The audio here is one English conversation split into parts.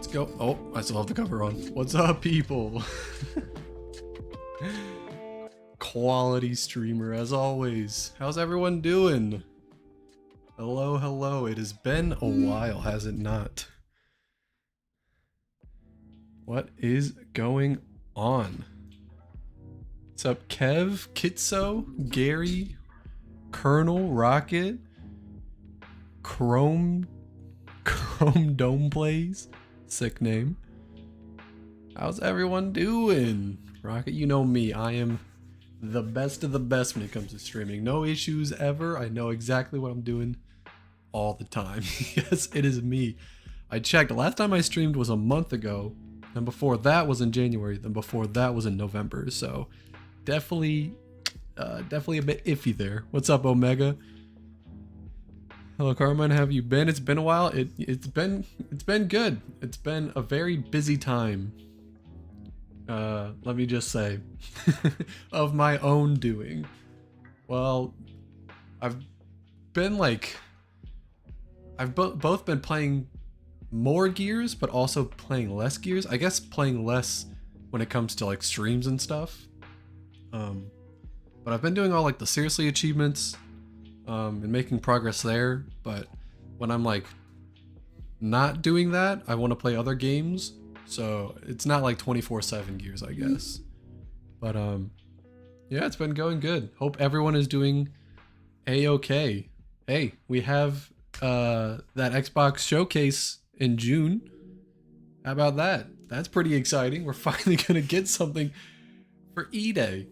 Let's go. Oh, I still have the cover on. What's up, people? Quality streamer as always. How's everyone doing? Hello, hello. It has been a while, has it not? What is going on? What's up, Kev, Kitso, Gary, Colonel, Rocket, Chrome Dome Plays? Sick name. How's everyone doing? Rocket, you know me. I am the best of the best when it comes to streaming. No issues ever. I know exactly what I'm doing all the time. Yes, it is me. I checked. The last time I streamed was a month ago. And before that was in January. Then before that was in November. So definitely a bit iffy there. What's up, Omega? Hello, Carmine. How have you been? It's been a while. It's been good. It's been a very busy time. Let me just say, of my own doing. Well, I've both been playing more Gears, but also playing less Gears. I guess playing less when it comes to like streams and stuff. But I've been doing all like the seriously achievements, and making progress there. But when I'm like not doing that, I want to play other games. So it's not like 24/7 Gears, I guess. But yeah, it's been going good. Hope everyone is doing a-okay. Hey, we have that Xbox showcase in June. How about that? That's pretty exciting. We're finally gonna get something for E-Day.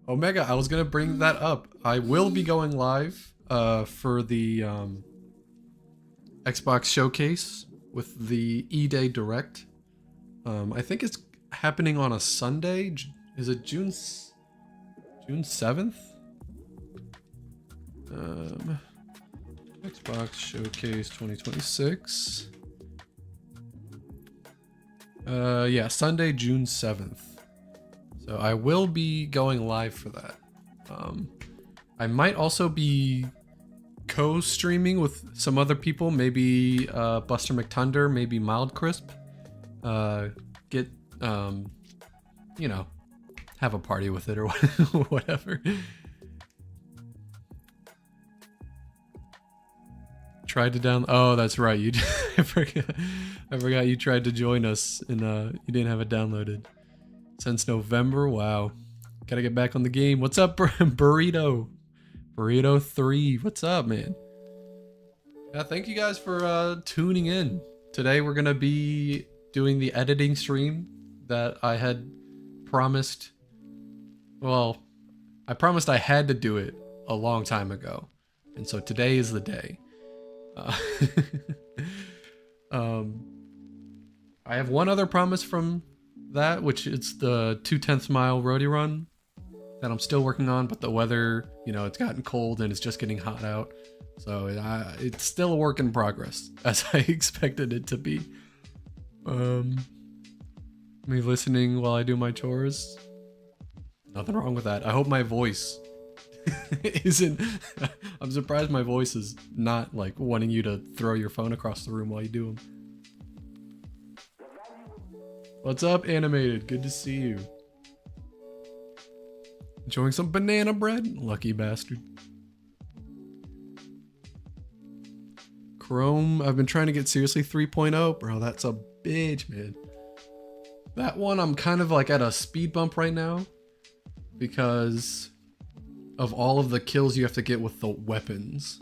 Omega, I was gonna bring that up. I will be going live for the Xbox showcase with the E-Day Direct. I think it's happening on a Sunday. Is it June 7th? Xbox Showcase 2026. Yeah, Sunday, June 7th. So I will be going live for that. I might also be co-streaming with some other people, maybe Buster McTunder, maybe Mild Crisp. Get you know, have a party with it or whatever. Tried to oh, that's right, you I forgot you tried to join us and you didn't have it downloaded since November. Wow, gotta get back on the game. What's up, Burrito 3? What's up, man? Yeah, thank you guys for tuning in. Today we're gonna be doing the editing stream that I had promised. Well, I promised I had to do it a long time ago, and so today is the day. I have one other promise from that, which is the 2/10 mile roadie run that I'm still working on, but the weather, you know, it's gotten cold and it's just getting hot out, so it's still a work in progress, as I expected it to be. Me listening while I do my chores. Nothing wrong with that. I hope my voice isn't... I'm surprised my voice is not like wanting you to throw your phone across the room while you do them. What's up, Animated? Good to see you. Enjoying some banana bread? Lucky bastard. Chrome, I've been trying to get seriously 3.0. Bro, that's a bitch, man. That one, I'm kind of like at a speed bump right now because of all of the kills you have to get with the weapons.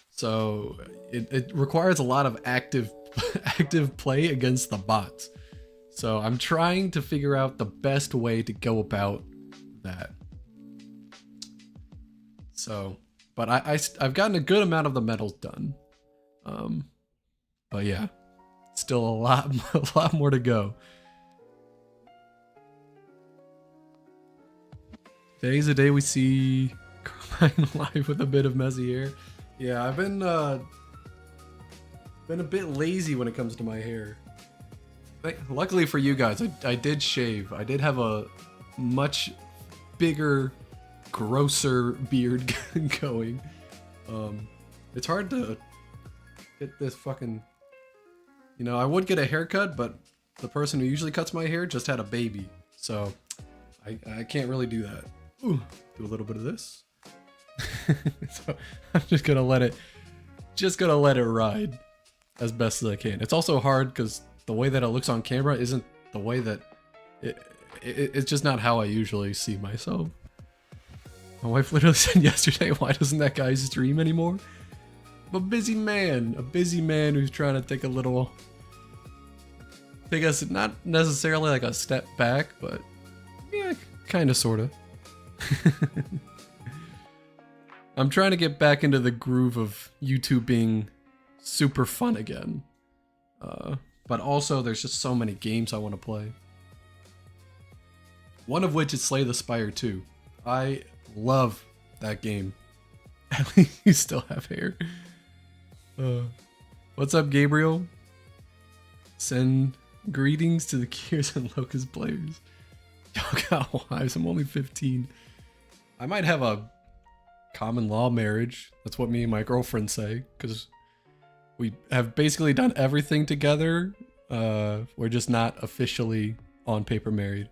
So it requires a lot of active play against the bots. So I'm trying to figure out the best way to go about that. So, but I've gotten a good amount of the medals done. But yeah, still a lot more to go. Today's the day we see Carmine live with a bit of messy hair. Yeah, I've been a bit lazy when it comes to my hair. Luckily for you guys, I did shave. I did have a much bigger, grosser beard going. It's hard to get this fucking You know, I would get a haircut, but the person who usually cuts my hair just had a baby. So I can't really do that. Ooh, do a little bit of this. So I'm just gonna let it ride as best as I can. It's also hard because the way that it looks on camera isn't the way that it's just not how I usually see myself. My wife literally said yesterday, why doesn't that guy stream anymore? I'm a busy man who's trying to take us not necessarily like a step back, but yeah, kind of, sort of. I'm trying to get back into the groove of YouTube being super fun again. But also there's just so many games I want to play. One of which is Slay the Spire 2. I love that game. At least you still have hair. What's up, Gabriel? Send greetings to the Gears and Locust players. Y'all got wives. I'm only 15. I might have a common law marriage. That's what me and my girlfriend say, because we have basically done everything together. We're just not officially on paper married.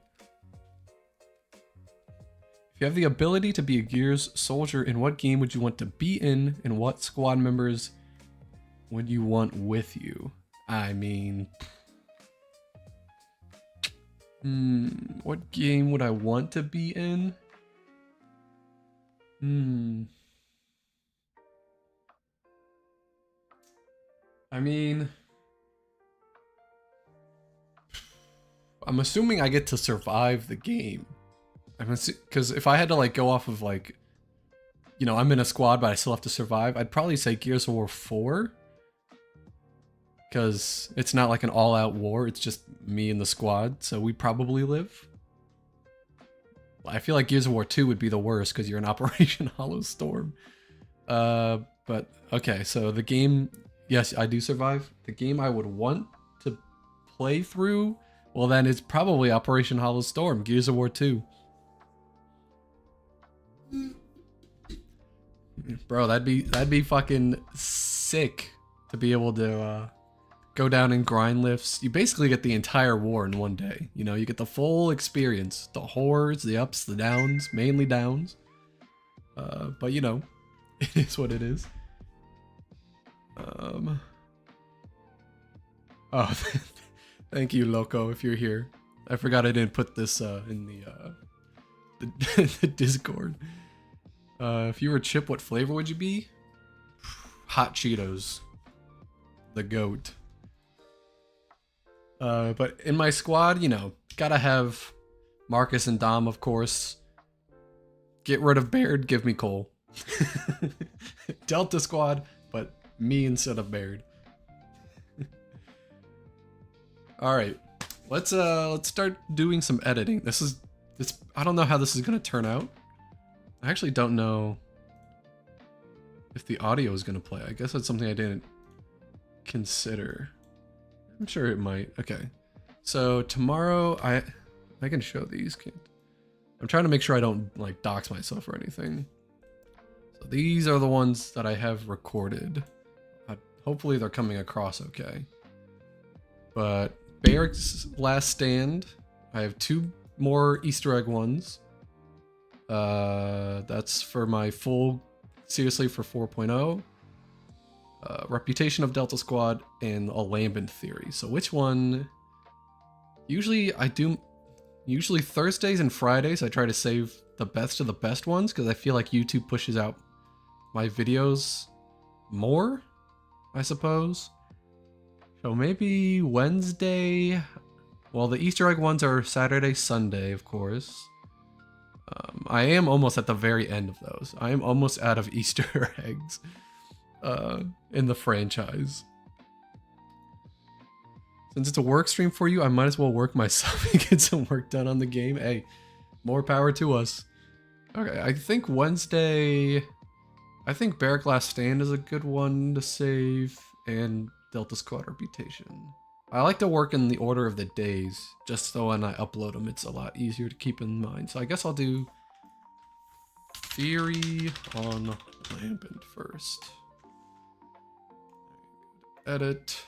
If you have the ability to be a Gears soldier, in what game would you want to be in, and what squad members would you want with you? I mean, what game would I want to be in? I mean, I'm assuming I get to survive the game. Because if I had to like go off of like, you know, I'm in a squad but I still have to survive, I'd probably say Gears of War 4. Because it's not like an all-out war, it's just me and the squad, so we probably live. I feel like Gears of War 2 would be the worst because you're in Operation Hollow Storm. But okay, so the game, yes, I do survive. The game I would want to play through, well then it's probably Operation Hollow Storm, Gears of War 2. Bro, that'd be fucking sick to be able to go down and grind lifts. You basically get the entire war in one day. You know, you get the full experience, the hordes, the ups, the downs, mainly downs. But you know, it is what it is. Oh, thank you, Loco, if you're here. I forgot I didn't put this in the Discord. If you were a chip, what flavor would you be? Hot Cheetos. The GOAT. But in my squad, you know, gotta have Marcus and Dom, of course. Get rid of Baird, give me Cole. Delta squad, but me instead of Baird. Alright, let's start doing some editing. I don't know how this is gonna turn out. I actually don't know if the audio is gonna play. I guess that's something I didn't consider. I'm sure it might. Okay, so tomorrow I can show these. I'm trying to make sure I don't like dox myself or anything. So these are the ones that I have recorded. Hopefully they're coming across okay. But Barracks Last Stand, I have 2 more Easter egg ones. That's for my full, seriously, for 4.0. Reputation of Delta Squad, and a Lambent Theory. So which one? Usually Thursdays and Fridays I try to save the best of the best ones because I feel like YouTube pushes out my videos more, I suppose. So maybe Wednesday. Well, the Easter egg ones are Saturday, Sunday, of course. I am almost at the very end of those. I am almost out of Easter eggs in the franchise. Since it's a work stream for you, I might as well work myself and get some work done on the game. Hey, more power to us. Okay, I think Wednesday... I think Barrack Last Stand is a good one to save, and Delta Squad Reputation. I like to work in the order of the days, just so when I upload them, it's a lot easier to keep in mind. So I guess I'll do Theory on Lambent first. Edit.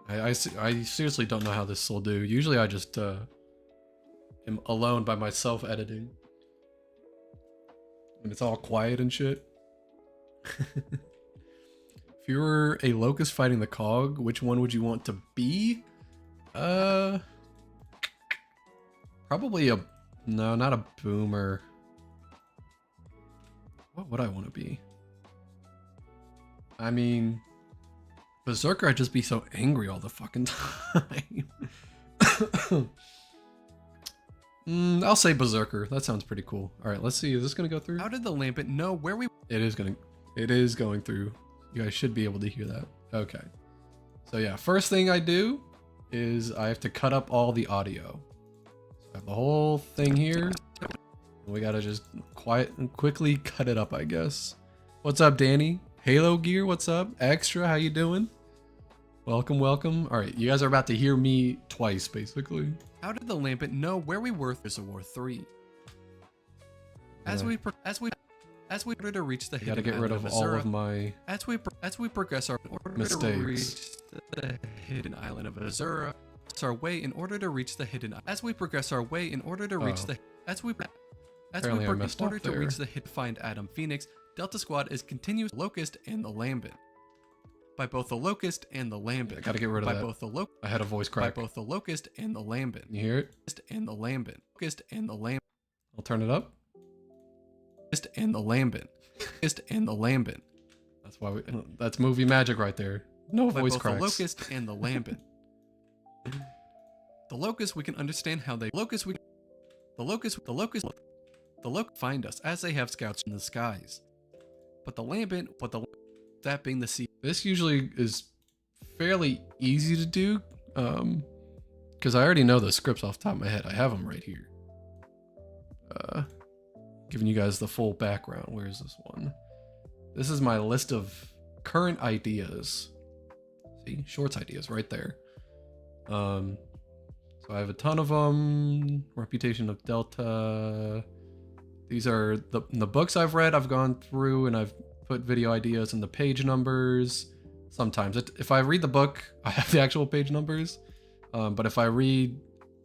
I seriously don't know how this will do. Usually I just am alone by myself editing. And it's all quiet and shit. If you were a locust fighting the cog, which one would you want to be? Probably a... No, not a boomer. What would I want to be? I mean... Berserker, I'd just be so angry all the fucking time. I'll say Berserker. That sounds pretty cool. Alright, let's see. Is this gonna go through? How did the Lambent know where we... It is going through. You guys should be able to hear that. Okay. So yeah, first thing I do is I have to cut up all the audio. So I have the whole thing here. We gotta just quickly cut it up, I guess. What's up, Danny? Halo Gear, what's up? Extra, how you doing? Welcome, welcome. All right, you guys are about to hear me twice, basically. How did the Lambent know where we were for War 3? As we order to reach the hidden gotta get rid of all of my as we progress our mistakes. To reach the hidden island of Azura. Our way in order to reach the hidden. As we progress our way in order to reach the find Adam Phoenix, Delta Squad is continuous Locust and the Lambent. By both the Locust and the Lambent. I gotta get rid of that. Both the I had a voice crack. By both the Locust and the Lambent. You hear it? And the Lambent. Locust and the Lambent. I'll turn it up. Locust and the Lambent. Locust and the Lambent. That's why that's movie magic right there. No by voice both cracks. The Locust and the Lambent. The Locust, we can understand how they the Locust find us as they have scouts in the skies. But the Lambent, that being the sea. This usually is fairly easy to do, because I already know the scripts off the top of my head. I have them right here. Giving you guys the full background. Where's this one? This is my list of current ideas. See, shorts ideas right there. So I have a ton of them. Reputation of Delta. These are the books I've read. I've gone through and I've put video ideas in the page numbers. Sometimes if I read the book, I have the actual page numbers. But if I read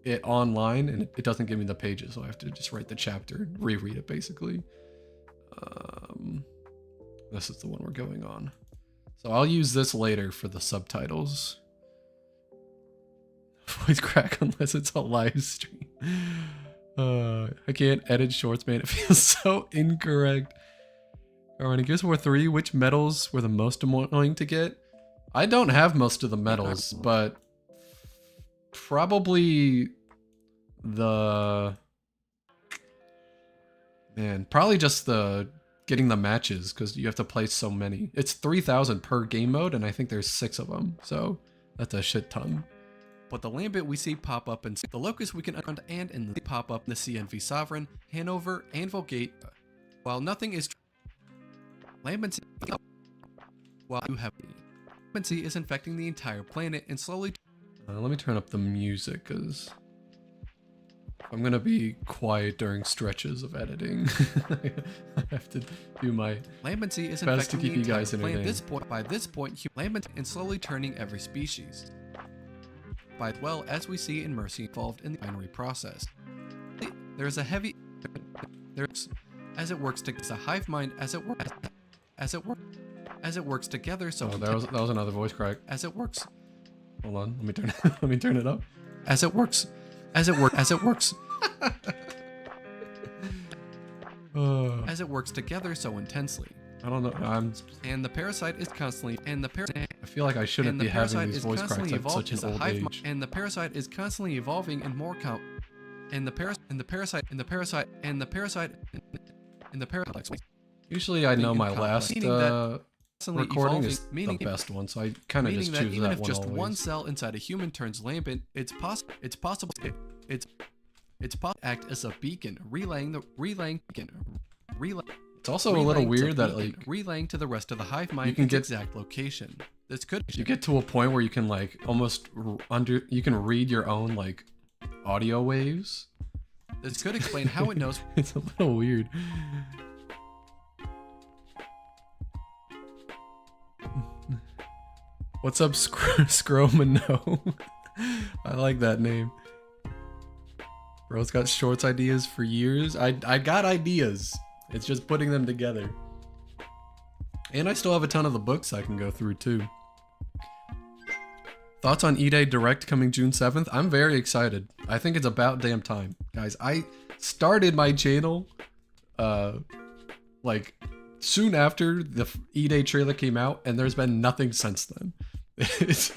it online and it doesn't give me the pages, so I have to just write the chapter and reread it basically. This is the one we're going on. So I'll use this later for the subtitles. Voice crack unless it's a live stream. I can't edit shorts, man. It feels so incorrect. Alright, in Gears of War 3, which medals were the most annoying to get? I don't have most of the medals, but probably probably just the getting the matches, because you have to play so many. It's 3,000 per game mode, and I think there's 6 of them, so that's a shit ton. But the Lambent we see pop up in the Locust we can and in the pop up in the CNV Sovereign, Hanover, and Vulgate. While nothing is Lambent is infecting the entire planet and slowly. Let me turn up the music, because I'm gonna be quiet during stretches of editing. I have to do my best to keep you guys entertained. By this point, Lambent is slowly turning every species. As we see in Mercy involved in the binary process. There's a heavy as it works to it's a hive mind as it works together. So that was another voice crack. As it works. Hold on, let me turn it up. As it works. As it works together so intensely. I don't know. And the parasite is constantly. I feel like I shouldn't be having these voice cracks at such an old age. And the parasite is constantly evolving and more count. Usually I know my last recording is the best one, so I kind of just choose that one. Even if just one cell inside a human turns Lambent, it's possible to act as a beacon, relaying. It's also a little weird that like relaying to the rest of the hive mind you can get exact location. This could you get to a point where you can like almost you can read your own like audio waves. This could explain how it knows. It's a little weird. What's up, Scromano? I like that name. Bro's got shorts ideas for years. I got ideas. It's just putting them together. And I still have a ton of the books I can go through too. Thoughts on E-Day Direct coming June 7th? I'm very excited. I think it's about damn time. Guys, I started my channel like soon after the E-Day trailer came out, and there's been nothing since then. It's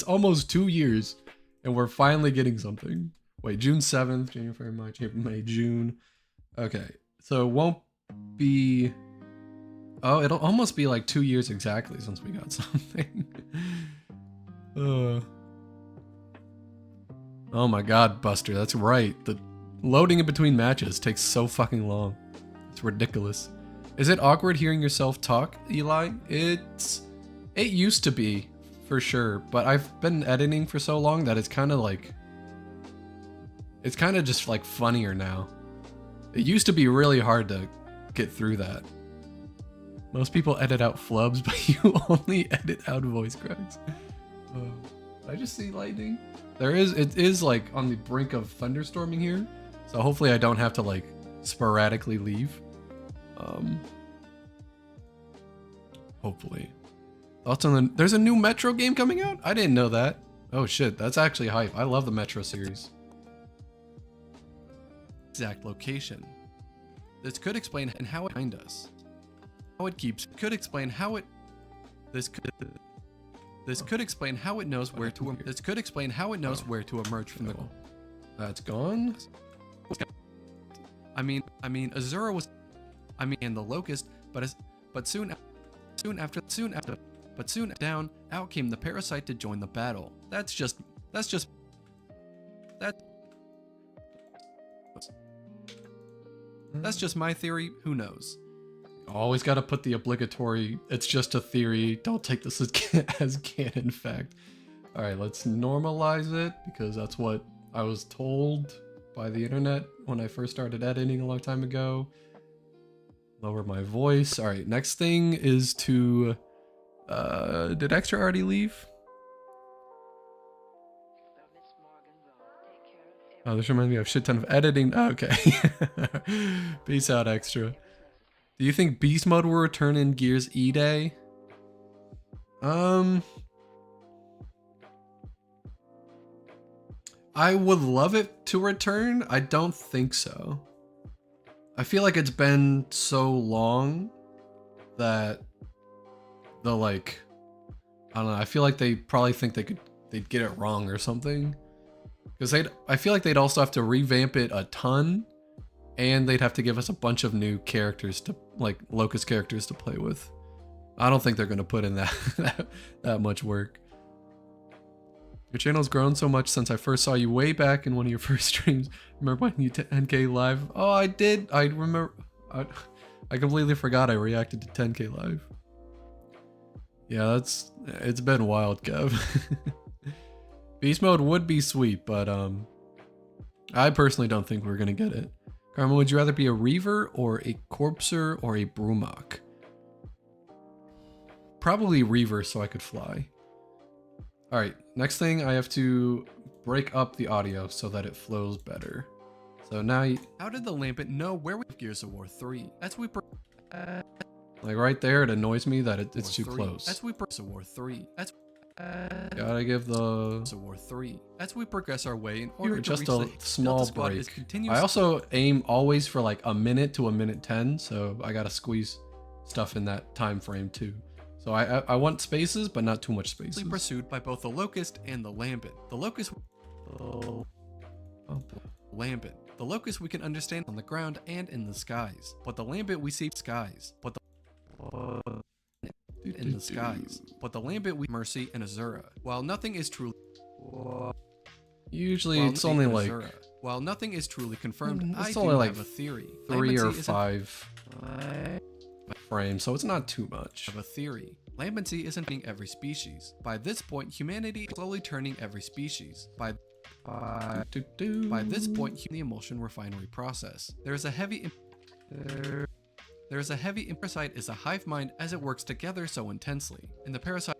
almost 2 years, and we're finally getting something. Wait, June 7th, January, February, March, April, May, June. Okay, so it won't be... Oh, it'll almost be like 2 years exactly since we got something. Oh my god, Buster, that's right. The loading in between matches takes so fucking long. It's ridiculous. Is it awkward hearing yourself talk, Eli? It used to be, for sure, but I've been editing for so long that it's kind of like... It's kind of just like funnier now. It used to be really hard to get through that. Most people edit out flubs, but you only edit out voice cracks. Did I just see lightning? It is like on the brink of thunderstorming here, so hopefully I don't have to like sporadically leave. Hopefully. Thoughts on there's a new Metro game coming out? I didn't know that. Oh shit, that's actually hype. I love the Metro series. Exact location. This could explain how it behind us. How it keeps could explain how it this could explain how it knows where to emerge from the goal. That's gone. I mean Azura was and the locust, but soon after down out came the parasite to join the battle. That's just my theory. Who knows? Always got to put the obligatory, it's just a theory, don't take this as canon fact. All right, let's normalize it, because that's what I was told by the internet when I first started editing a long time ago. Lower my voice. All right, next thing is to, did Extra already leave? Oh, this reminds me of a shit ton of editing. Oh, okay. Peace out, Extra. Do you think Beast Mode will return in Gears E-Day? I would love it to return. I don't think so. I feel like it's been so long that the I don't know, I feel like they probably think they'd get it wrong or something. Because I feel like they'd also have to revamp it a ton. And they'd have to give us a bunch of new characters to, like, Locust characters to play with. I don't think they're going to put in that much work. Your channel's grown so much since I first saw you way back in one of your first streams. Remember when you 10K live? Oh, I did. I remember. I completely forgot I reacted to 10K live. Yeah, it's been wild, Kev. Beast mode would be sweet, but I personally don't think we're going to get it. Karma, would you rather be a Reaver or a Corpser or a Brumok? Probably Reaver so I could fly. Alright, next thing I have to break up the audio so that it flows better. So now how did the Lambent know where we have Gears of War 3? Like right there, it annoys me that it's too close. As we Gears of War 3. Gotta give the War 3 as we progress our way in order to just reach a small break. I also aim always for like a minute to a minute 10, so I gotta squeeze stuff in that time frame too. So I want spaces, but not too much spaces. Pursued by both the Locust and the Lambent. The Locust, Lambent. The Locust we can understand on the ground and in the skies, but the Lambent we see skies. But the in the skies, but the Lambent we Mercy and Azura. While nothing is truly it's only like Azura. While nothing is truly confirmed, it's I only do like have a theory. 3 or 5 frames, so it's not too much. Of a theory. Lambency isn't being every species. By this point, humanity is slowly turning every species. By this point, the emulsion refinery process. There is a heavy There is a heavy parasite is a hive mind as it works together so intensely. In the parasite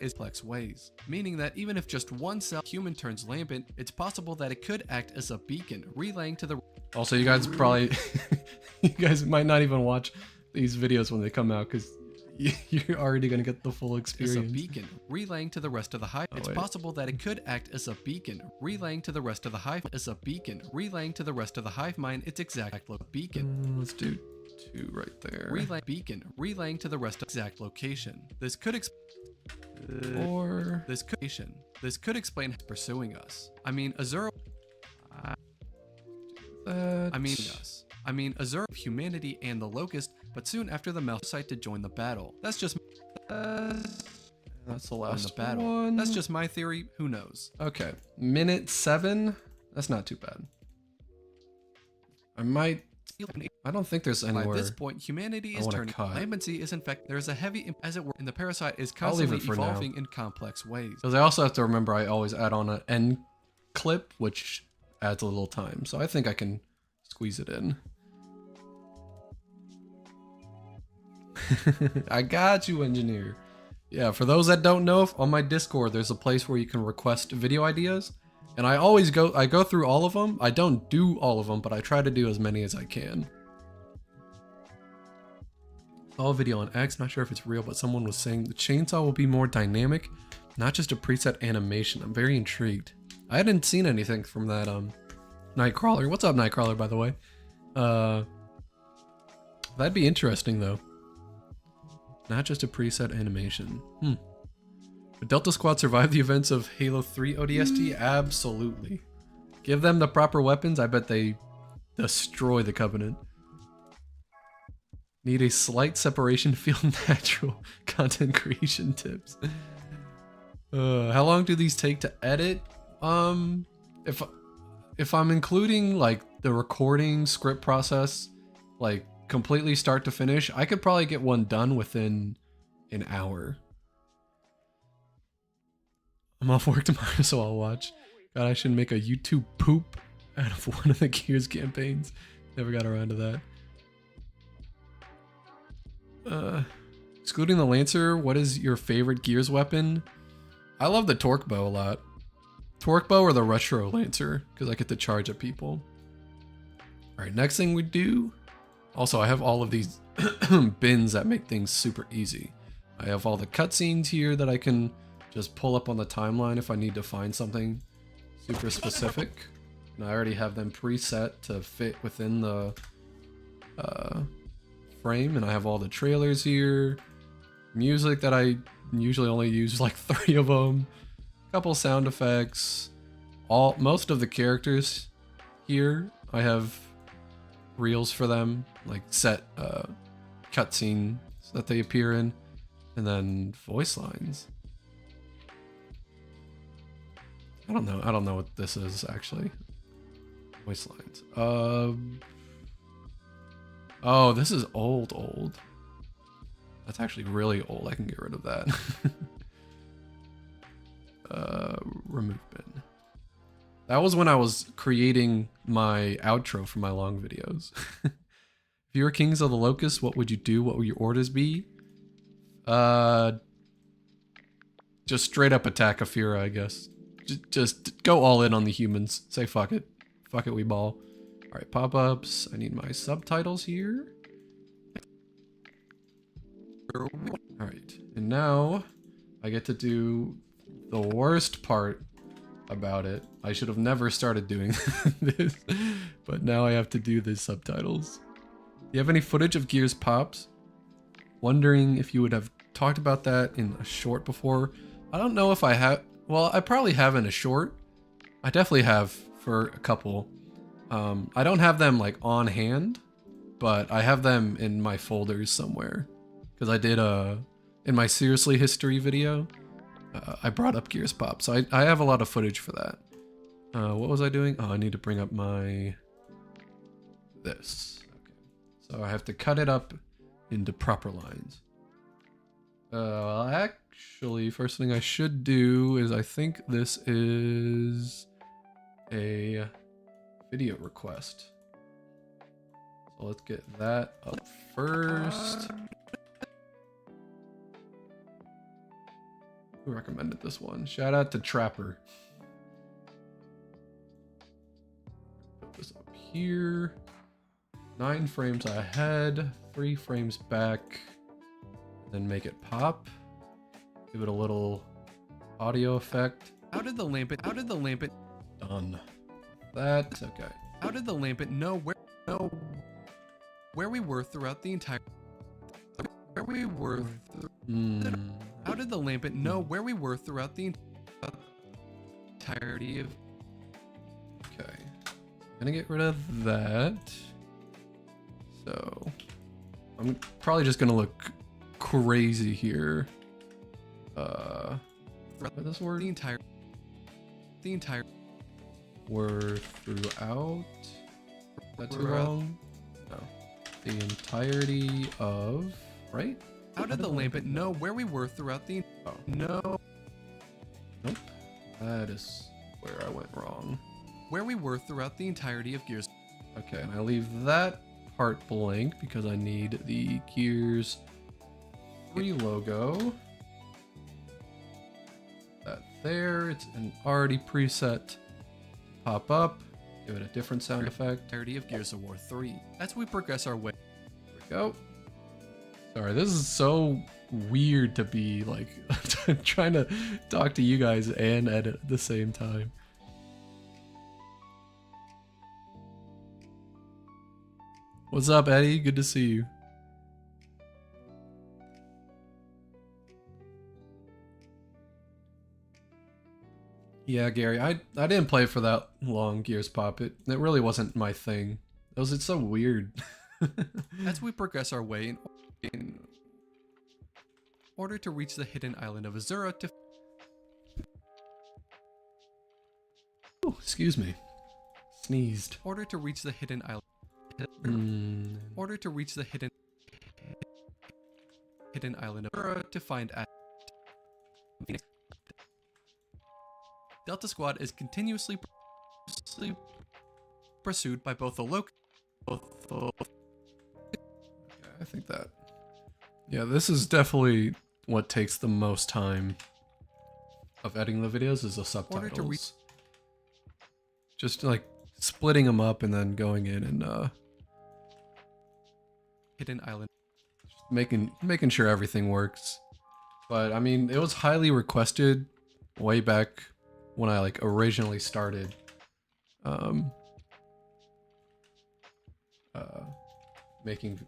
is complex ways, meaning that even if just one cell human turns lambent, it's possible that it could act as a beacon, relaying to the. Also, you guys probably, you guys might not even watch these videos when they come out because you're already gonna get the full experience. As a beacon, relaying to the rest of the hive. It's possible that it could act as a beacon, relaying to the rest of the hive. As a beacon, relaying to the rest of the hive mind its exact beacon. Let's do 2 right there. Relay beacon, relaying to the rest of exact location. This could This could explain pursuing us. I mean, Azura. I mean, Azura of humanity and the Locust, but soon after the Mouth site to join the battle. That's just. That's the last one. That's just my theory. Who knows? Okay, minute 7. That's not too bad. I don't think there's anywhere. By this point, humanity is turning. Lambency is in fact. There is a heavy as it were, and the parasite is constantly evolving in complex ways. Because I also have to remember I always add on an end clip, which adds a little time. So I think I can squeeze it in. I got you, engineer. Yeah, for those that don't know, on my Discord, there's a place where you can request video ideas. And I go through all of them. I don't do all of them, but I try to do as many as I can. Saw a video on X, not sure if it's real, but someone was saying the chainsaw will be more dynamic, not just a preset animation. I'm very intrigued. I hadn't seen anything from that Nightcrawler. What's up, Nightcrawler, by the way? That'd be interesting though. Not just a preset animation. Would Delta Squad survive the events of Halo 3 ODST? Absolutely. Give them the proper weapons, I bet they destroy the Covenant. Need a slight separation to feel natural. Content creation tips. How long do these take to edit? If I'm including like the recording script process, like completely start to finish, I could probably get one done within an hour. I'm off work tomorrow, so I'll watch. God, I should make a YouTube poop out of one of the Gears campaigns. Never got around to that. Excluding the Lancer, what is your favorite Gears weapon? I love the Torque Bow a lot. Torque Bow or the Retro Lancer, because I get to charge at people. Alright, next thing we do. Also, I have all of these bins that make things super easy. I have all the cutscenes here that I can just pull up on the timeline if I need to find something super specific. And I already have them preset to fit within the frame. And I have all the trailers here. Music that I usually only use like 3 of them. A couple sound effects. Most of the characters here, I have reels for them, like set cutscenes that they appear in, and then voice lines. I don't know what this is actually. Voice lines. Oh, this is old. That's actually really old. I can get rid of that. Remove bin. That was when I was creating my outro for my long videos. If you were Kings of the Locust, what would you do? What would your orders be? Just straight up attack Afira, I guess. Just go all in on the humans. Say fuck it. Fuck it, we ball. Alright, pop-ups. I need my subtitles here. Alright, and now I get to do the worst part about it. I should have never started doing this, but now I have to do the subtitles. Do you have any footage of Gears Pops? Wondering if you would have talked about that in a short before. I don't know if I have. Well, I probably have in a short. I definitely have for a couple. I don't have them like on hand, but I have them in my folders somewhere. Because I did in my Seriously History video, I brought up Gears Pop. So I have a lot of footage for that. What was I doing? Oh, I need to bring up this. Okay. So I have to cut it up into proper lines. Actually, first thing I should do is I think this is a video request. So let's get that up first. Who recommended this one? Shout out to Trapper. Put this up here. 9 frames ahead, 3 frames back, and then make it pop. Give it a little audio effect. How did the lamp Done. That okay. How did the lamp know where we were throughout the entire How did the lamp know where we were throughout the entirety of Okay. Gonna get rid of that. So I'm probably just gonna look crazy here. What this word? the entire Were throughout. That's wrong. No. The entirety of. Right? How did the lamp know where we were throughout the Oh. No Nope. That is where I went wrong. where we were throughout the entirety of Gears. Okay, and I leave that part blank because I need the Gears 3 logo. That there, it's an already preset pop up. Give it a different sound effect. Entirety of Gears of War 3. As we progress our way. There we go. Sorry, this is so weird to be like trying to talk to you guys and edit at the same time. What's up, Eddie? Good to see you. Yeah, Gary, I didn't play for that long, Gears Pop. It really wasn't my thing. It's so weird. As we progress our way in order to reach the hidden island of Azura to Oh, excuse me. Sneezed. order to reach the hidden island order to reach the hidden island of Azura to find Phoenix. Delta Squad is continuously pursued by both the I think that. Yeah, this is definitely what takes the most time of editing the videos is the subtitles. Just like splitting them up and then going in and hidden island. making sure everything works. But I mean, it was highly requested way back when I like originally started making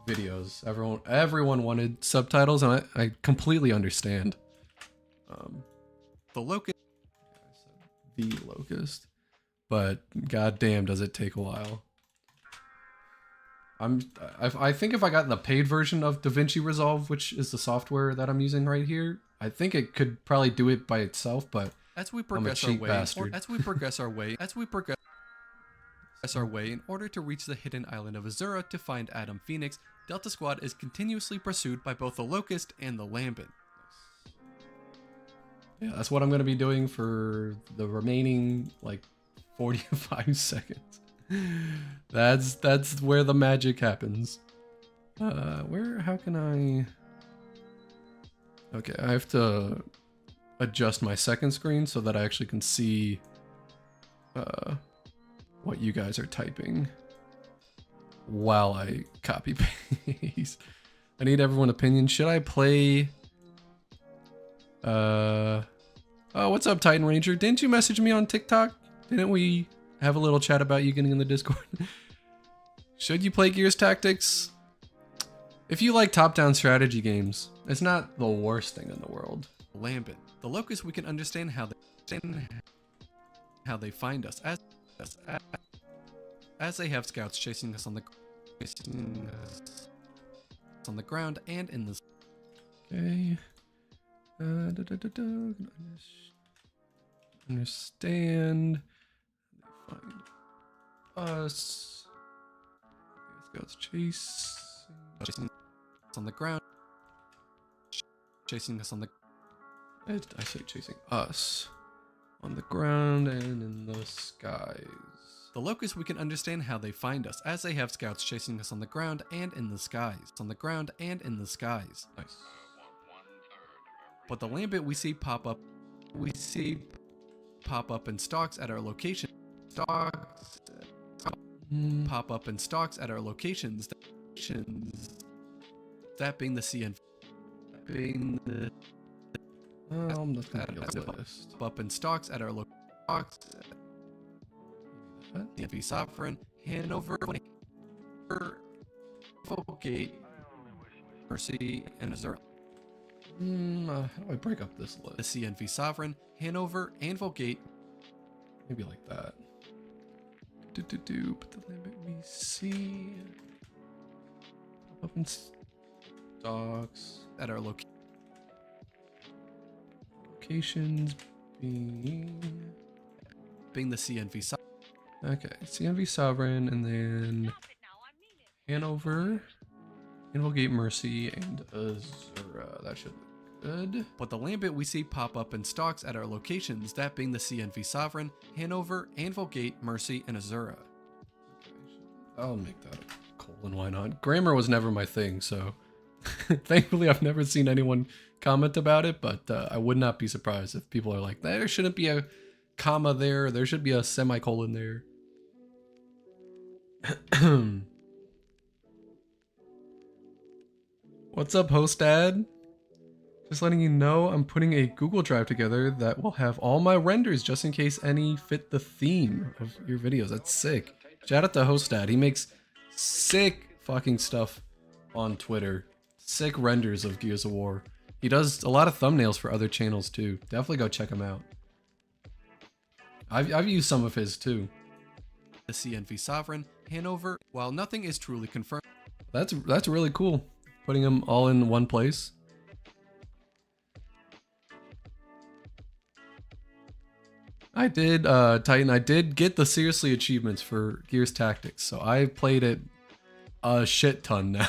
videos. Everyone wanted subtitles, and I completely understand. The locust. The locust, but goddamn, does it take a while. I think if I got the paid version of DaVinci Resolve, which is the software that I'm using right here, I think it could probably do it by itself. But as we progress our way, in order to reach the hidden island of Azura to find Adam Phoenix, Delta Squad is continuously pursued by both the Locust and the Lambent. Yeah, that's what I'm going to be doing for the remaining like 45 seconds. That's where the magic happens. How can I? Okay, I have to adjust my second screen so that I actually can see what you guys are typing while I copy paste. I need everyone's opinion. Should I play oh, what's up, Titan Ranger? Didn't you message me on TikTok? Didn't we have a little chat about you getting in the Discord? Should you play Gears Tactics? If you like top-down strategy games, it's not the worst thing in the world. Lambent. The Locust, we can understand how they find us as they have scouts chasing us on the ground and in the Okay. Understand. Find us. Scouts chasing us on the ground. Chasing us on the. I say chasing us on the ground and in the skies. The locusts, we can understand how they find us, as they have scouts chasing us on the ground and in the skies. Nice. But the lambent we see pop up in stocks at our location. Pop up in stocks at our locations. That being the CN. That's gonna be a list. Up in stocks at our CNV Sovereign, Hanover, Gate, Mercy, and Azure. How do I break up this The list? CNV Sovereign, Hanover, Anvil Gate. Maybe like that. But the lambent we see up in stocks At our locations being being the CNV Sovereign. okay. CNV Sovereign and then Hanover, Involgate Mercy, and Azura. That should look good. But the lambent we see pop up in stocks at our locations, that being the CNV Sovereign, Hanover, Anvil Gate, Mercy, and Azura. I'll make that a colon. Why not? Grammar was never my thing, so thankfully I've never seen anyone comment about it. But I would not be surprised if people are like, there shouldn't be a comma there. There should be a semicolon there. What's up, host dad? Just letting you know I'm putting a Google Drive together that will have all my renders just in case any fit the theme of your videos. That's sick. Shout out to host dad. He makes sick fucking stuff on Twitter. Sick renders of Gears of War. He does a lot of thumbnails for other channels too. Definitely go check him out. I've used some of his too. The CNV Sovereign, Hanover. While nothing is truly confirmed, That's really cool. Putting them all in one place. I did, Titan, I did get the seriously achievements for Gears Tactics, so I played it a shit ton now.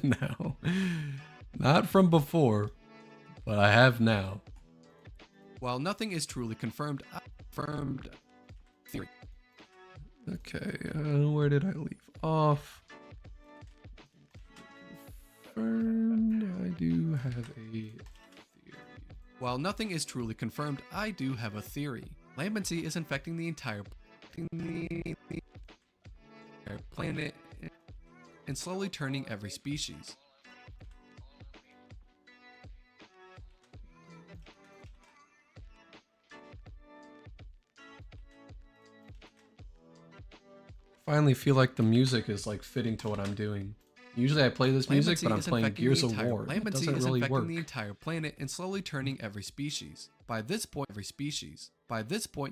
now. Not from before, but I have now. while nothing is truly confirmed, theory. Okay, where did I leave off? Confirmed, I do have a theory. While nothing is truly confirmed, I do have a theory. Lambency is infecting the entire planet and slowly turning every species. Finally feel like the music is like fitting to what I'm doing. Usually I play this music, but I'm playing Gears of War. It doesn't really work. The entire planet and slowly turning every species. By this point,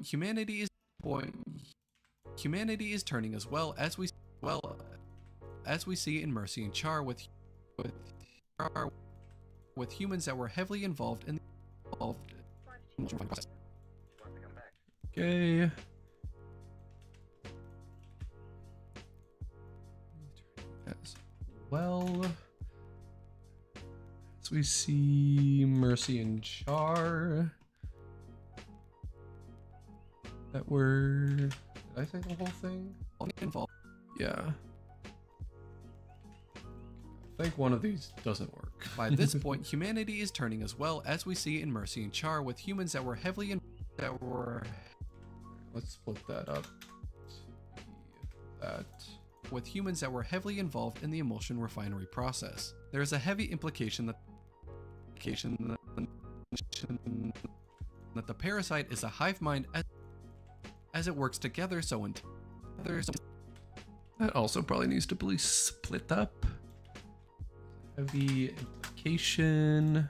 humanity is turning as well as we see in Mercy and Char with humans that were heavily involved in the process. Okay. As well as we see Mercy and Char that were, did I say the whole thing? Involved. Yeah. I think one of these doesn't work. By this point, humanity is turning as well as we see in Mercy and Char with humans that were heavily Let's split that up. with humans that were heavily involved in the emulsion refinery process. There is a heavy implication that the parasite is a hive mind as it works together so that also probably needs to be split up. Heavy implication.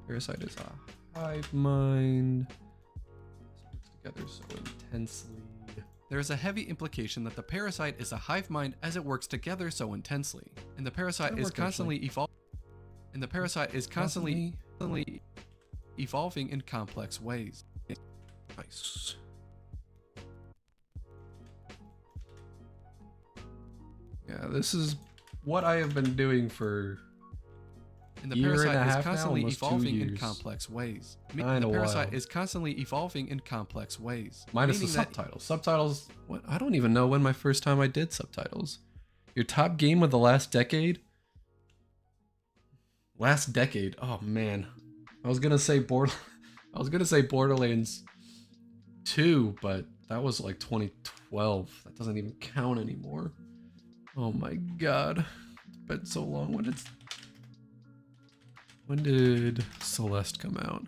Parasite is a hive mind. This works together so intensely. There is a heavy implication that the parasite is a hive mind as it works together so intensely, and the parasite is constantly evolving. And the parasite is constantly evolving in complex ways. Nice. Yeah, this is what I have been doing for And the Year and a parasite is half now, constantly almost 2 evolving in years. complex ways. Kinda The parasite wild. is constantly evolving in complex ways. Minus the meaning that subtitles. Subtitles. What? I don't even know when my first time I did subtitles. Your top game of the last decade? Last decade. Oh man. I was gonna say I was gonna say Borderlands 2, but that was like 2012. That doesn't even count anymore. Oh my god. It's been so long. When did Celeste come out?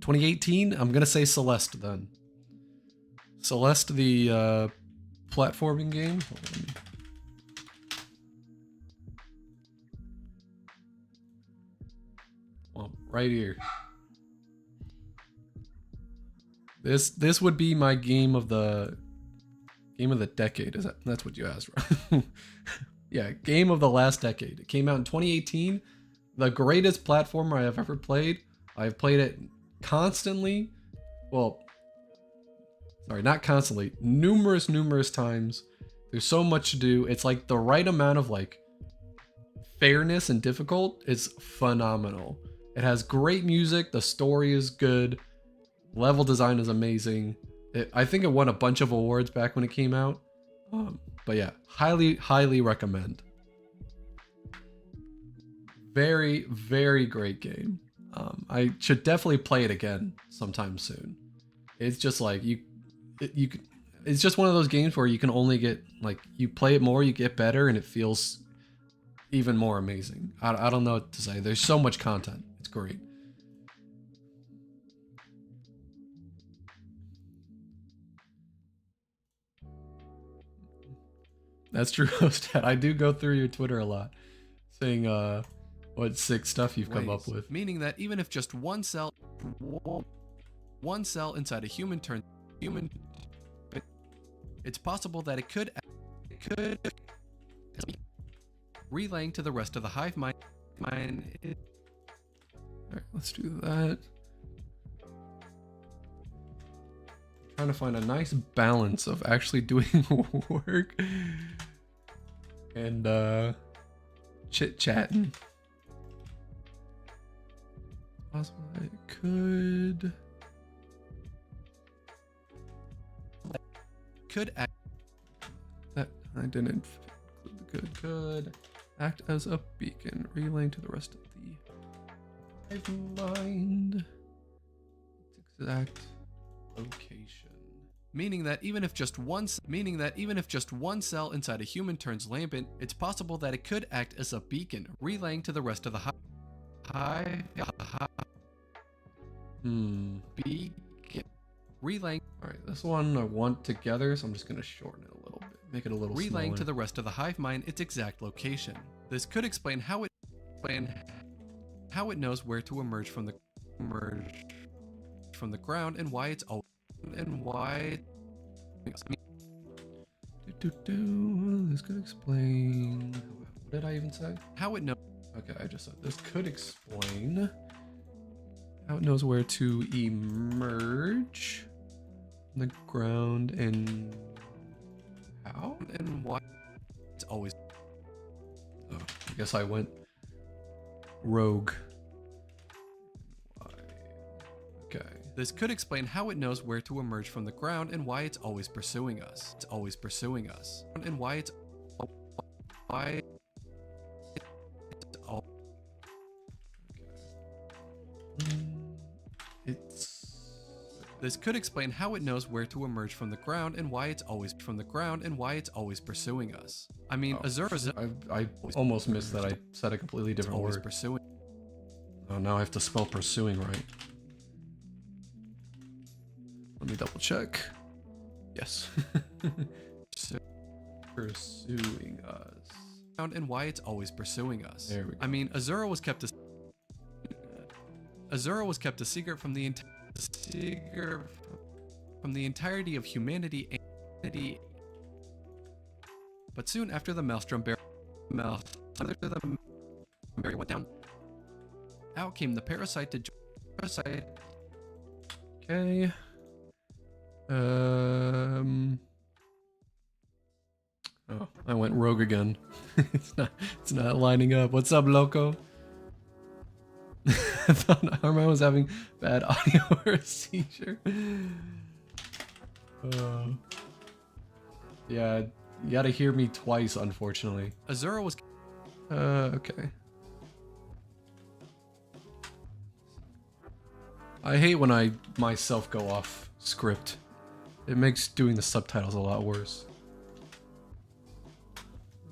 2018? I'm gonna say Celeste then. Celeste, the platforming game. Hold on. Well, right here. This would be my game of the decade. That's what you asked, right? Yeah, game of the last decade. It came out in 2018. The greatest platformer I have ever played. I've played it constantly. Well, sorry, not constantly. Numerous times. There's so much to do. It's like the right amount of like fairness and difficult is phenomenal. It has great music. The story is good. Level design is amazing. I think it won a bunch of awards back when it came out. But yeah, highly recommend. Very great game. I should definitely play it again sometime soon. It's just like it's just one of those games where you can only get like you play it more, you get better, and it feels even more amazing. I don't know what to say. There's so much content. It's great. That's true, Hostat. I do go through your Twitter a lot, saying what sick stuff you've come up with. Meaning that even if just one cell inside a human turns human, it's possible that it could relaying to the rest of the hive mind. All right, let's do that. Trying to find a nice balance of actually doing work and chit-chatting. Possible that it could act. That I didn't include the could act as a beacon, relaying to the rest of the hive mind its exact location. Meaning that even if just one cell inside a human turns lambent, it's possible that it could act as a beacon, relaying to the rest of the hive. Beacon. Relaying. All right, this one I want together, so I'm just gonna shorten it a little bit, make it a little relaying smaller. To the rest of the hive mind its exact location. This could explain how it knows where to emerge from the ground and why it's always. And why? This could explain. What did I even say? How it knows. Okay, I just said this could explain how it knows where to emerge from the ground and how and why it's always. Oh, I guess I went rogue. Okay. This could explain how it knows where to emerge from the ground and why it's always pursuing us. It's always pursuing us. And why it's all. This could explain how it knows where to emerge from the ground and why it's always pursuing us. I mean, Azura. I almost missed that. I said a completely different always word. Pursuing. Oh, now I have to spell pursuing right. Let me double check. Yes. Pursuing us. And why it's always pursuing us. There we go. I mean, Azura was kept a secret from the entirety of humanity. But soon after the Maelstrom barrier went down, out came the parasite to parasite. Okay. Oh, I went rogue again. It's not lining up. What's up, Loco? I thought Armand was having bad audio or a seizure. Yeah, you gotta hear me twice, unfortunately. Azura was... Okay. I hate when I myself go off script. It makes doing the subtitles a lot worse.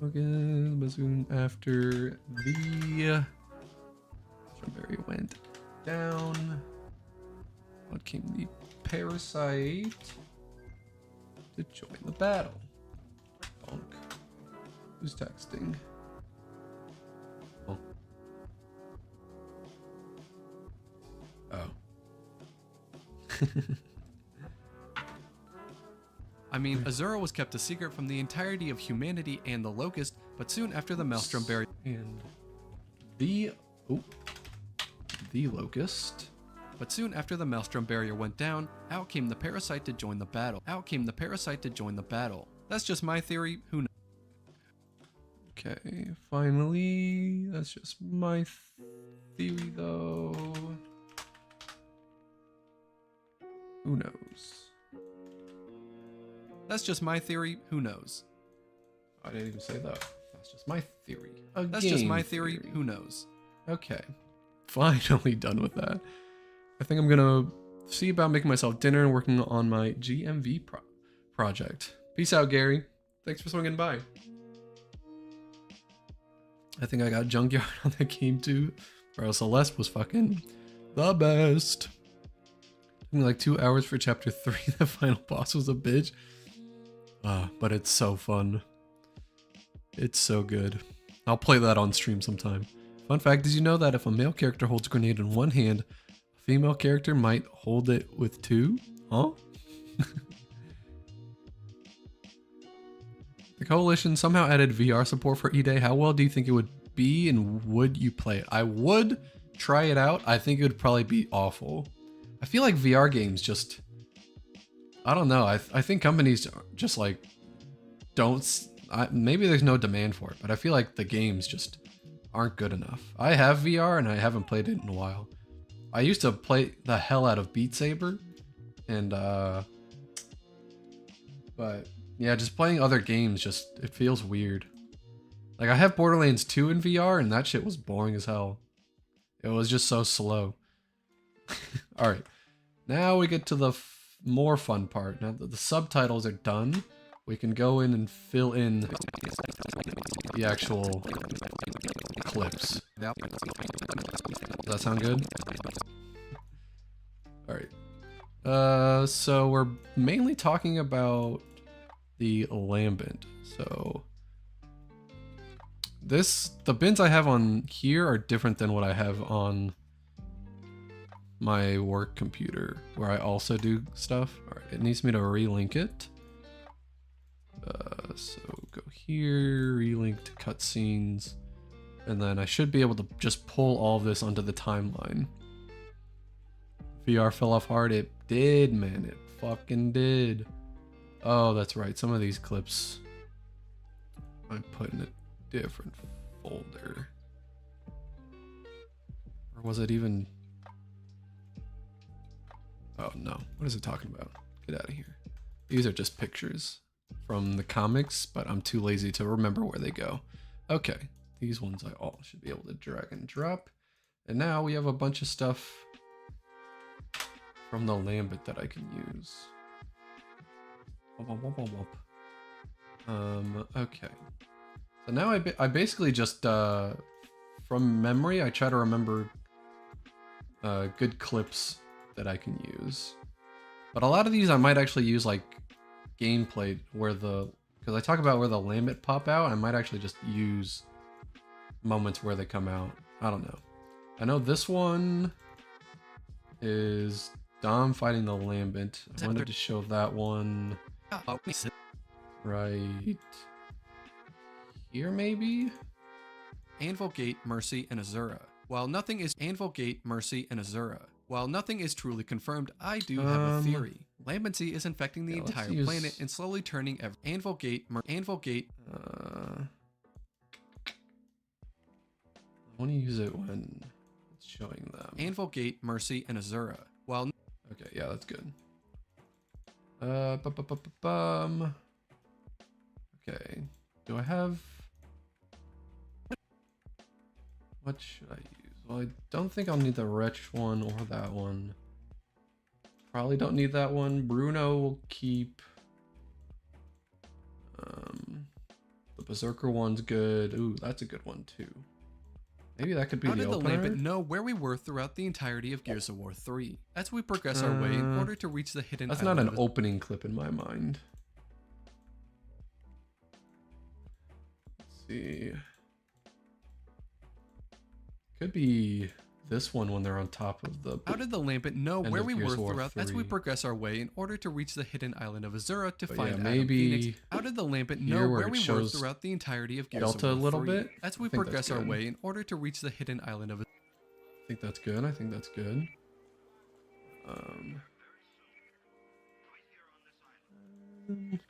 Okay, but soon after the strawberry went down, out came the parasite to join the battle. Bonk. Who's texting? Oh. Oh. I mean, Azura was kept a secret from the entirety of humanity and the Locust, but soon after the Maelstrom barrier And the Locust. But soon after the Maelstrom barrier went down, out came the parasite to join the battle. Out came the parasite to join the battle. That's just my theory. Who knows? Okay, finally, that's just my theory though. Who knows? That's just my theory. Who knows? I didn't even say that. That's just my theory. That's just my theory. Who knows? Okay, finally done with that. I think I'm gonna see about making myself dinner and working on my GMV project. Peace out, Gary. Thanks for swinging by. I think I got Junkyard on that game too. Bro, Celeste was fucking the best. Took me like 2 hours for chapter 3. The final boss was a bitch. But it's so fun. It's so good. I'll play that on stream sometime. Fun fact, did you know that if a male character holds a grenade in one hand, a female character might hold it with two? Huh? The Coalition somehow added VR support for E-Day. How well do you think it would be, and would you play it? I would try it out. I think it would probably be awful. I feel like VR games just... I don't know. I think companies just like don't... maybe there's no demand for it, but I feel like the games just aren't good enough. I have VR and I haven't played it in a while. I used to play the hell out of Beat Saber, and but yeah, just playing other games just, it feels weird. Like I have Borderlands 2 in VR and that shit was boring as hell. It was just so slow. All right, now we get to the more fun part. Now that the subtitles are done, we can go in and fill in the actual clips. Does that sound good? All right. So we're mainly talking about the lambent. So the bins I have on here are different than what I have on my work computer, where I also do stuff. All right, it needs me to relink it. So go here, relink to cutscenes, and then I should be able to just pull all of this onto the timeline. VR fell off hard. It did, man. It fucking did. Oh, that's right. Some of these clips I put in a different folder. Or was it even... Oh no, what is it talking about? Get out of here. These are just pictures from the comics, but I'm too lazy to remember where they go. Okay, these ones I all should be able to drag and drop. And now we have a bunch of stuff from the Lambent that I can use. Okay. So now I basically just, from memory, I try to remember good clips that I can use. But a lot of these I might actually use like gameplay where because I talk about where the Lambent pop out, I might actually just use moments where they come out. I don't know. I know this one is Dom fighting the Lambent. I wanted to show that one right here maybe? Anvil Gate, Mercy, and Azura. While nothing is Anvil Gate, Mercy, and Azura. While nothing is truly confirmed, I do have a theory. Lambency is infecting the entire planet and slowly turning Anvil Gate, Anvil Gate. I want to use it when It's showing them. Anvil Gate, Mercy, and Azura. While Okay, yeah, that's good. Bum. Okay, do I have... What should I use? Well, I don't think I'll need the Wretch one or that one. Probably don't need that one. Bruno will keep... the Berserker one's good. Ooh, that's a good one too. Maybe that could be how the did the opener. Lambent know where we were throughout the entirety of Gears of War 3? As we progress our way in order to reach the hidden That's island not an opening clip in my mind. Let's see. Could be this one when they're on top of the... How did the Lambent know where we were throughout 3. as we progress our way in order to reach the hidden island of Azura to find Adam maybe Phoenix? How did the Lambent here know where where it we were shows throughout the entirety of Gears Delta of War a little 3? bit? As we I think that's progress our good. way in order to reach the hidden island of Azura. I think that's good. I think that's good.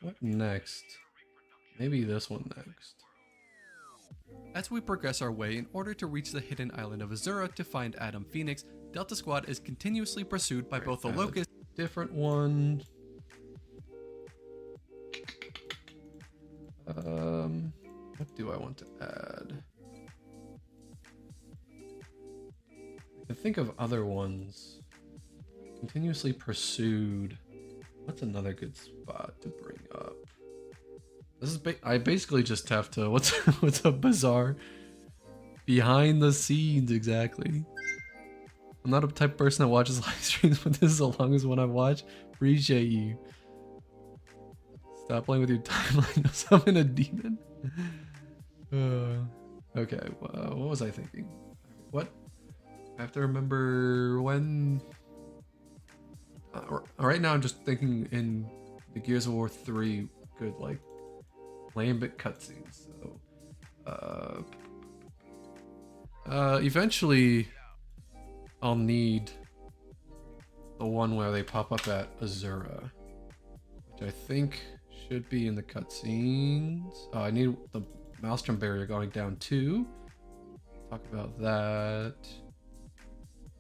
What next? Maybe this one next. As we progress our way in order to reach the hidden island of Azura to find Adam Phoenix, Delta Squad is continuously pursued by both the Locust. Different one. What do I want to add? I can think of other ones. Continuously pursued. What's another good spot to bring up? This is I basically just have to what's a bizarre behind the scenes exactly. I'm not a type of person that watches live streams, but this is the longest one I've watched. Appreciate you. Stop playing with your timeline. Summon a demon. Okay, what was I thinking? What? I have to remember when. Right now, I'm just thinking in the Gears of War 3, good like Lambent cutscenes. So, eventually, I'll need the one where they pop up at Azura, which I think should be in the cutscenes. I need the Maelstrom barrier going down too. Talk about that.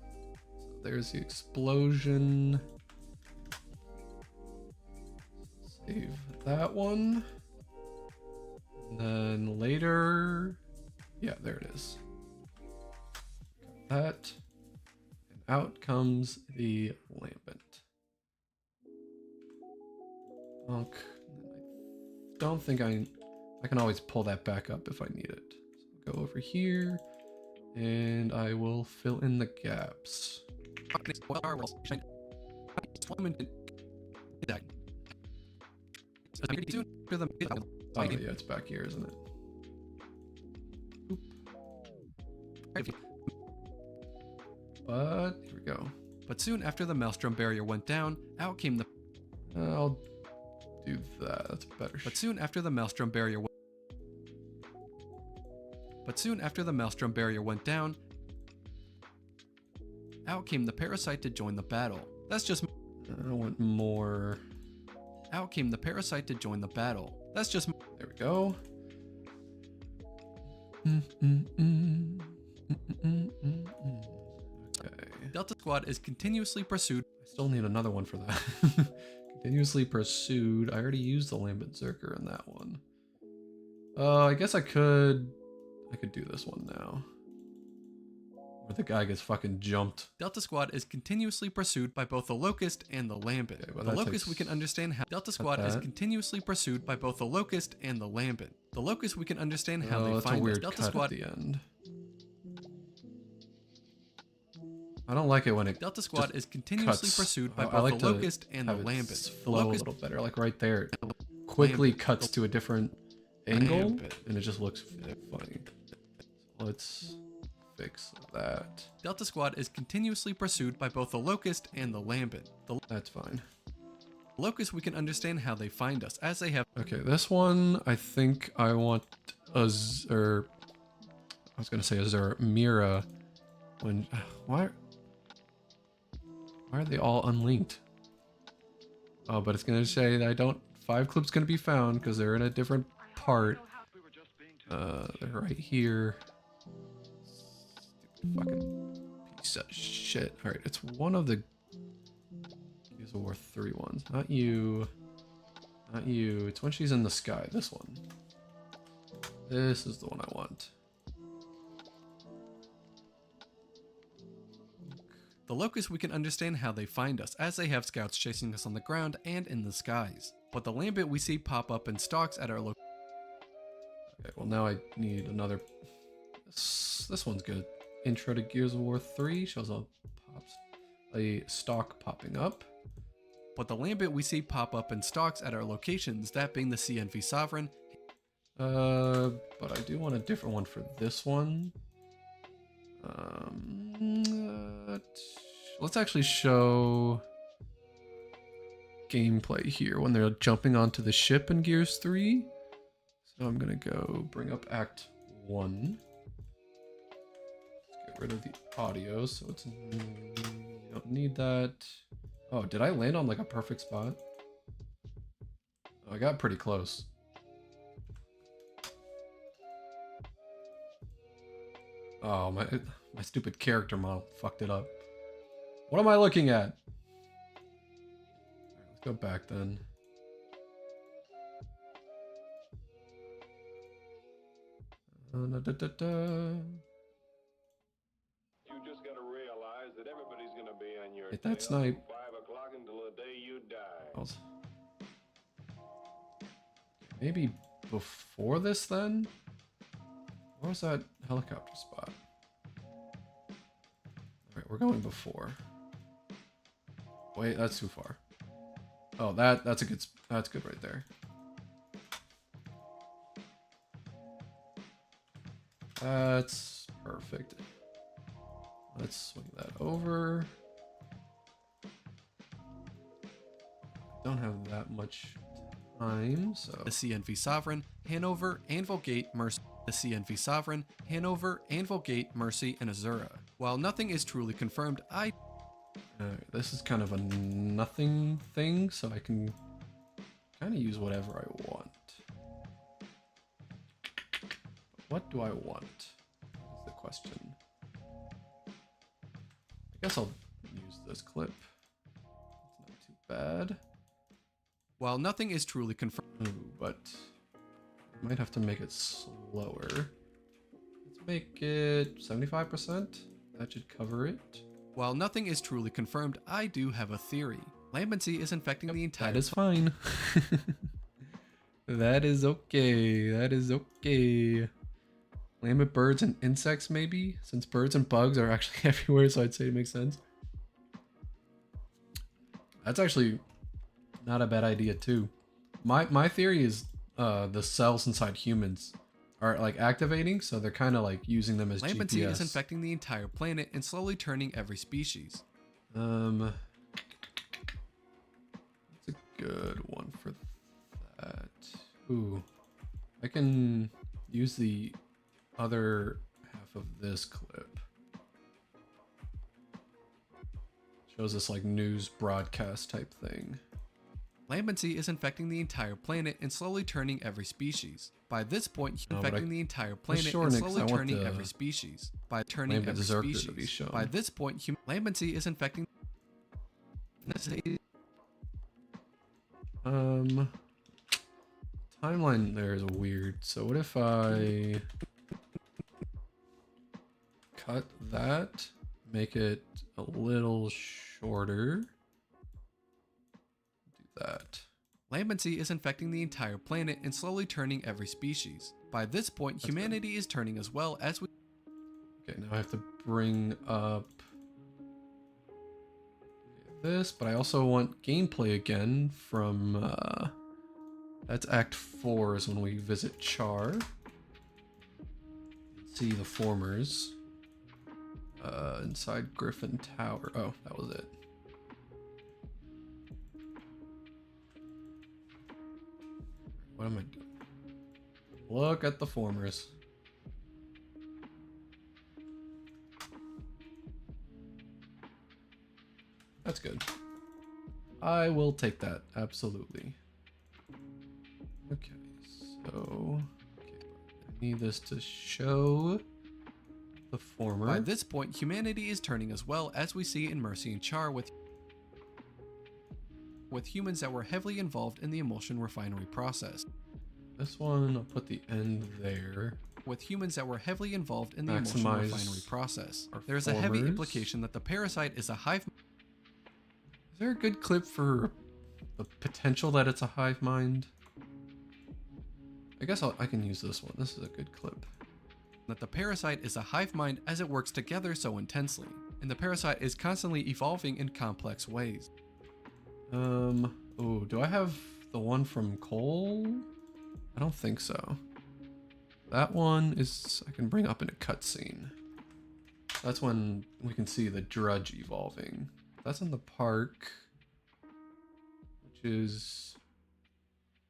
So there's the explosion. Save that one. And then later, yeah, there it is. Got that. And out comes the Lambent. Bonk. I don't think I can always pull that back up if I need it. So go over here and I will fill in the gaps. Oh yeah, it's back here, isn't it? Oop. But here we go. But soon after the Maelstrom barrier went down, out came the... I'll do that. That's better. But soon after the Maelstrom barrier went down, out came the parasite to join the battle. That's just... I want more. Out came the parasite to join the battle. That's just... There we go. Okay. Delta Squad is continuously pursued. I still need another one for that. Continuously pursued. I already used the Lambent Zerker in that one. I guess I could do this one now. Where the guy gets fucking jumped. Delta Squad is continuously pursued by both the Locust and the Lambent. Okay, well, the Locust we can understand how... Delta Squad is continuously pursued by both the Locust and the Lambent. The Locust we can understand how they that's find a weird us. Delta cut Squad at the end. I don't like it when it Delta Squad is continuously cuts. pursued by I both like the to Locust and the have it Lambent. The flow a Locust little better, like right there. Quickly Lambent. cuts to a different angle, Lambent. and it just looks funny. So let's fix that. Delta Squad is continuously pursued by both the Locust and the Lambent. The That's fine. Locust we can understand how they find us, as they have... Okay, this one I think I want I was gonna say Azura Mira. When why are they all unlinked? Oh, but it's gonna say that I don't. 5 clips gonna be found because they're in a different part. They're right here. Stupid fucking shit. All right, it's one of the Gears of War 3 ones. Not you. Not you. It's when she's in the sky. This one. This is the one I want. The Locusts, we can understand how they find us, as they have scouts chasing us on the ground and in the skies. But the Lambent we see pop up in stalks at our location. Okay, well now I need another. This one's good. Intro to Gears of War 3 shows a stalk popping up. But the Lambent we see pop up in stalks at our locations, that being the CNV Sovereign. But I do want a different one for this one. Let's actually show gameplay here when they're jumping onto the ship in Gears 3. So I'm gonna go bring up Act 1. Let's get rid of the audio so it's you don't need that. Oh, did I land on like a perfect spot? Oh, I got pretty close. Oh, my stupid character model fucked it up. What am I looking at? Alright, let's go back then. You just gotta realize that everybody's gonna be on your Hit that tail snipe. from 5 o'clock until the day you die. Maybe before this then? Where was that helicopter spot? Alright, we're going before. Wait, that's too far. Oh, that's good right there. That's perfect. Let's swing that over. Don't have that much time, so The CNV Sovereign, Hanover, Anvil Gate, Mercy. The CNV Sovereign, Hanover, Anvil Gate, Mercy, and Azura. While nothing is truly confirmed, this is kind of a nothing thing, so I can kind of use whatever I want. What do I want? Is the question. I guess I'll use this clip. It's not too bad. While nothing is truly confirmed. Ooh, but I might have to make it slower. Let's make it 75%. That should cover it. While nothing is truly confirmed, I do have a theory. Lambency is infecting the entire... That is fine. That is okay. That is okay. Lambent birds and insects, maybe? Since birds and bugs are actually everywhere, so I'd say it makes sense. That's actually not a bad idea, too. My theory is the cells inside humans are like activating, so they're kind of like using them as Lambency GPS. is infecting the entire planet and slowly turning every species. That's a good one for that. Ooh, I can use the other half of this clip. Shows us like news broadcast type thing. Lambency is infecting the entire planet and slowly turning every species. By this point, infecting the entire planet and slowly turning every species. By turning every species. By this point, Lambency is infecting. Timeline there is weird. So what if I cut that, make it a little shorter? That. Lambency is infecting the entire planet and slowly turning every species. By this point, humanity is turning as well as we... Okay, now I have to bring up this, but I also want gameplay again from, that's Act 4 is when we visit Char. See the formers. Inside Griffin Tower. Oh, that was it. What am I doing? Look at the formers. That's good. I will take that, absolutely. Okay, so I need this to show the former. By this point, humanity is turning as well, as we see in Mercy and Char with humans that were heavily involved in the emulsion refinery process. This one, I'll put the end there. With humans that were heavily involved in the emulsion Maximize refinery process. our There is a heavy formers. implication that the parasite is a hive. Is there a good clip for the potential that it's a hive mind? I guess I can use this one. This is a good clip. That the parasite is a hive mind as it works together so intensely, and the parasite is constantly evolving in complex ways. Oh, do I have the one from Cole? I don't think so. That one is, I can bring up in a cutscene. That's when we can see the Drudge evolving. That's in the park, which is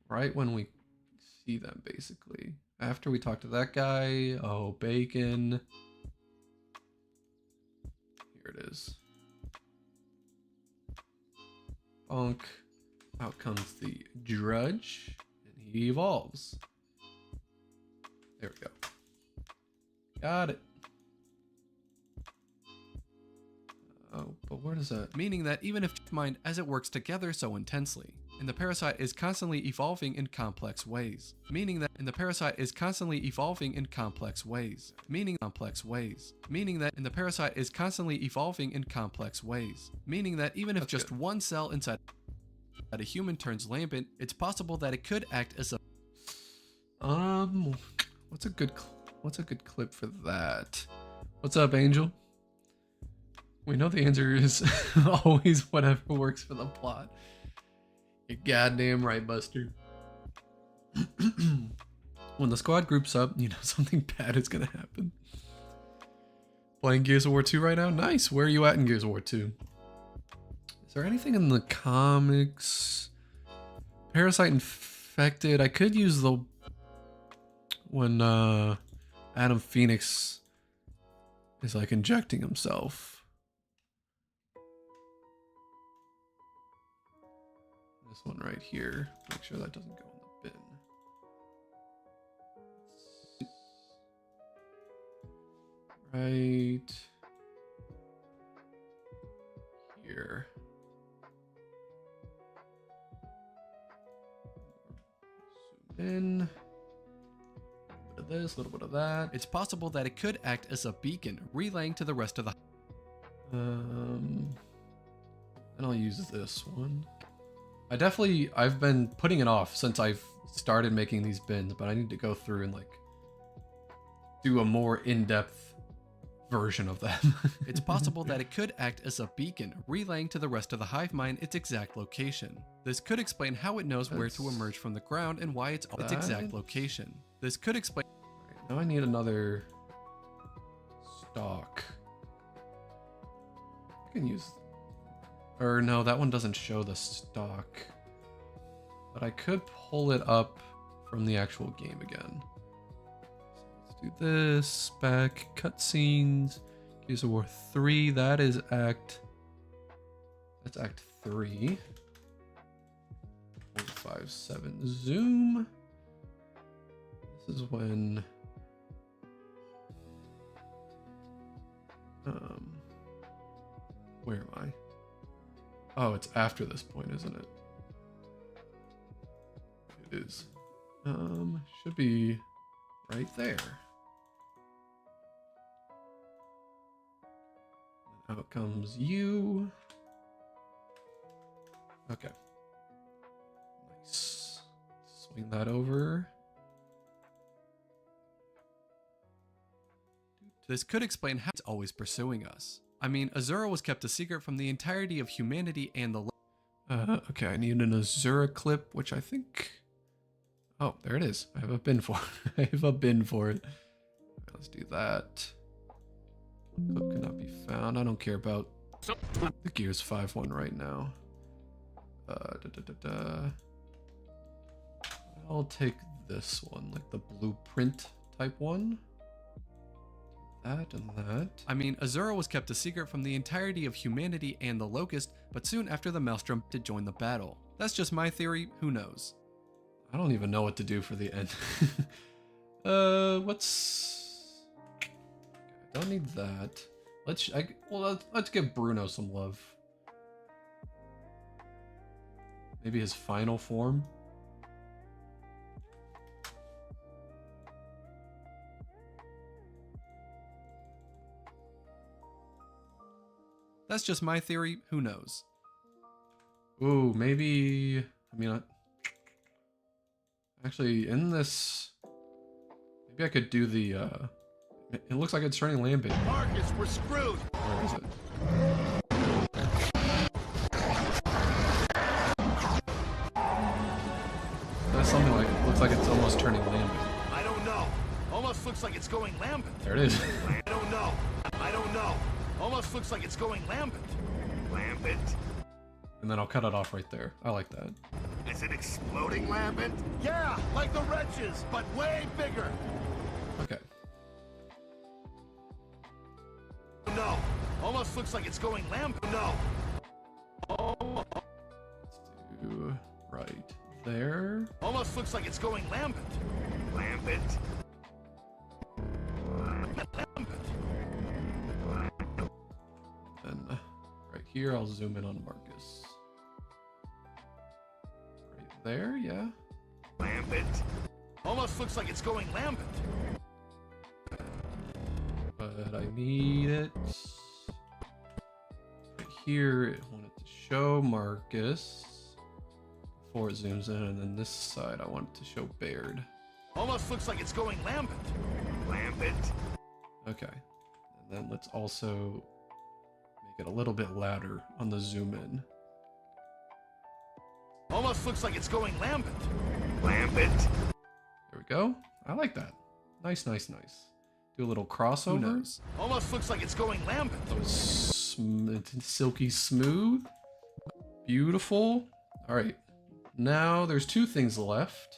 right when we see them, basically. After we talk to that guy, oh, Bacon. Here it is. Bonk. Out comes the Drudge, and he evolves. There we go. Got it. Oh, but where does that... Meaning that even if mind as it works together so intensely, and the parasite is constantly evolving in complex ways. Meaning that the parasite is constantly evolving in complex ways. Meaning that the parasite is constantly evolving in complex ways. Meaning that even if just one cell inside a human turns lambent, it's possible that it could act as a... What's a good clip for that? What's up, Angel? We know the answer is always whatever works for the plot. You're goddamn right, Buster. When the squad groups up, you know something bad is gonna happen. Playing Gears of War 2 right now? Nice. Where are you at in Gears of War 2? Is there anything in the comics? Parasite infected. I could use the when Adam Phoenix is like injecting himself. This one right here. Make sure that doesn't go in the bin. Right here. Zoom in. A bit of this, a little bit of that. It's possible that it could act as a beacon, relaying to the rest of the... And I'll use this one. I've been putting it off since I've started making these bins, but I need to go through and like do a more in-depth version of them. It's possible that it could act as a beacon, relaying to the rest of the hive mind its exact location. This could explain how it knows where to emerge from the ground and why it's its exact location. This could explain... Right, now I need another stalk. I can use... Or no, that one doesn't show the stock. But I could pull it up from the actual game again. So let's do this. Back. Cutscenes. Gears of War 3. That's Act 3. 457. Zoom. This is when... Where am I? Oh, it's after this point, isn't it? It is. Should be right there. And out comes you. Okay. Nice. Swing that over. This could explain how it's always pursuing us. I mean, Azura was kept a secret from the entirety of humanity and the... Okay, I need an Azura clip, which I think... Oh, there it is. I have a bin for it. I have a bin for it. Okay, let's do that. Clip cannot be found. I don't care about the Gears 5 one right now. I'll take this one, like the blueprint type one. That and that. I mean, Azura was kept a secret from the entirety of humanity and the Locust, but soon after the Maelstrom did join the battle. That's just my theory, who knows? I don't even know what to do for the end. What's... Don't need that. Let's give Bruno some love. Maybe his final form. That's just my theory. Who knows? Ooh, maybe. I mean, actually, in this, maybe I could do the. It looks like it's turning Lambent. Marcus, we're screwed. Where is it? That's something like looks like it's almost turning Lambent. I don't know. Almost looks like it's going lambent. There it is. I don't know. I don't know. Almost looks like it's going lambent. Lambent? And then I'll cut it off right there. I like that. Is it exploding lambent? Yeah, like the wretches, but way bigger. Okay. No. Almost looks like it's going lambent. No. Let's do right there. Almost looks like it's going lambent. Lambent? Lambent. And right here, I'll zoom in on Marcus. Right there, yeah. Lambent? Almost looks like it's going lambent. But I need it right here. I want it to show Marcus before it zooms in, and then this side I want it to show Baird. Almost looks like it's going lambent. Lambent? Okay, and then let's also make it a little bit louder on the zoom in. Almost looks like it's going lambent. Lambent? There we go. I like that. Nice, nice, nice. Do a little Who crossover. knows? Almost looks like it's going lambent. That was silky smooth. Beautiful. All right. Now there's two things left.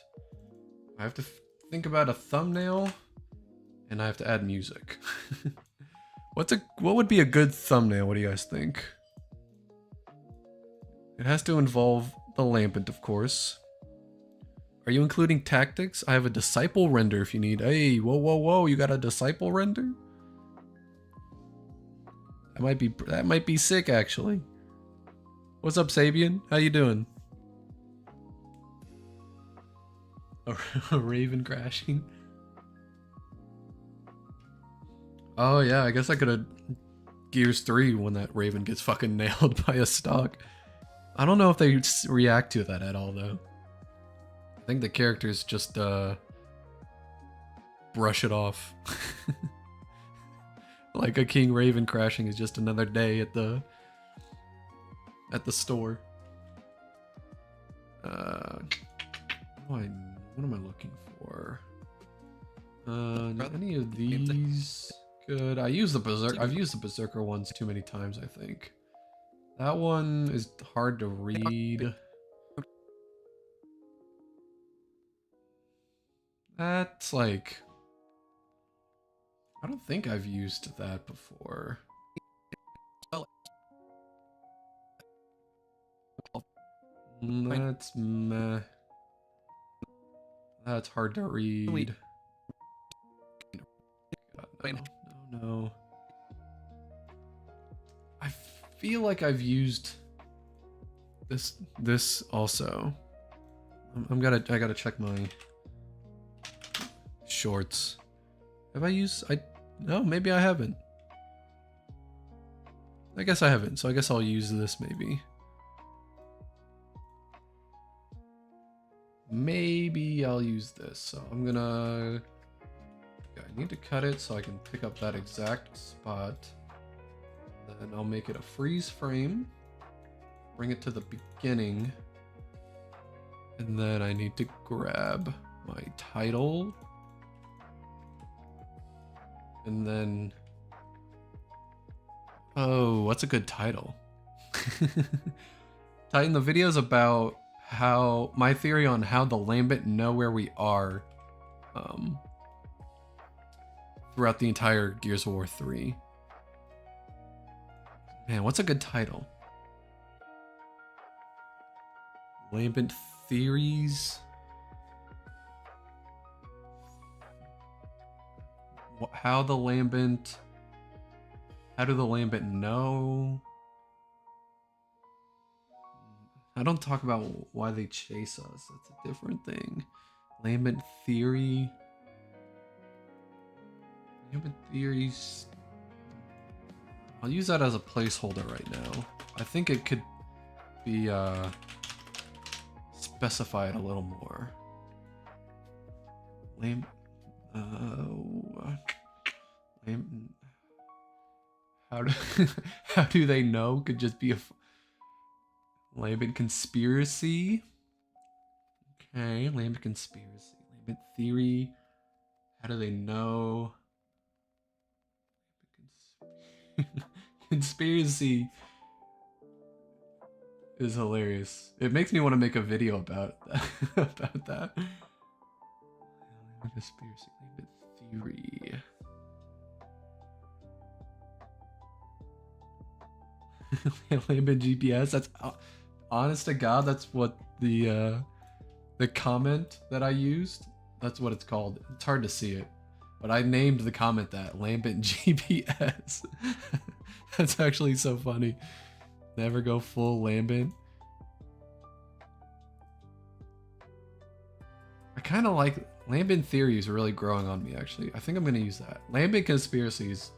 I have to think about a thumbnail, and I have to add music. What would be a good thumbnail? What do you guys think? It has to involve the Lambent, of course. Are you including tactics? I have a disciple render if you need. Hey, whoa, whoa, whoa! You got a disciple render? That might be sick, actually. What's up, Sabian? How you doing? A raven crashing. Oh yeah, I guess I could have Gears 3 when that raven gets fucking nailed by a stock. I don't know if they react to that at all though. I think the characters just brush it off. Like a king raven crashing is just another day at the store. What am I looking for? Any of these good? I've used the Berserker ones too many times, I think. That one is hard to read. That's like, I don't think I've used that before. That's meh. That's hard to read. God, no. I feel like I've used this also. I gotta check my shorts. Have I used? No, maybe I haven't. I guess I haven't. So I guess I'll use this maybe. Maybe I'll use this. So I'm gonna. Okay, I need to cut it so I can pick up that exact spot. Then I'll make it a freeze frame. Bring it to the beginning. And then I need to grab my title. And then. Oh, what's a good title? Titan, the video's about how my theory on how the Lambent know where we are throughout the entire Gears of War 3. Man, what's a good title? Lambent theories? How the Lambent How do the Lambent know? I don't talk about why they chase us. That's a different thing. Lambent theory. Lambent theories. I'll use that as a placeholder right now. I think it could be specified a little more. How do how do they know? Could just be a Lambent conspiracy. Okay, Lambent conspiracy. Lambent theory. How do they know? Conspiracy is hilarious. It makes me want to make a video about that. About that. Conspiracy, Lambent theory. Lambent GPS. That's honest to God. That's what the comment that I used. That's what it's called. It's hard to see it, but I named the comment that Lambent GPS. That's actually so funny. Never go full Lambent. I kind of like Lambent theory is really growing on me. Actually, I think I'm gonna use that. Lambent conspiracies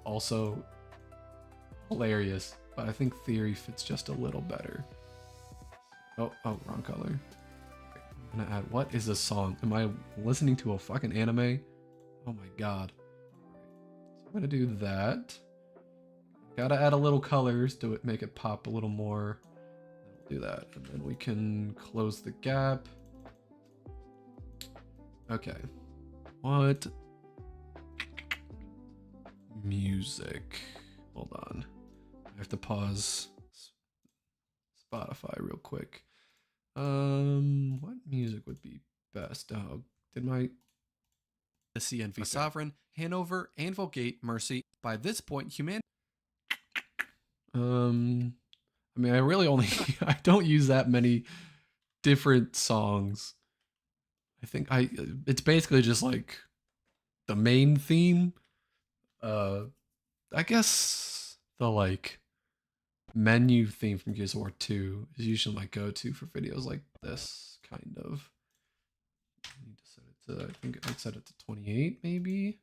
also hilarious, but I think theory fits just a little better. Oh, wrong color. I'm gonna add, what is this song? Am I listening to a fucking anime? Oh my god. So I'm gonna do that. Gotta add a little colors to it, make it pop a little more. We'll do that, and then we can close the gap. Okay. What? Music. Hold on. I have to pause Spotify real quick. What music would be best? Oh, did my The CNV Sovereign, Hanover, Anvil Gate, Mercy. By this point, humanity. I mean, I really only I don't use that many different songs. I think it's basically just like the main theme. I guess the like menu theme from Gears of War 2 is usually my go-to for videos like this kind of. I need to set it to, I think I'd set it to 28 maybe.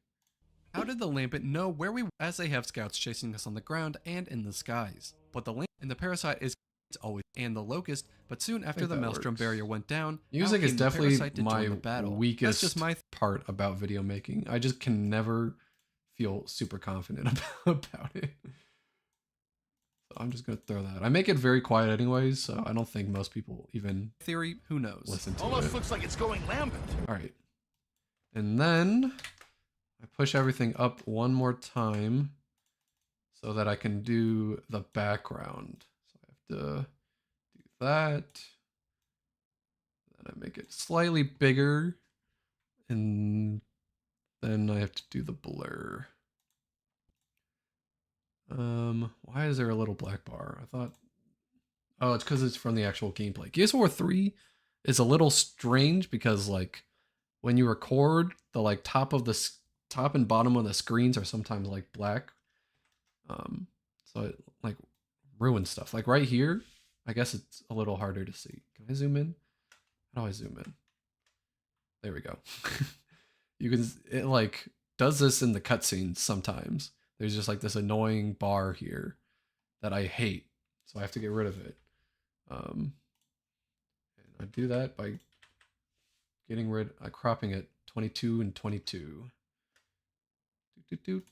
How did the Lambent know where we were, as they have scouts chasing us on the ground and in the skies? But the Lambent and the Parasite is always, and the Locust, but soon after the Maelstrom barrier went down, music is definitely my battle. weakest That's just my part about video making. I just can never feel super confident about it. So I'm just gonna throw that. I make it very quiet anyways, so I don't think most people even theory, who knows? Listen to Almost it. looks like it's going lambent. All right, and then I push everything up one more time so that I can do the background. So I have to do that. Then I make it slightly bigger, and then I have to do the blur. Why is there a little black bar? I thought, oh, it's because it's from the actual gameplay. Gears of War 3 is a little strange because like when you record, the like top and bottom of the screens are sometimes like black. So it like ruins stuff. Like right here, I guess it's a little harder to see. Can I zoom in? How do I zoom in? There we go. You can, it like does this in the cutscenes sometimes. There's just like this annoying bar here that I hate, so I have to get rid of it. And I do that by cropping it 22 and 22. And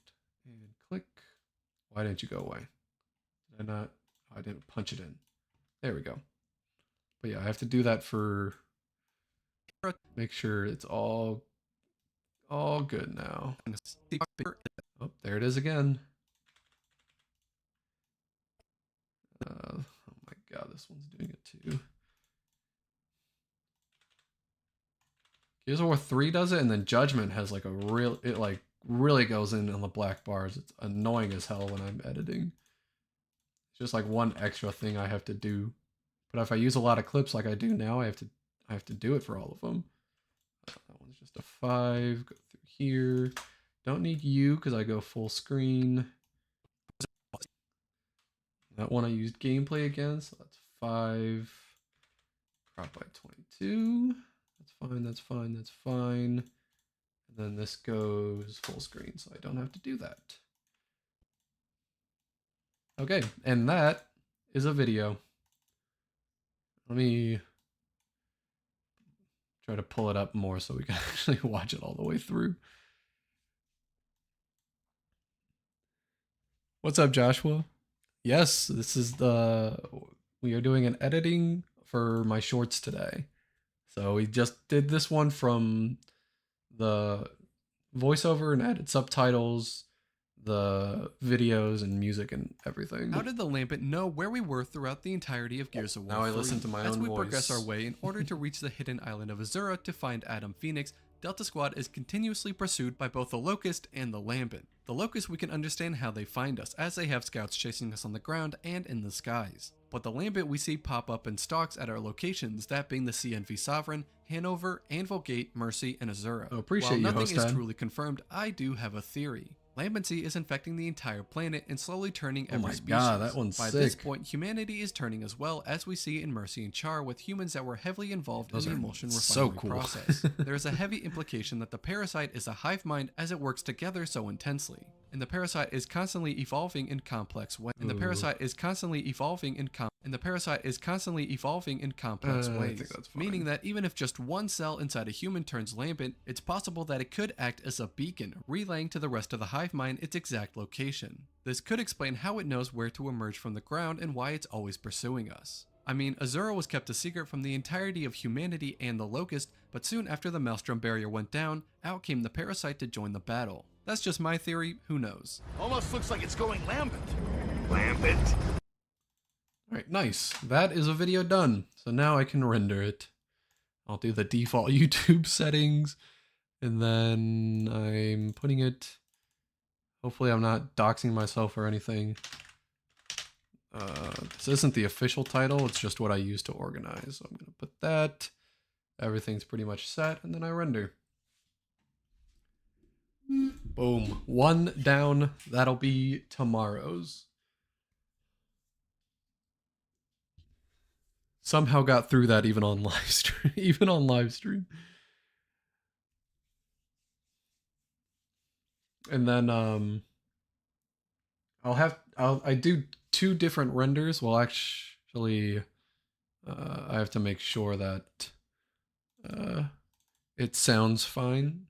click. Why didn't you go away? Did I not? I didn't punch it in. There we go. But yeah, I have to do that for make sure it's all good now. Oh, there it is again. Oh my god, this one's doing it too. Gears of War 3 does it, and then Judgment has like it like really goes in on the black bars. It's annoying as hell when I'm editing. It's just like one extra thing I have to do. But if I use a lot of clips like I do now, I have to do it for all of them. That one's just a 5. Go through here. Don't need you because I go full screen. That one I used gameplay again, so that's 5. Crop by 22. That's fine, that's fine, that's fine. And then this goes full screen, so I don't have to do that. Okay, and that is a video. Let me try to pull it up more so we can actually watch it all the way through. What's up, Joshua? Yes, this is we are doing an editing for my shorts today. So we just did this one from the voiceover and added subtitles, the videos and music and everything. How did the Lambent know where we were throughout the entirety of Gears of War Now I 3? listen to my own As we voice. progress our way in order to reach the hidden island of Azura to find Adam Phoenix, Delta Squad is continuously pursued by both the Locust and the Lambent. The Locust, we can understand how they find us, as they have scouts chasing us on the ground and in the skies. But the Lambent we see pop up in stalks at our locations, that being the CNV Sovereign, Hanover, Anvil Gate, Mercy, and Azura. Oh, appreciate While you, nothing is Hostad. truly confirmed, I do have a theory. Lambency is infecting the entire planet and slowly turning every my species. God, that one's By this sick. point, humanity is turning as well, as we see in Mercy and Char, with humans that were heavily involved Those in the are emulsion so refinery cool. process. There is a heavy implication that the parasite is a hive mind as it works together so intensely. And the parasite is constantly evolving in complex ways. I think that's fine. Meaning that even if just one cell inside a human turns lambent, it's possible that it could act as a beacon, relaying to the rest of the hive mind its exact location. This could explain how it knows where to emerge from the ground and why it's always pursuing us. I mean, Azura was kept a secret from the entirety of humanity and the Locust, but soon after the Maelstrom barrier went down, out came the parasite to join the battle. That's just my theory, who knows? Almost looks like it's going lambent. Lambent? Alright, nice. That is a video done. So now I can render it. I'll do the default YouTube settings. And then I'm putting it... Hopefully I'm not doxing myself or anything. This isn't the official title. It's just what I use to organize. So I'm going to put that. Everything's pretty much set. And then I render. Boom. 1 down. That'll be tomorrow's. Somehow got through that even on live stream. Even on live stream. And then I do 2 different renders. Well, actually, I have to make sure that it sounds fine.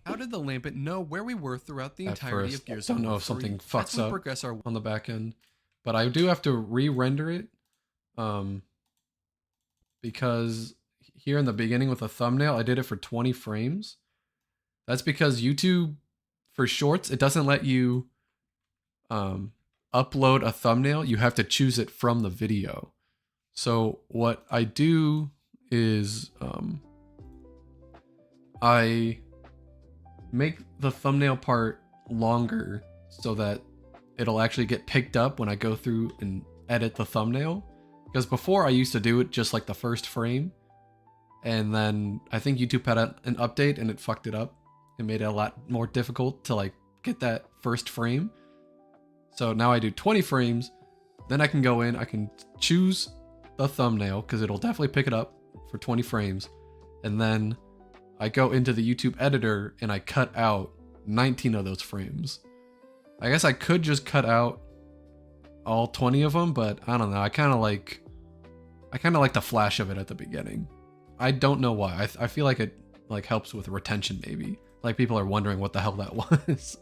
How did the Lambent know where we were throughout the At entirety first, of Gears I of don't know War if something 3? fucks As we up progress our on the back end, but I do have to re-render it because here in the beginning with a thumbnail, I did it for 20 frames. That's because YouTube, for shorts, it doesn't let you upload a thumbnail. You have to choose it from the video. So what I do is I make the thumbnail part longer so that it'll actually get picked up when I go through and edit the thumbnail. Because before I used to do it just like the first frame, and then I think YouTube had an update and it fucked it up. It made it a lot more difficult to like get that first frame. So now I do 20 frames, then I can go in, I can choose the thumbnail because it'll definitely pick it up for 20 frames, and then I go into the YouTube editor and I cut out 19 of those frames. I guess I could just cut out all 20 of them, but I don't know. I kind of like the flash of it at the beginning. I don't know why. I feel like it like helps with retention maybe. Like people are wondering what the hell that was.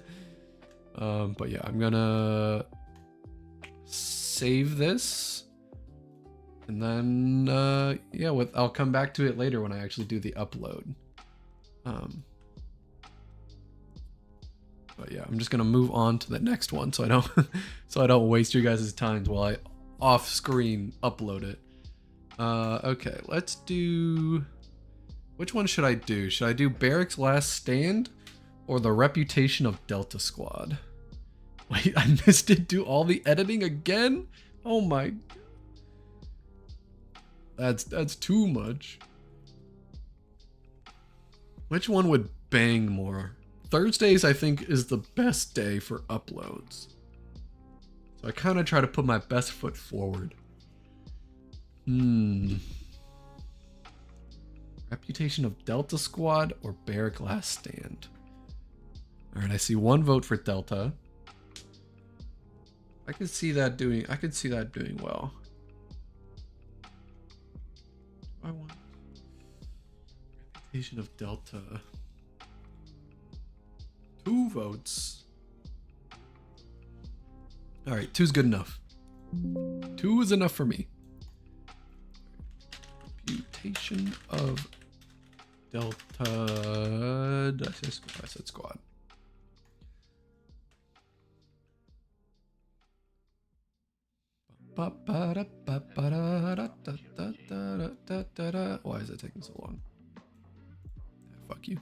But yeah, I'm gonna save this. And then yeah, I'll come back to it later when I actually do the upload. But yeah, I'm just gonna move on to the next one so I don't waste your guys' time while I off screen upload it. Okay, let's do, which one should I do? Should I do Barrack's Last Stand or The Reputation of Delta Squad? Wait, I missed it. Do all the editing again? Oh my, that's too much. Which one would bang more? Thursdays, I think, is the best day for uploads. So So I kind of try to put my best foot forward. Reputation of Delta Squad or Bear Glass Stand? Alright, I see 1 vote for Delta. I could see that doing well. I want Reputation of Delta. 2 votes. Alright, 2's good enough. 2 is enough for me. Reputation of Delta. Did I say squad? I said squad. Why is it taking so long? Fuck you.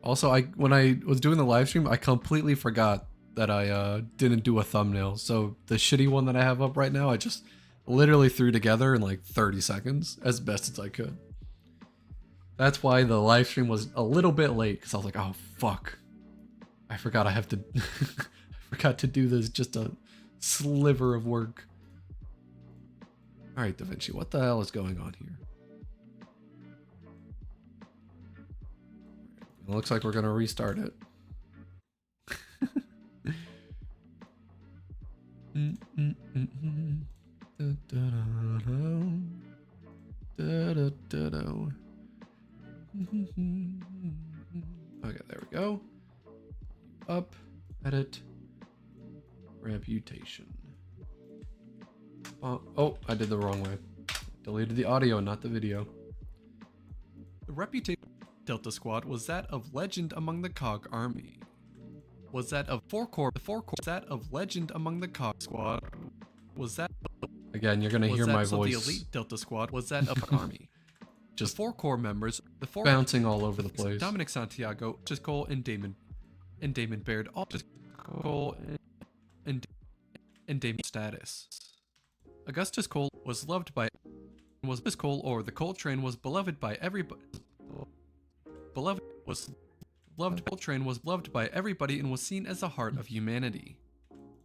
Also, when I was doing the live stream, I completely forgot that I didn't do a thumbnail. So the shitty one that I have up right now, I just literally threw together in like 30 seconds as best as I could. That's why the live stream was a little bit late, because I was like, oh fuck, I forgot I have to I forgot to do this, just a sliver of work. All right, Da Vinci, what the hell is going on here? It looks like we're gonna restart it. Okay, there we go. Up, edit, reputation. Oh, I did the wrong way. Deleted the audio, not the video. The reputation of Delta Squad was that of legend among the COG army. Was that of the 4 Corps that of legend among the COG squad. Was that again? You're gonna hear my so voice. The elite Delta Squad was that of army. Just the 4 Corps members, the 4 bouncing all over the place. Dominic Santiago, just Cole, and Damon Baird, all just Cole and Damon status. Augustus Cole was loved by or the Cole train was beloved by everybody. Coltrane was loved by everybody and was seen as the heart of humanity.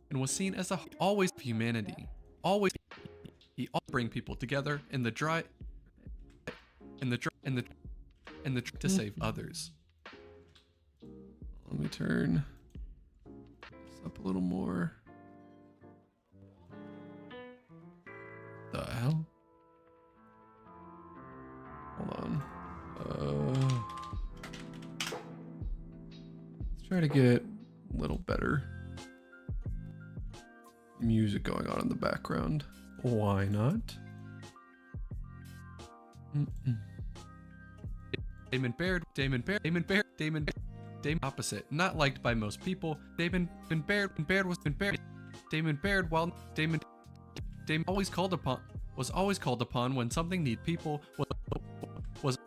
And was seen as always of humanity. Always he bring people together in the to save others. Let me turn this up a little more. The hell? Hold on. Let's try to get a little better music going on in the background. Why not? Damon Baird, opposite. Not liked by most people. Damon Baird, while Damon always called upon when something need people was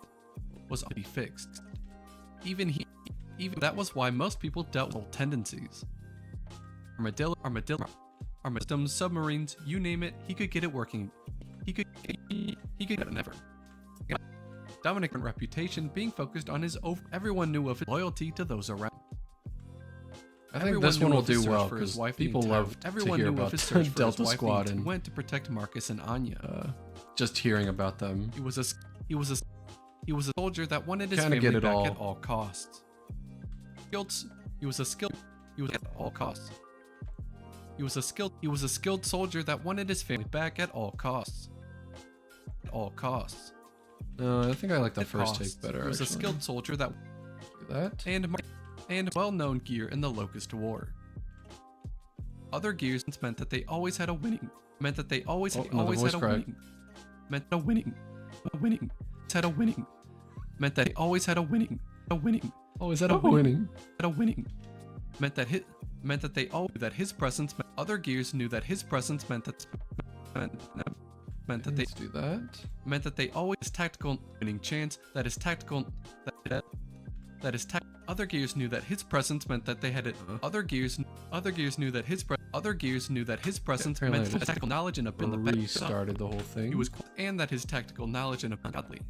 to be fixed. Even that was why most people dealt with tendencies. Armadillo, submarines, you name it, he could get it working. He could get it never. Dominic's reputation being focused on his everyone knew of his loyalty to those around. I think this one will do well because people love to hear about Delta Squad and went to protect Marcus and Anya. Just hearing about them. He was a soldier that wanted his family back at all costs. He was a skilled soldier that wanted his family back at all costs. At all costs. I think I like the first take better. He was a skilled soldier that and well-known gear in the Locust War. Other gears meant that they always had a winning. Meant that they always had a winning. Meant a winning. Had a winning. Meant that they always had a winning. Always had a winning. Had a winning. Meant that they all knew that his presence meant other gears knew that his presence meant that they do that. Meant that they always tactical winning chance that is tactical that is other gears knew that his presence meant that they had it. Other gears knew that his presence meant tactical knowledge and ability. Restarted the whole thing. He was and that his tactical knowledge and ability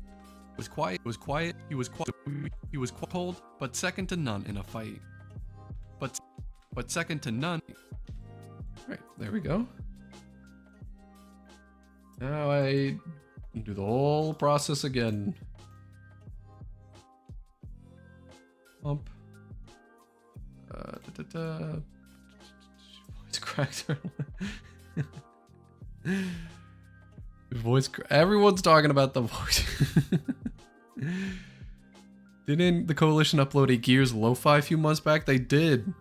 was quiet. He was cold, but second to none in a fight. but second to none. Right, there we go. Now I do the whole process again. Pump. Voice cracks are. Everyone's talking about the voice. Didn't the Coalition upload a Gears lo-fi a few months back? They did.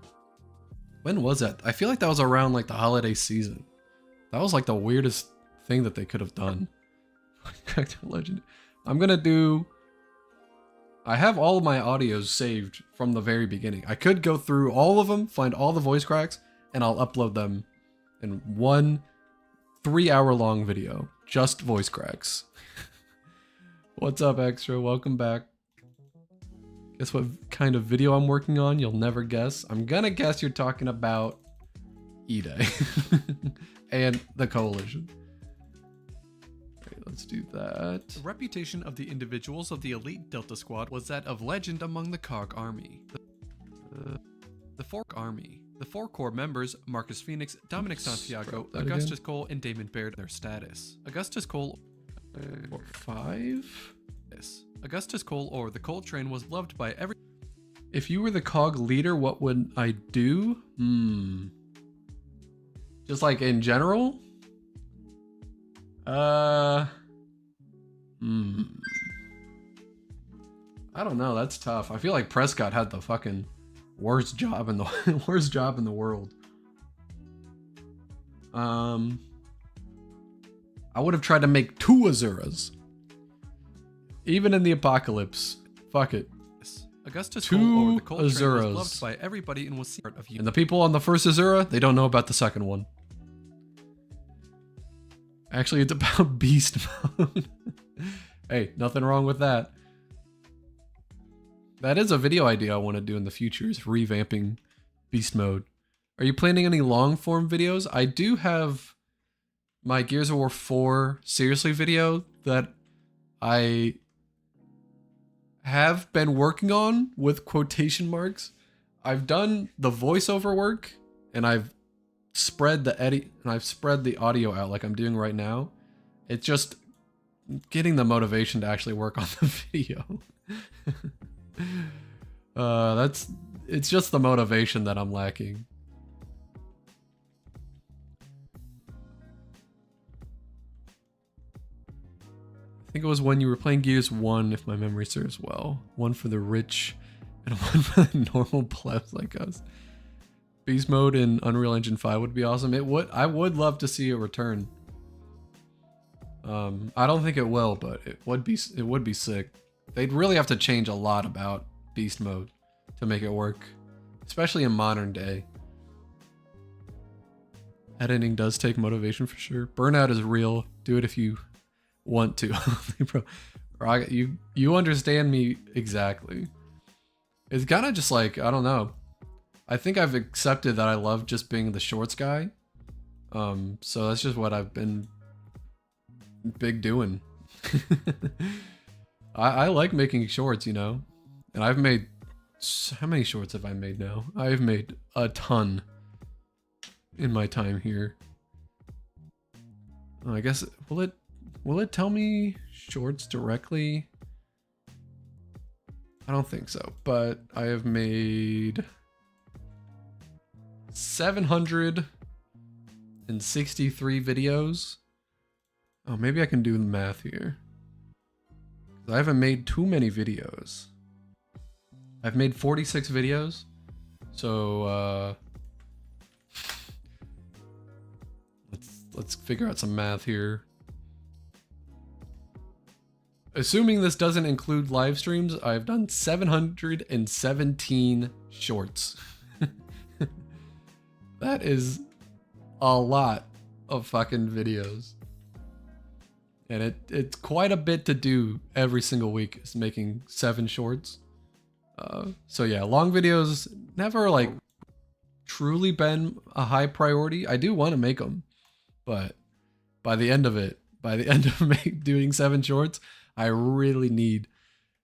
When was that? I feel like that was around like the holiday season. That was like the weirdest thing that they could have done. Legend. I'm gonna do. I have all of my audios saved from the very beginning. I could go through all of them, find all the voice cracks, and I'll upload them in one 3-hour-long video. Just voice cracks. What's up, Extra? Welcome back. Guess what kind of video I'm working on? You'll never guess. I'm gonna guess you're talking about E-Day and the Coalition. Okay, let's do that. The reputation of the individuals of the elite Delta Squad was that of legend among the COG Army. The four core members, Marcus Phoenix, Dominic Santiago, Augustus Cole, and Damon Baird, their status. Augustus Cole... 5? Yes. Augustus Cole, or the Cole Train, was loved by every... If you were the COG leader, what would I do? Just like in general? I don't know. That's tough. I feel like Prescott had the fucking worst job in the worst job in the world. I would have tried to make 2 Azuras. Even in the apocalypse. Fuck it. Augustus 2 Cole, or the Cole Train, Azuras. was loved by everybody and was seen part of you. And the people on the first Azura, they don't know about the second one. Actually, it's about beast mode. Hey, nothing wrong with that. That is a video idea I want to do in the future, is revamping beast mode. Are you planning any long form videos? I do have my Gears of War 4 seriously video that I have been working on with quotation marks. I've done the voiceover work and I've spread the audio out like I'm doing right now. It's just getting the motivation to actually work on the video. It's just the motivation that I'm lacking. I think it was when you were playing Gears 1, if my memory serves well. One for the rich and one for the normal plebs like us. Beast mode in Unreal Engine 5 would be awesome. I would love to see it return. I don't think it will, but it would be sick. They'd really have to change a lot about beast mode to make it work, especially in modern day. Editing does take motivation for sure. Burnout is real. Do it if you want to. Bro, Rocket, you understand me exactly. It's kind of just like, I don't know. I think I've accepted that I love just being the shorts guy. So that's just what I've been big doing. I like making shorts, you know? And I've made... How many shorts have I made now? I've made a ton in my time here. I guess... Will it tell me shorts directly? I don't think so, but I have made 763 videos. Oh, maybe I can do the math here. I haven't made too many videos. I've made 46 videos. So let's figure out some math here. Assuming this doesn't include live streams, I've done 717 shorts. That is a lot of fucking videos. And it's quite a bit to do every single week, is making 7 shorts. So yeah, long videos never like truly been a high priority. I do want to make them, but by the end of doing 7 shorts, I really need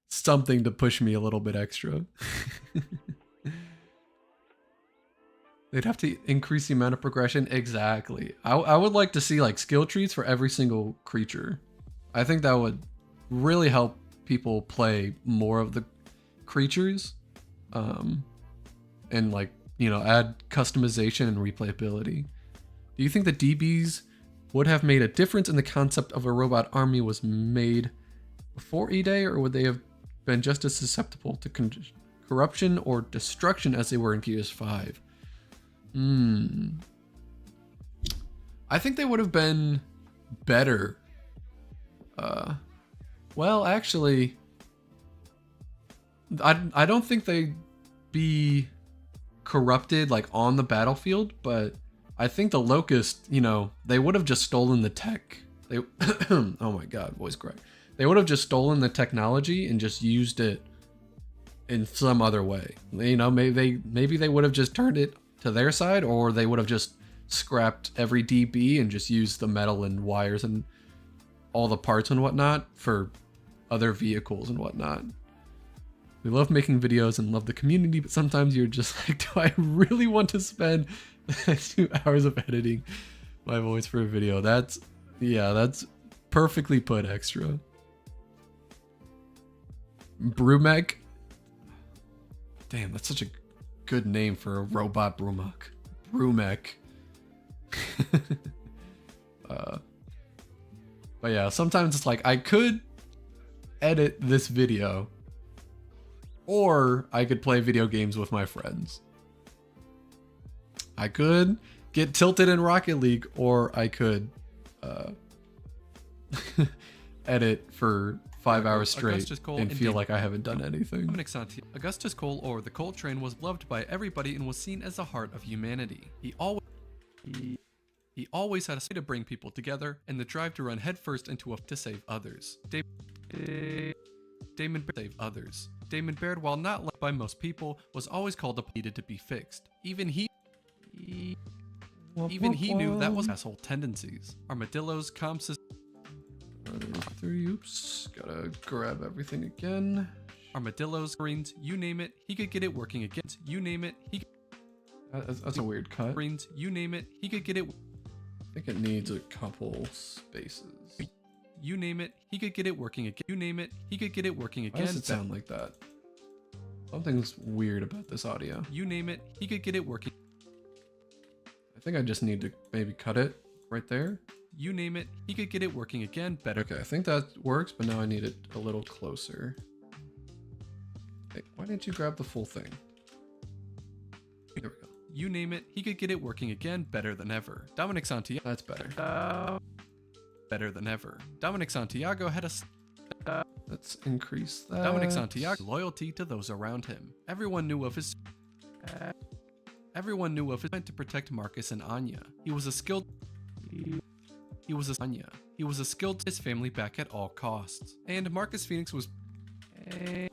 something to push me a little bit extra. They'd have to increase the amount of progression. Exactly. I would like to see like skill trees for every single creature. I think that would really help people play more of the creatures. And like, you know, add customization and replayability. Do you think the DBs would have made a difference in the concept of a robot army was made before E-Day, or would they have been just as susceptible to corruption or destruction as they were in Gears 5? I think they would have been better. Well, actually, I don't think they'd be corrupted like on the battlefield, but I think the Locust, you know, they would have just stolen the tech. They, oh my God, voice crack. They would have just stolen the technology and just used it in some other way. You know, maybe they would have just turned it to their side, or they would have just scrapped every DB and just used the metal and wires and all the parts and whatnot for other vehicles and whatnot. We love making videos and love the community, but sometimes you're just like, do I really want to spend 2 hours of editing my voice for a video? That's perfectly put, Extra. Brumek. Damn, that's such a good name for a robot Brumek. Brumek. But yeah, sometimes it's like I could edit this video, or I could play video games with my friends. I could get tilted in Rocket League, or I could edit for 5 hours straight and feel like I haven't done anything. Augustus Cole, or the Coal Train, was loved by everybody and was seen as the heart of humanity. He always had a way to bring people together and the drive to run headfirst into to save others. Damon Baird, while not liked by most people, was always called upon needed to be fixed. Even he knew that was asshole tendencies. Armadillo's comm system. Oops, gotta grab everything again. Armadillos, screens, you name it, he could get it working again. You name it, he. That's a weird cut. Screens, you name it, he could get it. I think it needs a couple spaces. You name it, he could get it working again. You name it, he could get it working again. Why does it sound like that? Something's weird about this audio. You name it, he could get it working. I think I just need to maybe cut it right there. You name it, he could get it working again better. Okay, I think that works, but now I need it a little closer. Hey, why didn't you grab the full thing? There we go. You name it, he could get it working again better than ever. Dominic Santiago. That's better. Better than ever. Dominic Santiago had a. Let's increase that. Dominic Santiago loyalty to those around him. Everyone knew of his intent to protect Marcus and Anya. He was a skilled his family back at all costs. And Marcus Phoenix was Phoenix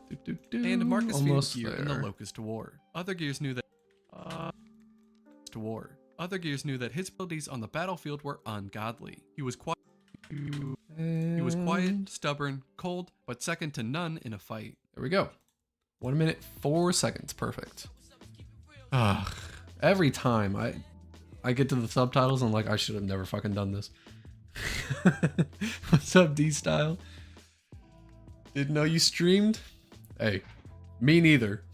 geared in the Locust War. Other gears knew that his abilities on the battlefield were ungodly. He was quiet, stubborn, cold, but second to none in a fight. There we go. 1 minute, 4 seconds. Perfect. Every time I get to the subtitles, I'm like, I should have never fucking done this. What's up, D-Style? Didn't know you streamed? Hey, me neither.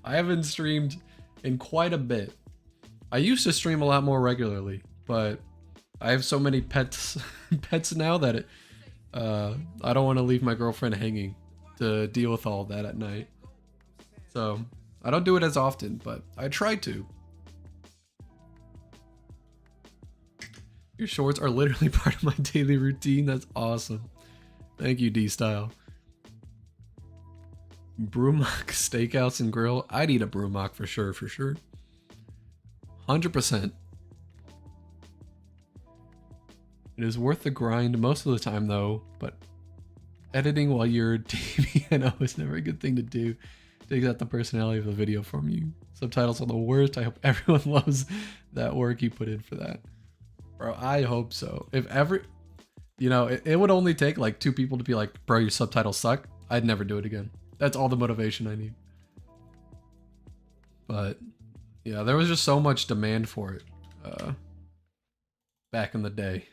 I haven't streamed in quite a bit. I used to stream a lot more regularly, but I have so many pets now that I don't want to leave my girlfriend hanging to deal with all that at night. So I don't do it as often, but I try to. Your shorts are literally part of my daily routine. That's awesome. Thank you, D-Style. Brumach Steakhouse and Grill. I'd eat a Brumach for sure. 100%. It is worth the grind most of the time though, but editing while you're DBNO is never a good thing to do. It takes out the personality of the video from you. Subtitles are the worst. I hope everyone loves that work you put in for that. Bro, I hope so. If ever, you know, it would only take like 2 people to be like, bro, your subtitles suck. I'd never do it again. That's all the motivation I need. But Yeah, there was just so much demand for it back in the day,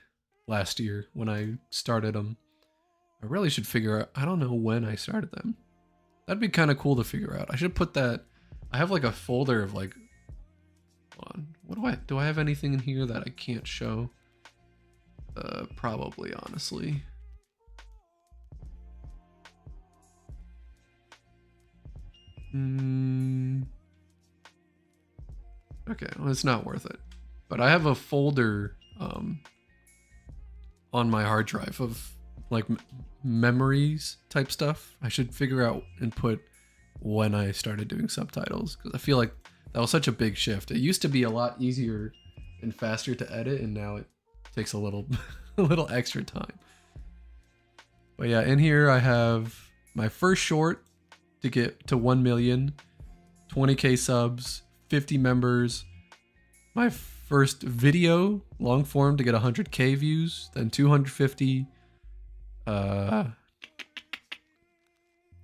last year when I started them. I really should figure out, I don't know when I started them. That'd be kind of cool to figure out. I should put that, I have like a folder of like, hold on, what do I have anything in here that I can't show? Probably, honestly. Okay, well, it's not worth it. But I have a folder on my hard drive of like memories type stuff. I should figure out and put when I started doing subtitles, because I feel like that was such a big shift. It used to be a lot easier and faster to edit, and now it takes a little a little extra time. But yeah, in here I have my first short to get to 1 million, 20k subs, 50 members, my first video long form to get 100k views, then 250. Oh,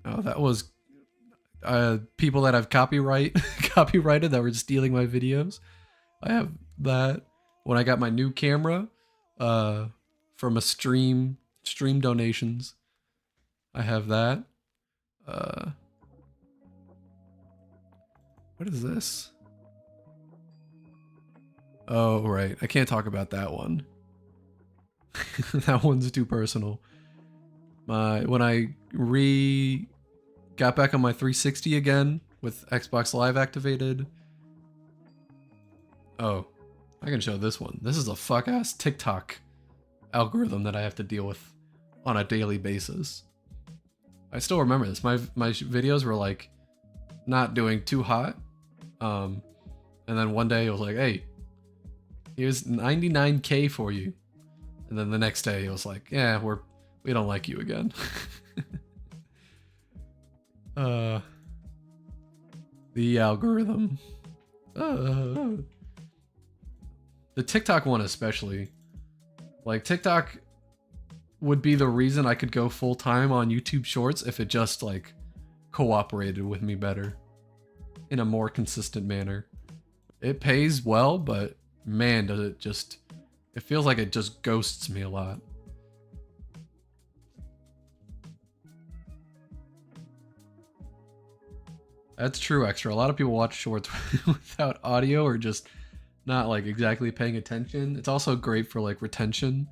that was people that have copyrighted that were stealing my videos. I have that. When I got my new camera from a stream donations, I have that. What is this? Oh, right. I can't talk about that one. That one's too personal. When I got back on my 360 again with Xbox Live activated. Oh, I can show this one. This is a fuck-ass TikTok algorithm that I have to deal with on a daily basis. I still remember this. My videos were like not doing too hot. And then one day it was like, hey, here's 99k for you. And then the next day it was like, yeah, we don't like you again. The algorithm. The TikTok one especially. Like, TikTok would be the reason I could go full time on YouTube Shorts if it just like cooperated with me better in a more consistent manner. It pays well, but man, does it just, it feels like it just ghosts me a lot. That's true, Extra. A lot of people watch shorts without audio or just not like exactly paying attention. It's also great for like retention.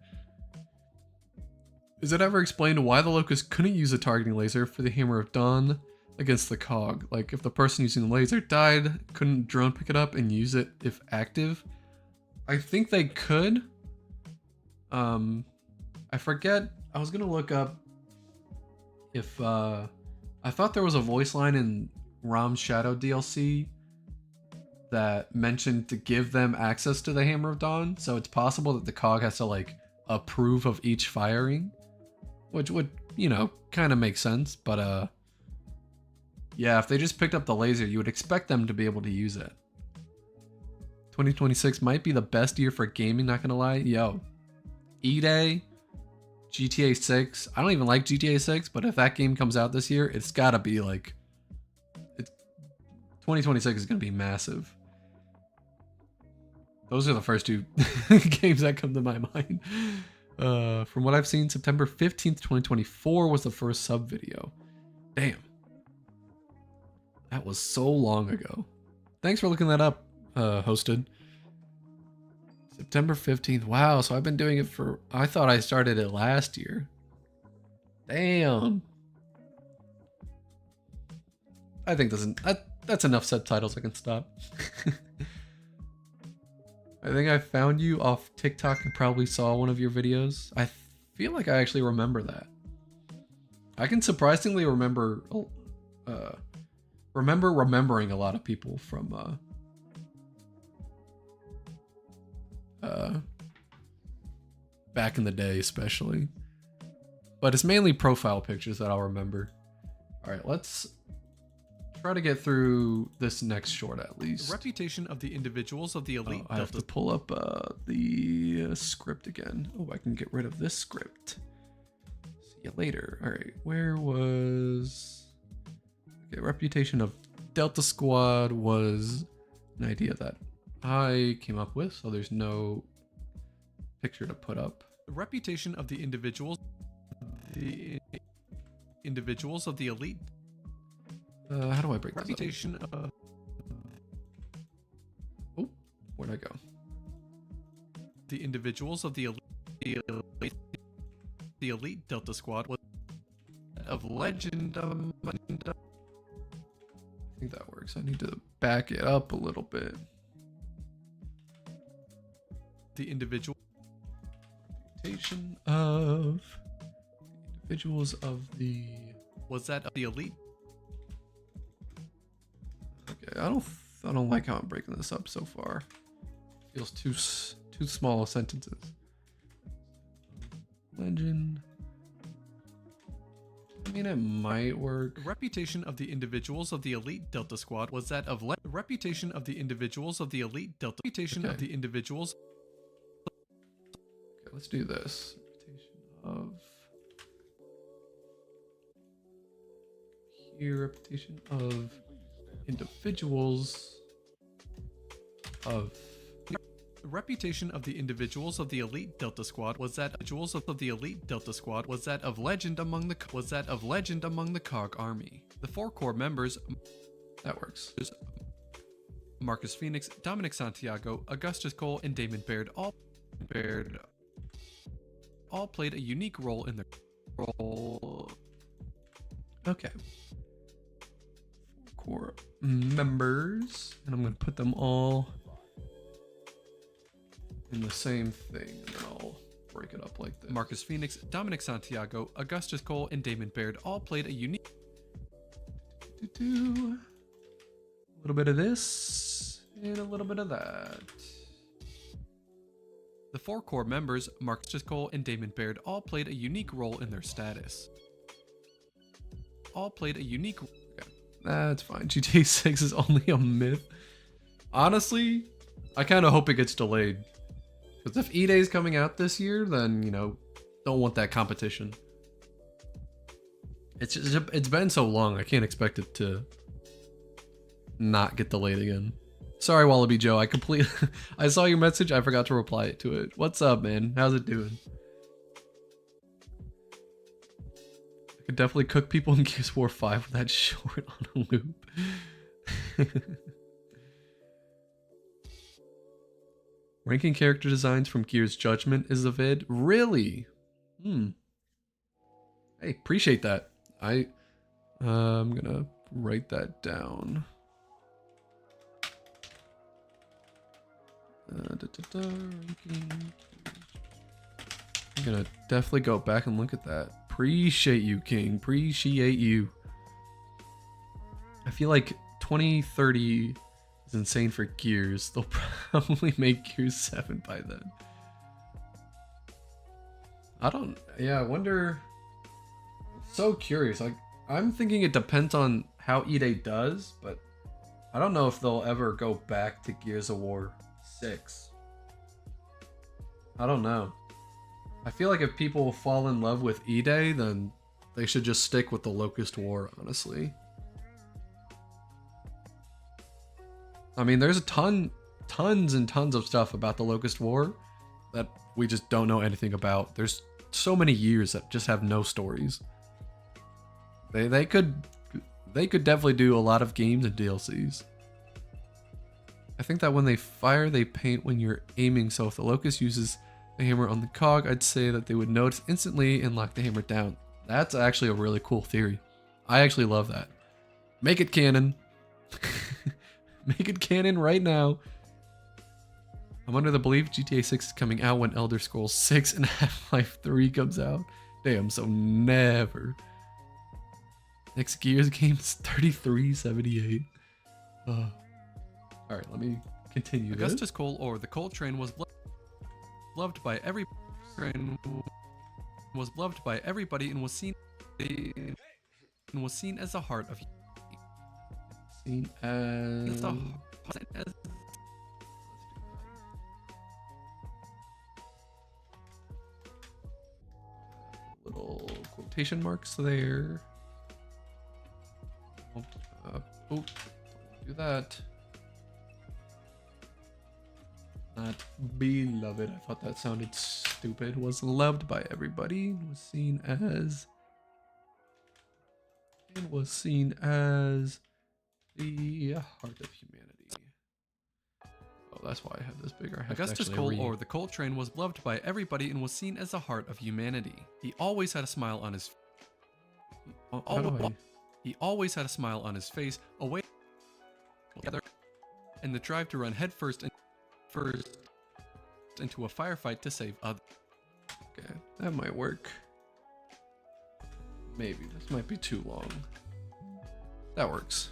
Is it ever explained why the Locust couldn't use a targeting laser for the Hammer of Dawn against the Cog? Like, if the person using the laser died, couldn't drone pick it up and use it if active? I think they could. I forget. I was gonna look up if I thought there was a voice line in Rom's Shadow DLC that mentioned to give them access to the Hammer of Dawn, so it's possible that the Cog has to like approve of each firing, which would, you know, kind of make sense. But yeah, if they just picked up the laser, you would expect them to be able to use it. 2026 might be the best year for gaming, not gonna lie. Yo, E-Day, GTA 6. I don't even like GTA 6, but if that game comes out this year, it's gotta be like, 2026 is gonna be massive. Those are the first two games that come to my mind. From what I've seen, September 15th, 2024 was the first sub video. Damn. That was so long ago. Thanks for looking that up, Hosted. September 15th. Wow, so I've been doing it for... I thought I started it last year. Damn. I think that's enough subtitles. I can stop. I think I found you off TikTok and probably saw one of your videos. I feel like I actually remember that. I can surprisingly remember remembering a lot of people from back in the day, especially. But it's mainly profile pictures that I'll remember. All right, let's try to get through this next short at least. The reputation of the individuals of the elite. I have to pull up the script again. Oh, I can get rid of this script. See you later. All right, where was... Okay, reputation of Delta Squad was an idea that I came up with, so there's no picture to put up. The reputation of the individuals of the elite. How do I break this up? Reputation of Oh, where'd I go? the individuals of the elite Delta Squad was of legend. I think that works. I need to back it up a little bit. The individual Reputation of individuals of the. was that of the elite. Okay, I don't like how I'm breaking this up so far. Feels too small of sentences. Legend. I mean, it might work. The reputation of the individuals of the elite Delta Squad was that of the reputation of the individuals of the elite Delta. Reputation of Okay. the individuals. Okay, let's do this. Reputation of. Here, reputation of individuals of. The reputation of the individuals of the elite Delta Squad was that individuals of the elite Delta Squad was that of legend among the COG army. The 4 core members, That works. Marcus Phoenix, Dominic Santiago, Augustus Cole, and Damon Baird all played a unique role in their role. Okay. 4 core members, and I'm gonna put them all in the same thing, and then I'll break it up like this. Marcus Phoenix, Dominic Santiago, Augustus Cole, and Damon Baird all played a unique. A little bit of this and a little bit of that. The 4 core members, Marcus Cole and Damon Baird, all played a unique role in their status. All played a unique. Okay, that's fine. GTA 6 is only a myth. Honestly, I kind of hope it gets delayed. Because if E-Day is coming out this year, then, you know, don't want that competition. It's been so long, I can't expect it to not get delayed again. Sorry, Wallaby Joe, I saw your message, I forgot to reply to it. What's up, man? How's it doing? I could definitely cook people in Gears of War 5 with that short on a loop. Ranking character designs from Gears Judgment is the vid. Really? Hey, appreciate that. I'm gonna write that down. Ranking. I'm gonna definitely go back and look at that. Appreciate you, King. Appreciate you. I feel like 2030 is insane for Gears. They'll probably make Gears 7 by then. I wonder. So curious. I'm thinking it depends on how E-Day does, but I don't know if they'll ever go back to Gears of War 6. I don't know. I feel like if people fall in love with E-Day, then they should just stick with the Locust War, honestly. I mean, there's tons and tons of stuff about the Locust War that we just don't know anything about. There's so many years that just have no stories. They could definitely do a lot of games and DLCs. I think that when they fire, they paint when you're aiming, so if the Locust uses the hammer on the cog, I'd say that they would notice instantly and lock the hammer down. That's actually a really cool theory. I actually love that. Make it canon. Make it canon right now. I'm under the belief GTA 6 is coming out when Elder Scrolls 6 and Half-Life 3 comes out. Damn, so never. Next Gears game is 3378. Alright, let me continue this. Augustus Cole, or the Cole Train, was loved by everybody and was seen as the heart of Seen as little quotation marks there. Oh, don't do that. Not beloved. I thought that sounded stupid. Was loved by everybody. Was seen as. And was seen as the heart of humanity. Oh, that's why I have this bigger. Augustus Cole, or the Coal Train, was loved by everybody and was seen as the heart of humanity. He always had a smile on his. He always had a smile on his face, away together, and the drive to run headfirst into a firefight to save others. Okay, that might work. Maybe this might be too long. That works.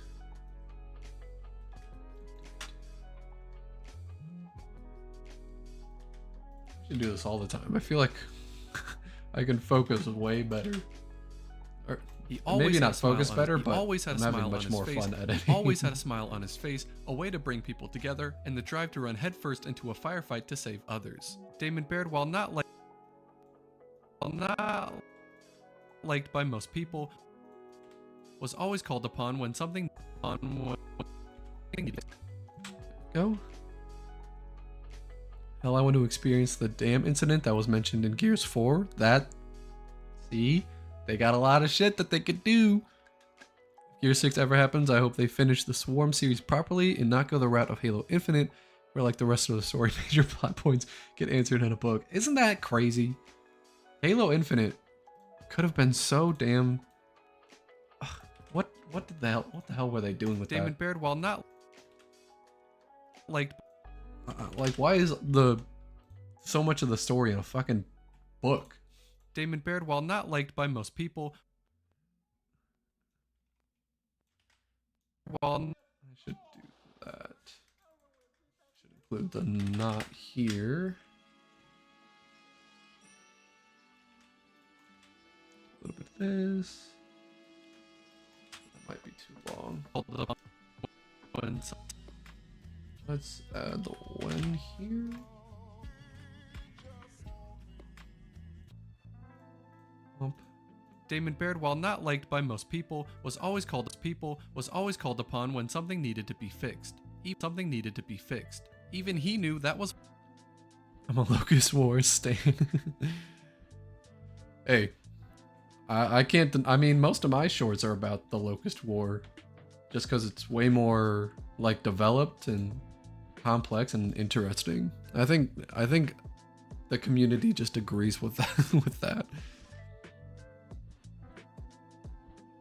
I should do this all the time. I feel like I can focus way better. Or maybe not focus better, but I'm having much more fun editing. He always had a smile on his face, a way to bring people together, and the drive to run headfirst into a firefight to save others. Damon Baird, while not liked by most people, was always called upon when something Go. Hell, I want to experience the dam incident that was mentioned in Gears 4. See? They got a lot of shit that they could do. If Gear 6 ever happens, I hope they finish the Swarm series properly and not go the route of Halo Infinite, where like the rest of the story, major plot points get answered in a book. Isn't that crazy? Halo Infinite could have been so damn... What the hell were they doing with Damon that? Baird, while not liked... like, why is so much of the story in a fucking book? Damon Baird, while not liked by most people, I should do that. Should include the not here. A little bit of this. That might be too long. Let's add the when here. Damon Baird, while not liked by most people, was always called upon when something needed to be fixed. Even he knew that was... I'm a Locust Wars stan. Hey, I can't. I mean, most of my shorts are about the Locust War, just because it's way more like developed and complex and interesting. I think the community just agrees with that. With that.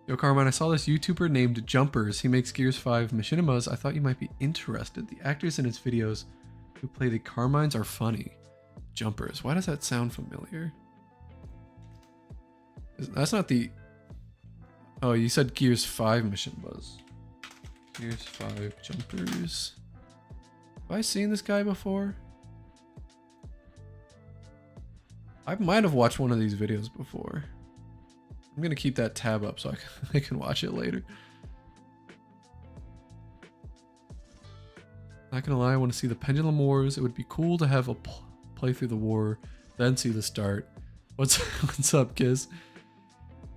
Yo, Carmine, I saw this YouTuber named Jumpers. He makes Gears 5 machinimas. I thought you might be interested. The actors in his videos who play the Carmines are funny. Jumpers. Why does that sound familiar? That's not the... Oh, you said Gears 5 machinimas. Gears 5 Jumpers. Have I seen this guy before? I might have watched one of these videos before. I'm gonna keep that tab up so I can watch it later. Not gonna lie, I want to see the Pendulum Wars. It would be cool to have a play through the war, then see the start. What's up, Kiss?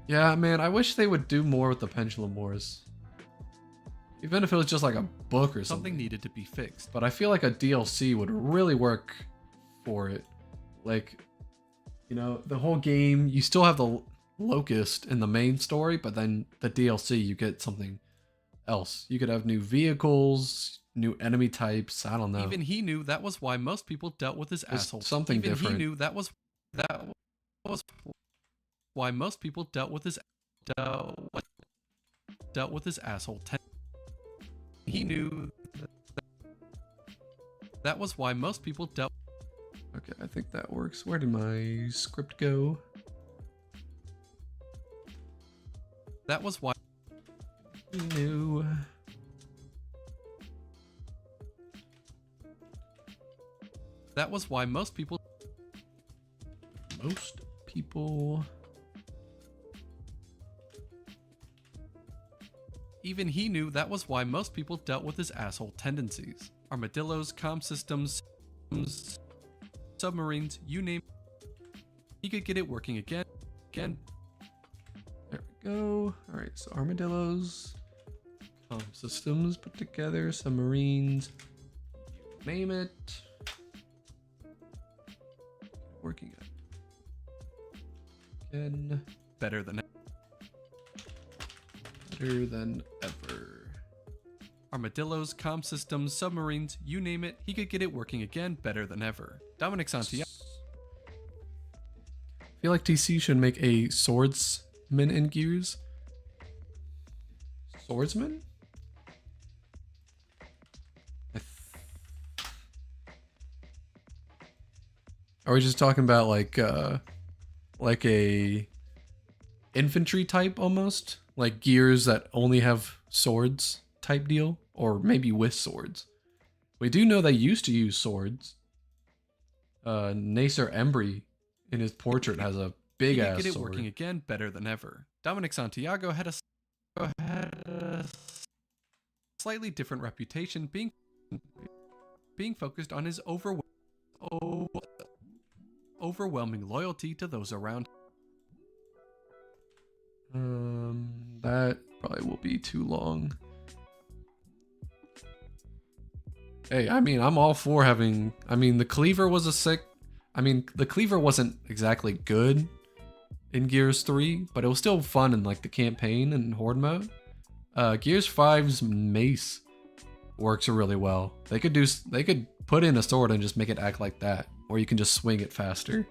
Yeah, man, I wish they would do more with the Pendulum Wars. Even if it was just like a book or something. Something needed to be fixed. But I feel like a DLC would really work for it. Like, you know, the whole game, you still have the Locust in the main story, but then the DLC, you get something else. You could have new vehicles, new enemy types, I don't know. Even he knew that was why most people dealt with his asshole. Something Even different. he knew that was why most people dealt with his asshole. He knew that was why most people dealt. Okay, I think that works. Where did my script go? That was why. New. That was why most people. Even he knew that was why most people dealt with his asshole tendencies. Armadillos, comm systems, submarines, you name it. He could get it working again. There we go. All right, so armadillos, systems put together, submarines, you name it. working at. Again, better than ever. Armadillos, comm systems, submarines, you name it, he could get it working again better than ever. Dominic Santiago. I feel like TC should make a swordsman in Gears. Swordsman? Are we just talking about like a infantry type almost? Like Gears that only have swords type deal? Or maybe with swords. We do know they used to use swords. Nacer Embry in his portrait has a big ass sword. Get it working again better than ever. Dominic Santiago had a slightly different reputation, being focused on his overwhelming loyalty to those around. That probably will be too long. Hey, I mean, I'm all for having... I mean, the Cleaver was a sick... I mean, the Cleaver wasn't exactly good in Gears 3, but it was still fun in, like, the campaign and Horde mode. Gears 5's Mace works really well. They could put in a sword and just make it act like that, or you can just swing it faster.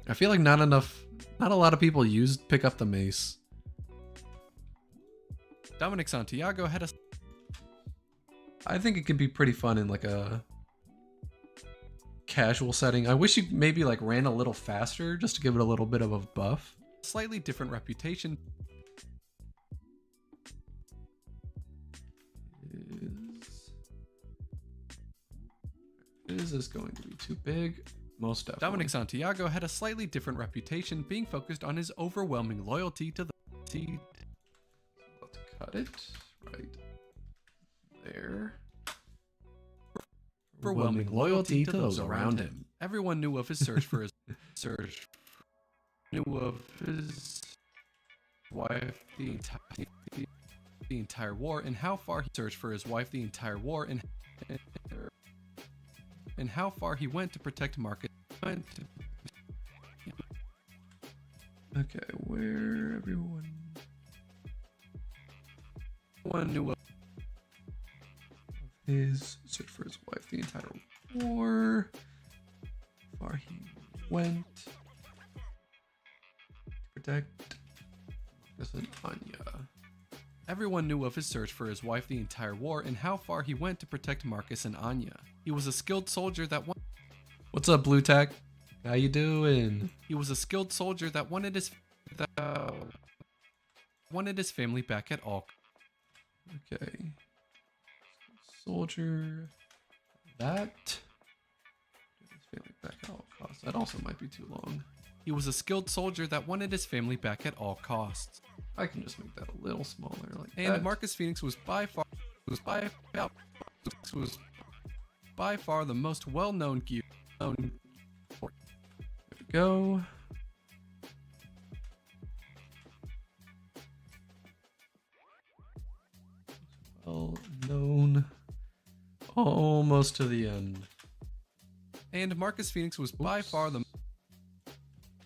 I feel like not a lot of people pick up the Mace. Dominic Santiago had a... I think it could be pretty fun in like a casual setting. I wish you maybe like ran a little faster just to give it a little bit of a buff. Slightly different reputation. Is this going to be too big? Most definitely. Dominic Santiago had a slightly different reputation, being focused on his overwhelming loyalty to the... Let's cut it right there. Overwhelming loyalty to those around him. Everyone knew of his search for his knew of his wife the entire war, and how far he searched for his wife the entire war, and how far he went to protect Marcus. Okay, where everyone knew of his search for his wife the entire war, how far he went to protect Marcus and Anya. Everyone knew of his search for his wife the entire war, and how far he went to protect Marcus and Anya. He was a skilled soldier that What's up, Blue Tack? How you doing? He was a skilled soldier that wanted his family back at all. Okay. Soldier. That. His family back at all costs. That also might be too long. He was a skilled soldier that wanted his family back at all costs. I can just make that a little smaller, like and that. Marcus Phoenix was by far the most well-known gear. There we go. Well known. Almost to the end. And Marcus Phoenix was by far the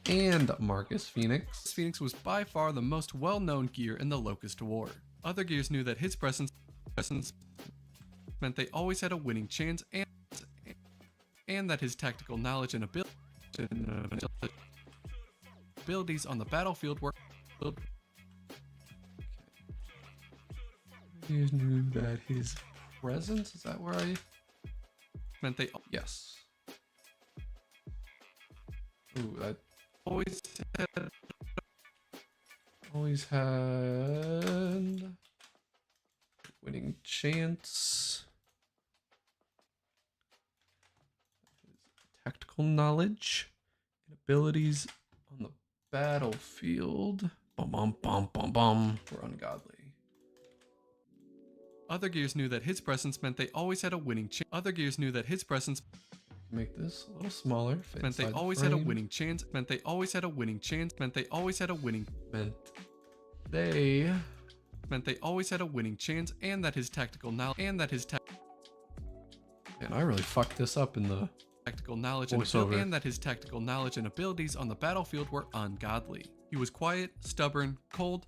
Phoenix was by far the most well-known gear in the Locust War. Other gears knew that his presence meant they always had a winning chance, and that his tactical knowledge and abilities on the battlefield were... Gears knew that his presence, is that where I... meant they... Yes. Ooh, that... Always had winning chance. Tactical knowledge and abilities on the battlefield. Bum bum bum bum bum. We're ungodly. Other gears knew that his presence meant they always had a winning chance. Other gears knew that his presence Make this a little smaller. Meant they always had a winning chance. Meant they always had a winning chance. Meant they always had a winning. Meant they always had a winning chance, and that his tactical knowledge. Man, I really fucked this up in the tactical knowledge and that his tactical knowledge and abilities on the battlefield were ungodly. He was quiet, stubborn, cold.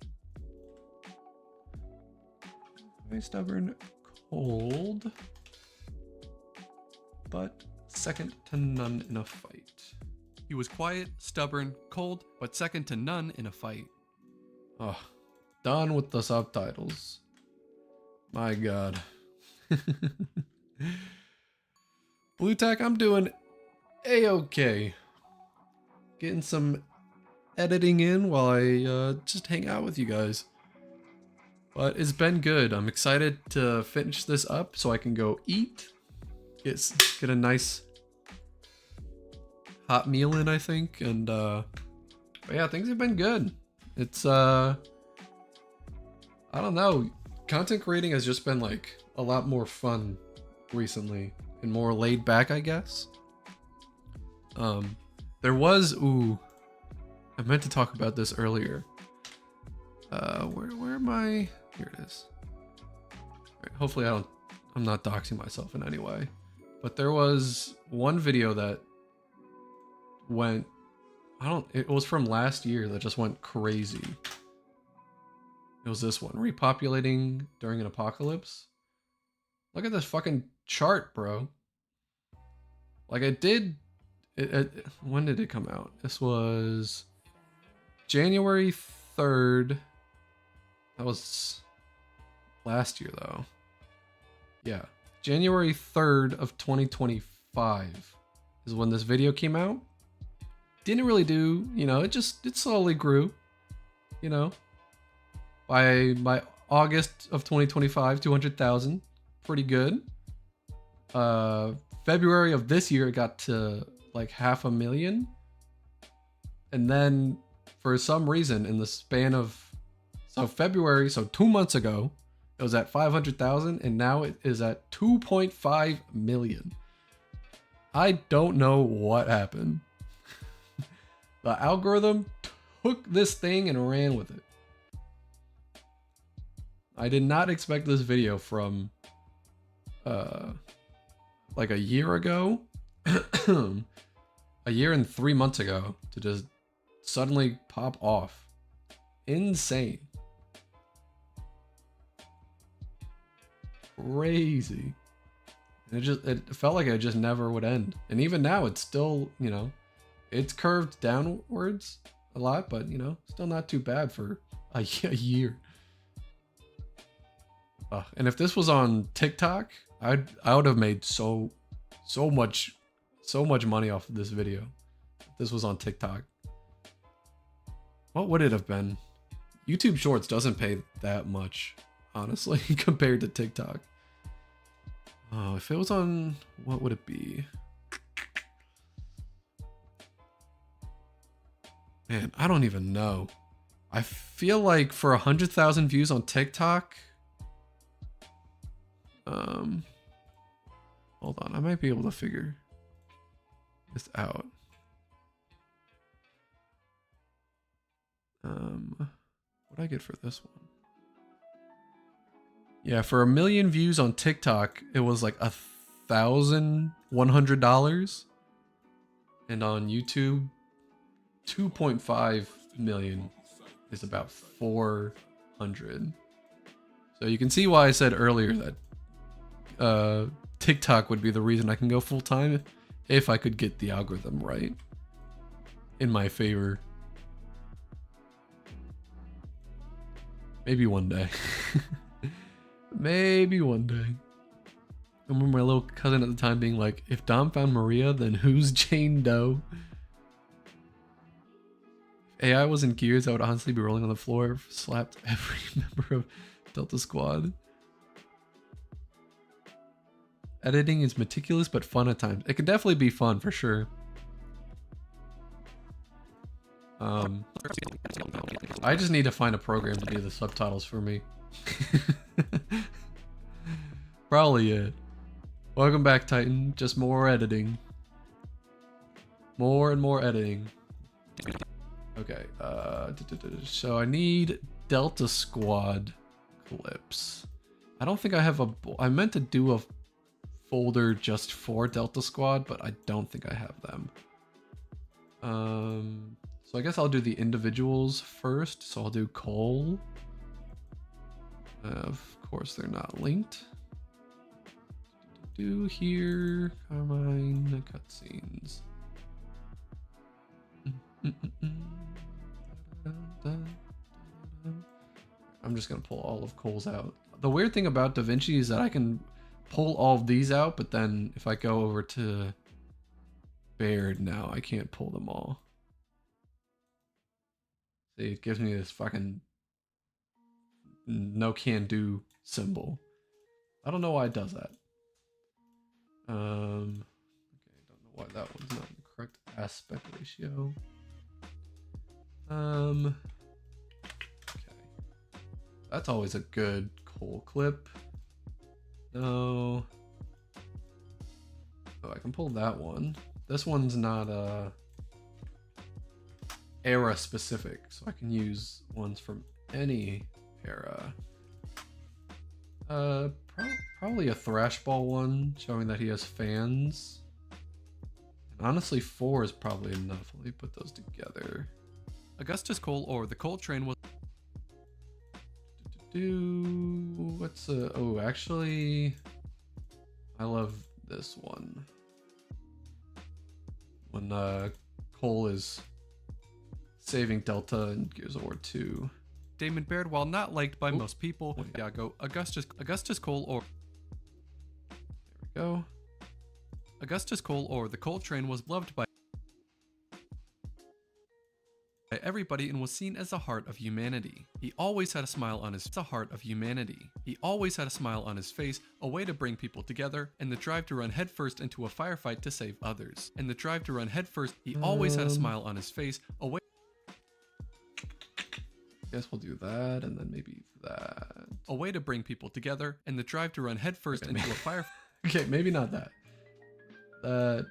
Very stubborn, cold, but second to none in a fight. He was quiet, stubborn, cold, but second to none in a fight. Oh, done with the subtitles. My God. Blue Tack, I'm doing a-okay. Getting some editing in while I just hang out with you guys. But it's been good. I'm excited to finish this up so I can go eat. Get a nice hot meal in, I think. And but yeah, things have been good. It's I don't know. Content creating has just been like a lot more fun recently and more laid back, I guess. There was I meant to talk about this earlier. Where am I? Here it is. Right, hopefully I'm not doxing myself in any way. But there was one video that went, it was from last year that just went crazy. It was this one, repopulating during an apocalypse. Look at this fucking chart, bro. Like when did it come out? This was January 3rd. That was last year though. Yeah. January 3rd of 2025 is when this video came out. Didn't really do, it slowly grew, By August of 2025, 200,000. Pretty good. February of this year, it got to like 500,000. And then for some reason in the span of, February, 2 months ago, it was at 500,000 and now it is at 2.5 million. I don't know what happened. The algorithm took this thing and ran with it. I did not expect this video from like a year ago, a year and 3 months ago to just suddenly pop off. Insane. Crazy. And it felt like it just never would end. And even now it's still, it's curved downwards a lot, but still not too bad for a year. And if this was on TikTok, I would have made so much money off of this video. If this was on TikTok. What would it have been? YouTube Shorts doesn't pay that much, honestly, compared to TikTok. Oh, if it was on, what would it be? Man, I don't even know. I feel like for 100,000 views on TikTok, hold on, I might be able to figure this out. What'd I get for this one? Yeah, for 1 million views on TikTok, it was like $1,100, and on YouTube, 2.5 million is about 400. So you can see why I said earlier that TikTok would be the reason I can go full time if I could get the algorithm right in my favor. Maybe one day. Maybe one day. I remember my little cousin at the time being like, if Dom found Maria, then who's Jane Doe? If AI was in Gears, I would honestly be rolling on the floor, slapped every member of Delta Squad. Editing is meticulous but fun at times. It can definitely be fun for sure. I just need to find a program to do the subtitles for me. Probably it. Welcome back, Titan. Just more editing. More and more editing. Okay. So I need Delta Squad clips. I don't think I have a. I meant to do a folder just for Delta Squad, but I don't think I have them. So I guess I'll do the individuals first. So I'll do coal. Of course, they're not linked. Do here, Carmine, cutscenes. I'm just gonna pull all of Cole's out. The weird thing about DaVinci is that I can pull all of these out, but then if I go over to Baird now, I can't pull them all. See, it gives me this fucking no can do symbol. I don't know why it does that. Okay, don't know why that one's not in the correct aspect ratio. Okay. That's always a good Cole clip. No. Oh, I can pull that one. This one's not era specific, so I can use ones from any era. Probably a Thrashball one, showing that he has fans. And honestly, 4 is probably enough. Let me put those together. Augustus Cole or the Coal Train was What's oh, actually, I love this one. When Cole is saving Delta in Gears of War 2. Damon Baird, while not liked by most people. Iago, Augustus Cole or there we go. Augustus Cole or the Coal Train was loved by everybody and was seen as the heart of humanity. He always had a smile on his He always had a smile on his face, a way to bring people together, and the drive to run headfirst into a firefight to save others. He always had a smile on his face, a way. Guess we'll do that, and then maybe that. A way to bring people together, and the drive to run headfirst into a fire. Okay, maybe not that. That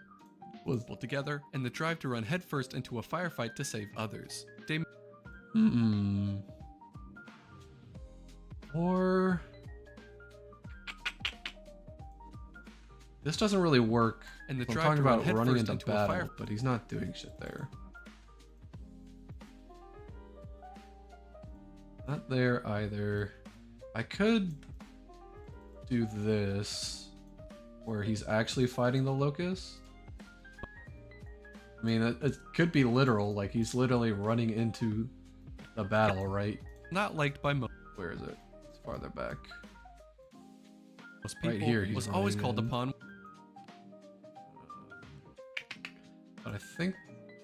was together, and the drive to run headfirst into a firefight to save others. Or this doesn't really work. And the I'm drive talking to run about running headfirst into into a battle, fire. but he's not doing shit there. Not there either. I could do this where he's actually fighting the Locust. I mean, it could be literal, like he's literally running into the battle, right? Not liked by most Where is it? It's farther back. people. Right here, he's was always running called in. upon. But I think,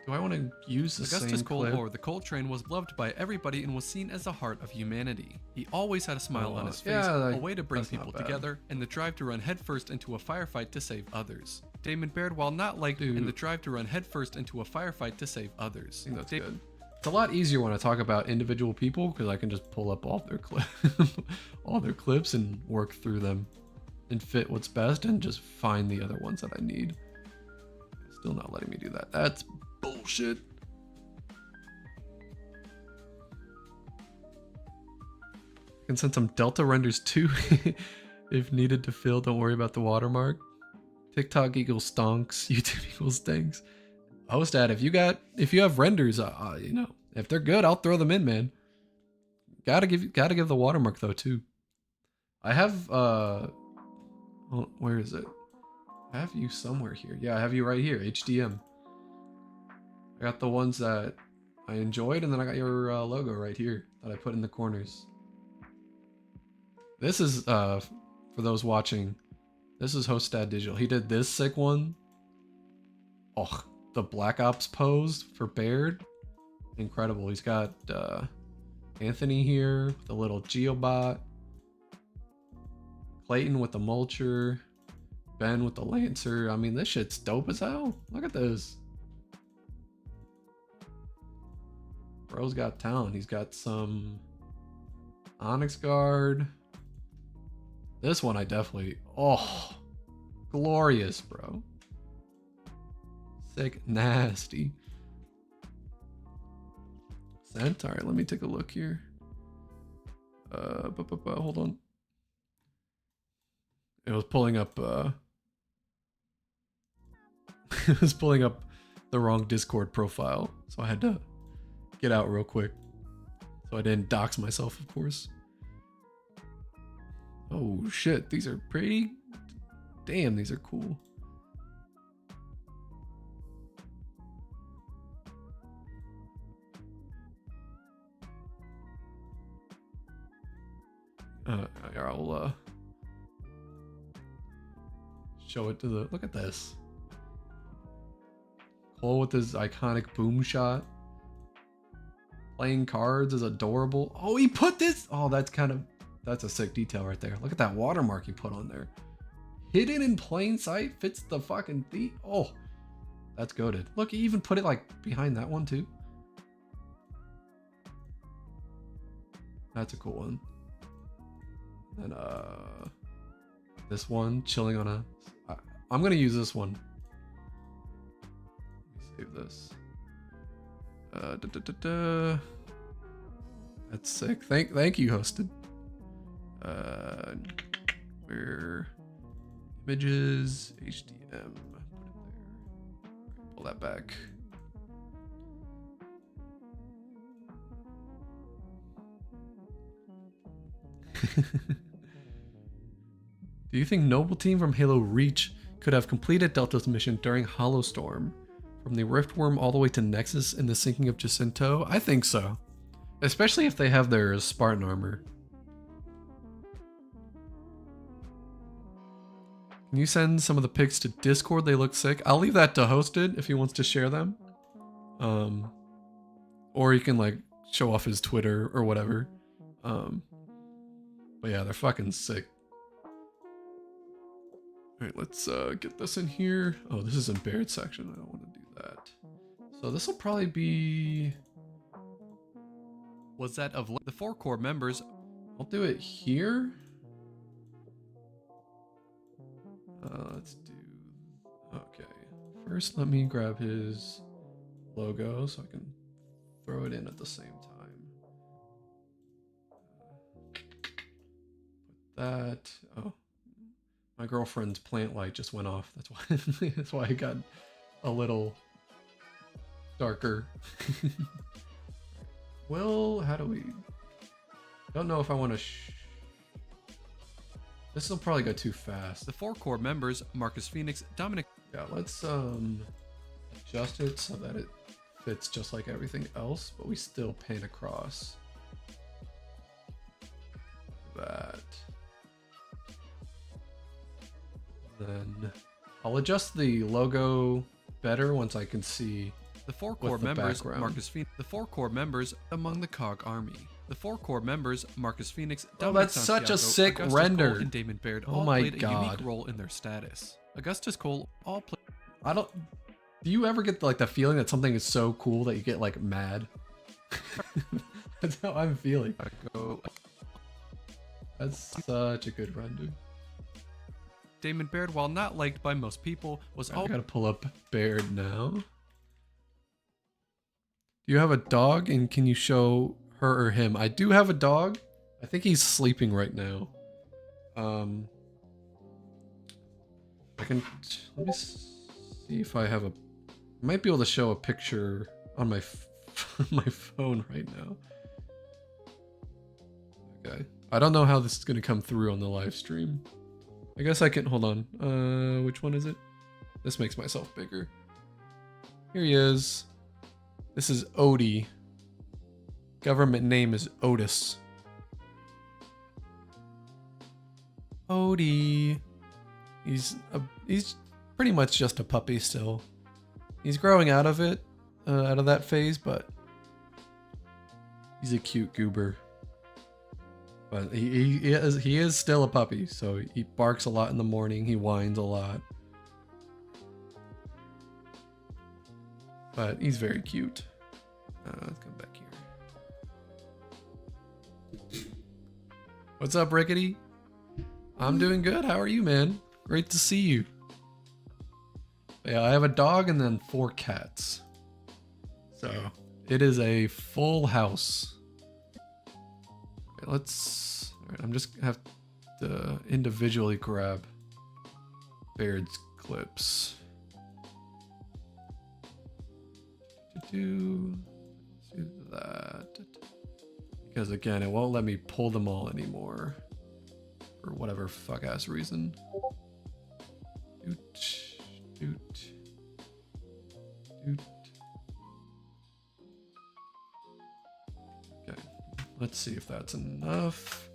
do I want to use the Augustus same Cole clip? or the Coal Train was loved by everybody and was seen as the heart of humanity. He always had a smile on his face, yeah, a way to bring that's not people bad. together, and the drive to run headfirst into a firefight to save others. Damon Baird, while not liked, and the drive to run headfirst into a firefight to save others. I think that's good. It's a lot easier when I talk about individual people because I can just pull up all their all their clips and work through them and fit what's best and just find the other ones that I need. Still not letting me do that. That's bullshit. I can send some Delta renders too if needed to fill. Don't worry about the watermark. TikTok equals stonks. YouTube equals stinks. Host ad, if you have renders, you know, if they're good, I'll throw them in, man. Gotta give the watermark though too. I have where is it? I have you somewhere here. Yeah, I have you right here, HDM. I got the ones that I enjoyed, and then I got your logo right here that I put in the corners. This is for those watching. This is Hostad Digital. He did this sick one. Oh, the Black Ops pose for Baird. Incredible. He's got Anthony here with a little Geobot. Clayton with the Mulcher. Ben with the Lancer. I mean, this shit's dope as hell. Look at this. Bro's got talent. He's got some Onyx Guard. This one I definitely... Oh, glorious, bro. Sick, nasty. Sent? Alright, let me take a look here. Hold on. It was pulling up I was pulling up the wrong Discord profile, so I had to get out real quick. So I didn't dox myself, of course. Oh shit, these are pretty... Damn, these are cool. I'll show it to the... Look at this. Cole with his iconic boom shot. Playing cards is adorable. Oh, he put this... Oh, that's a sick detail right there. Look at that watermark he put on there. Hidden in plain sight fits the fucking thief. Oh, that's goated. Look, he even put it like behind that one too. That's a cool one. And this one chilling on a... I'm gonna use this one. Let me save this. That's sick. Thank you, hosted. Where images, HDM, put it there. Pull that back. Do you think Noble Team from Halo Reach could have completed Delta's mission during Hollowstorm? From the Riftworm all the way to Nexus in the sinking of Jacinto? I think so. Especially if they have their Spartan armor. Can you send some of the pics to Discord? They look sick. I'll leave that to Hosted if he wants to share them. Or you can like show off his Twitter or whatever. But yeah, they're fucking sick. Alright, let's get this in here. Oh, this is in Baird section. I don't want to do that. So this will probably be... Was that of the 4 core members? I'll do it here. Let's do... Okay. First, let me grab his logo so I can throw it in at the same time. Put that... Oh. My girlfriend's plant light just went off. That's why that's why it got a little darker. Well, how do we... Don't know if I want to... This will probably go too fast. The 4 core members, Marcus Phoenix, Dominic... Yeah, let's adjust it so that it fits just like everything else, but we still pan across. That. Then I'll adjust the logo better once I can see the 4 core members, Marcus Phoenix. The 4 core members among the COG army. The 4 core members, Marcus Phoenix, Dominic that's such a Santiago, sick Augustus render. Cole, and Damon Baird Oh all my played a God. unique role in their status. Augustus Cole all played... I don't... Do you ever get like the feeling that something is so cool that you get like mad? That's how I'm feeling. That's such a good render. Damon Baird, while not liked by most people, was I gotta pull up Baird now. Do you have a dog and can you show her or him? I do have a dog. I think he's sleeping right now. I can... Let me see if I have a... I might be able to show a picture on my my phone right now. Okay. I don't know how this is going to come through on the live stream. I guess I can... Hold on. Which one is it? This makes myself bigger. Here he is. This is Odie. Government name is Otis. Odie. He's pretty much just a puppy still. He's growing out of it, out of that phase, but he's a cute goober. But he is still a puppy, so he barks a lot in the morning. He whines a lot. But he's very cute. Let's come back here. What's up, Rickety? I'm doing good. How are you, man? Great to see you. Yeah, I have a dog and then 4 cats. So it is a full house. Okay, let's... Alright, I'm just gonna have to individually grab Baird's clips. Let's do that. Because again, it won't let me pull them all anymore. For whatever fuck ass reason. Doot, doot, doot. Okay, let's see if that's enough.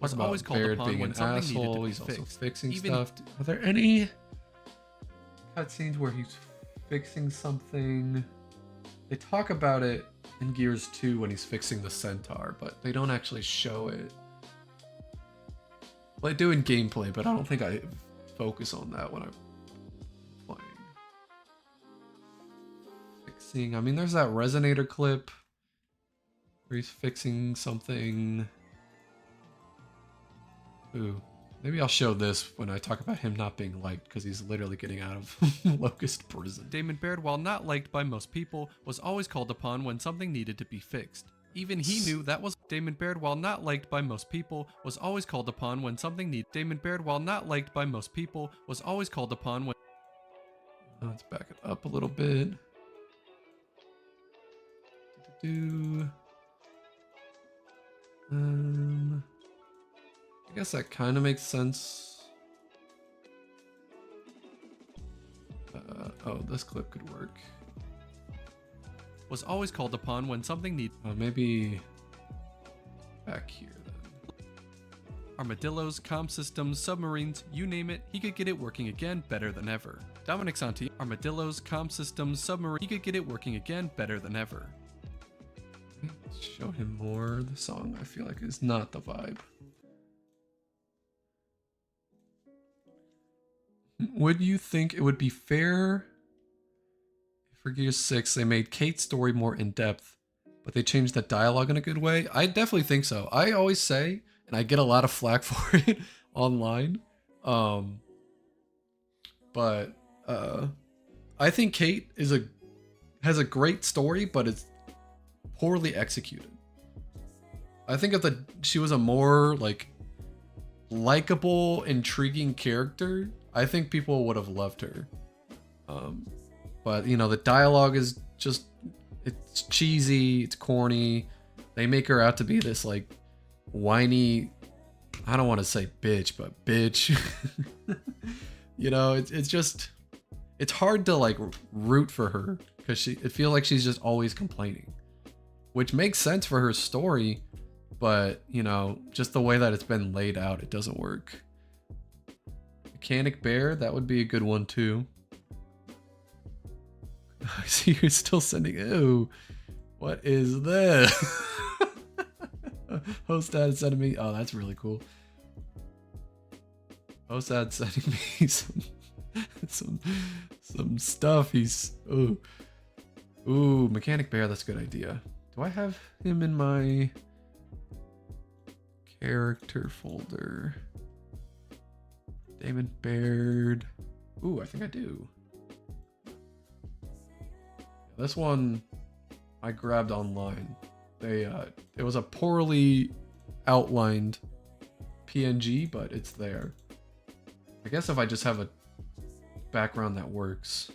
Was always called upon when something needed to be He's also fixed. fixing Even stuff. Are there any cutscenes where he's fixing something? They talk about it in Gears 2 when he's fixing the centaur, but they don't actually show it. Well, they do in gameplay, but I don't think I focus on that when I'm playing. Fixing. I mean, there's that resonator clip where he's fixing something. Ooh, maybe I'll show this when I talk about him not being liked, because he's literally getting out of Locust Prison. Damon Baird, while not liked by most people, was always called upon when something needed to be fixed. Even he knew that was Damon Baird, while not liked by most people, was always called upon when something needed. Damon Baird, while not liked by most people, was always called upon when. Let's back it up a little bit. I guess that kind of makes sense. Oh, this clip could work. Was always called upon when something needed. Maybe back here then. Armadillos, comm systems, submarines, you name it, he could get it working again better than ever. Dominic Santi, armadillos, comm systems, submarine, he could get it working again better than ever. Show him more. The song I feel like is not the vibe. Would you think it would be fair if for Gears 6 they made Kate's story more in-depth, but they changed the dialogue in a good way? I definitely think so. I always say, and I get a lot of flack for it online, but I think Kate has a great story, but it's poorly executed. I think if she was a more like likable, intriguing character, I think people would have loved her. But you know, the dialogue is just, it's cheesy, it's corny. They make her out to be this like whiny, I don't want to say bitch, but bitch. You know, it's just, it's hard to like root for her because it feels like she's just always complaining, which makes sense for her story, but you know, just the way that it's been laid out, it doesn't work. Mechanic Bear, that would be a good one too. I see you're still sending. Ew, what is this? Host ad sending me. Oh, that's really cool. Host ad sending me some stuff. He's ooh, Mechanic Bear. That's a good idea. Do I have him in my character folder? Damon Baird. Ooh, I think I do. This one I grabbed online. It was a poorly outlined PNG, but it's there. I guess if I just have a background that works.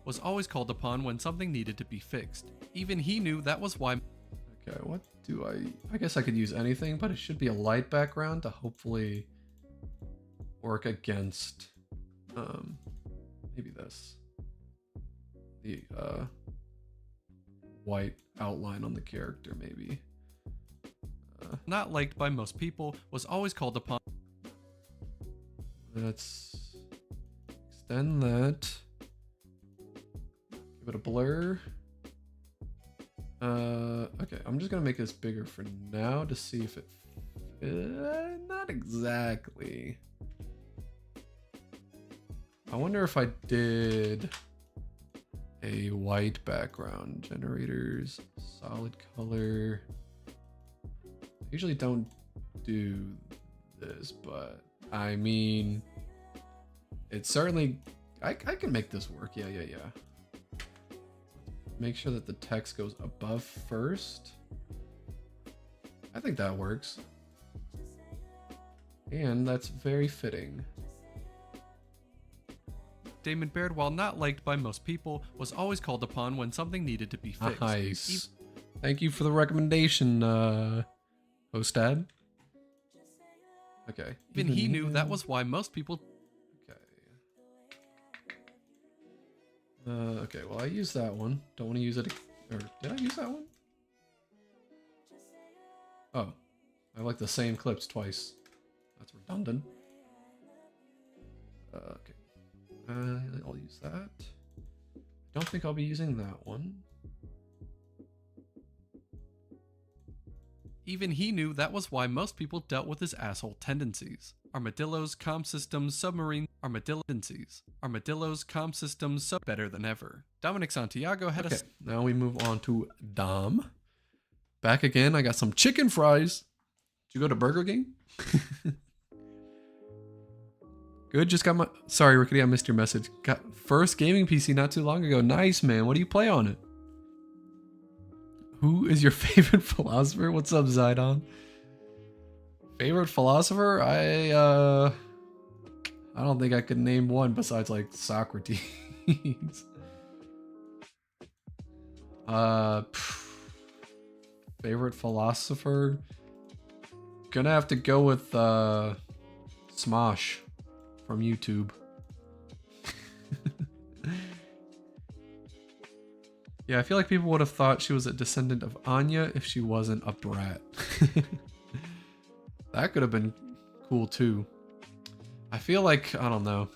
Was always called upon when something needed to be fixed. Even he knew that was why. Okay, what do I guess I could use anything, but it should be a light background to hopefully work against maybe this. The white outline on the character, maybe. Not liked by most people, was always called upon. Let's extend that. Give it a blur. Okay, I'm just gonna make this bigger for now to see if it. Not exactly. I wonder if I did a white background. Generators, solid color. I usually don't do this, but I mean, it's certainly, I can make this work. Yeah. Make sure that the text goes above first. I think that works. And that's very fitting. Damon Baird, while not liked by most people, was always called upon when something needed to be fixed. Nice. Thank you for the recommendation, Hostad. Okay. Even he knew that was why most people... Okay, well, I used that one. Don't want to use it... Or, did I use that one? Oh. I like the same clips twice. That's redundant. Okay. I'll use that. Don't think I'll be using that one. Even he knew that was why most people dealt with his asshole tendencies. Armadillos, comm systems, submarine, armadillos, comm systems, better than ever. Dominic Santiago had Okay, now we move on to Dom. Back again, I got some chicken fries. Did you go to Burger King? Good, just got my... Sorry, Rickety, I missed your message. Got first gaming PC not too long ago. Nice, man. What do you play on it? Who is your favorite philosopher? What's up, Zidon? Favorite philosopher? I don't think I could name one besides, like, Socrates. Favorite philosopher? Gonna have to go with, Smosh from YouTube. Yeah, I feel like people would have thought she was a descendant of Anya if she wasn't a brat. That could have been cool too. I feel like, I don't know.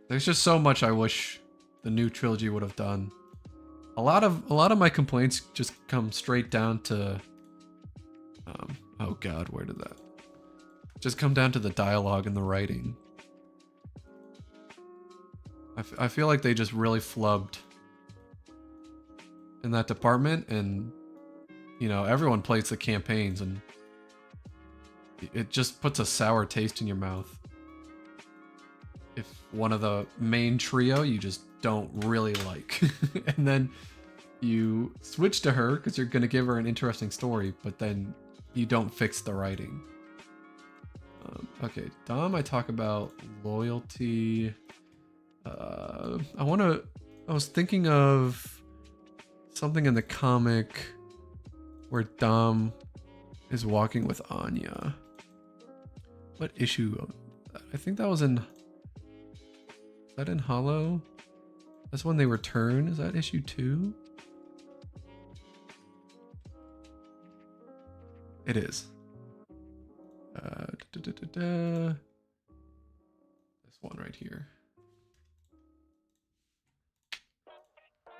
There's just so much I wish the new trilogy would have done. A lot of my complaints just come straight down to oh god, where did that? Just come down to the dialogue and the writing. I feel like they just really flubbed in that department, and you know, everyone plays the campaigns and it just puts a sour taste in your mouth. If one of the main trio you just don't really like, and then you switch to her because you're going to give her an interesting story, but then you don't fix the writing. Okay, Dom, I talk about loyalty. I was thinking of something in the comic where Dom is walking with Anya. What issue? I think that was in... Is that in Hollow? That's when they return. Is that issue 2? It is. This one right here.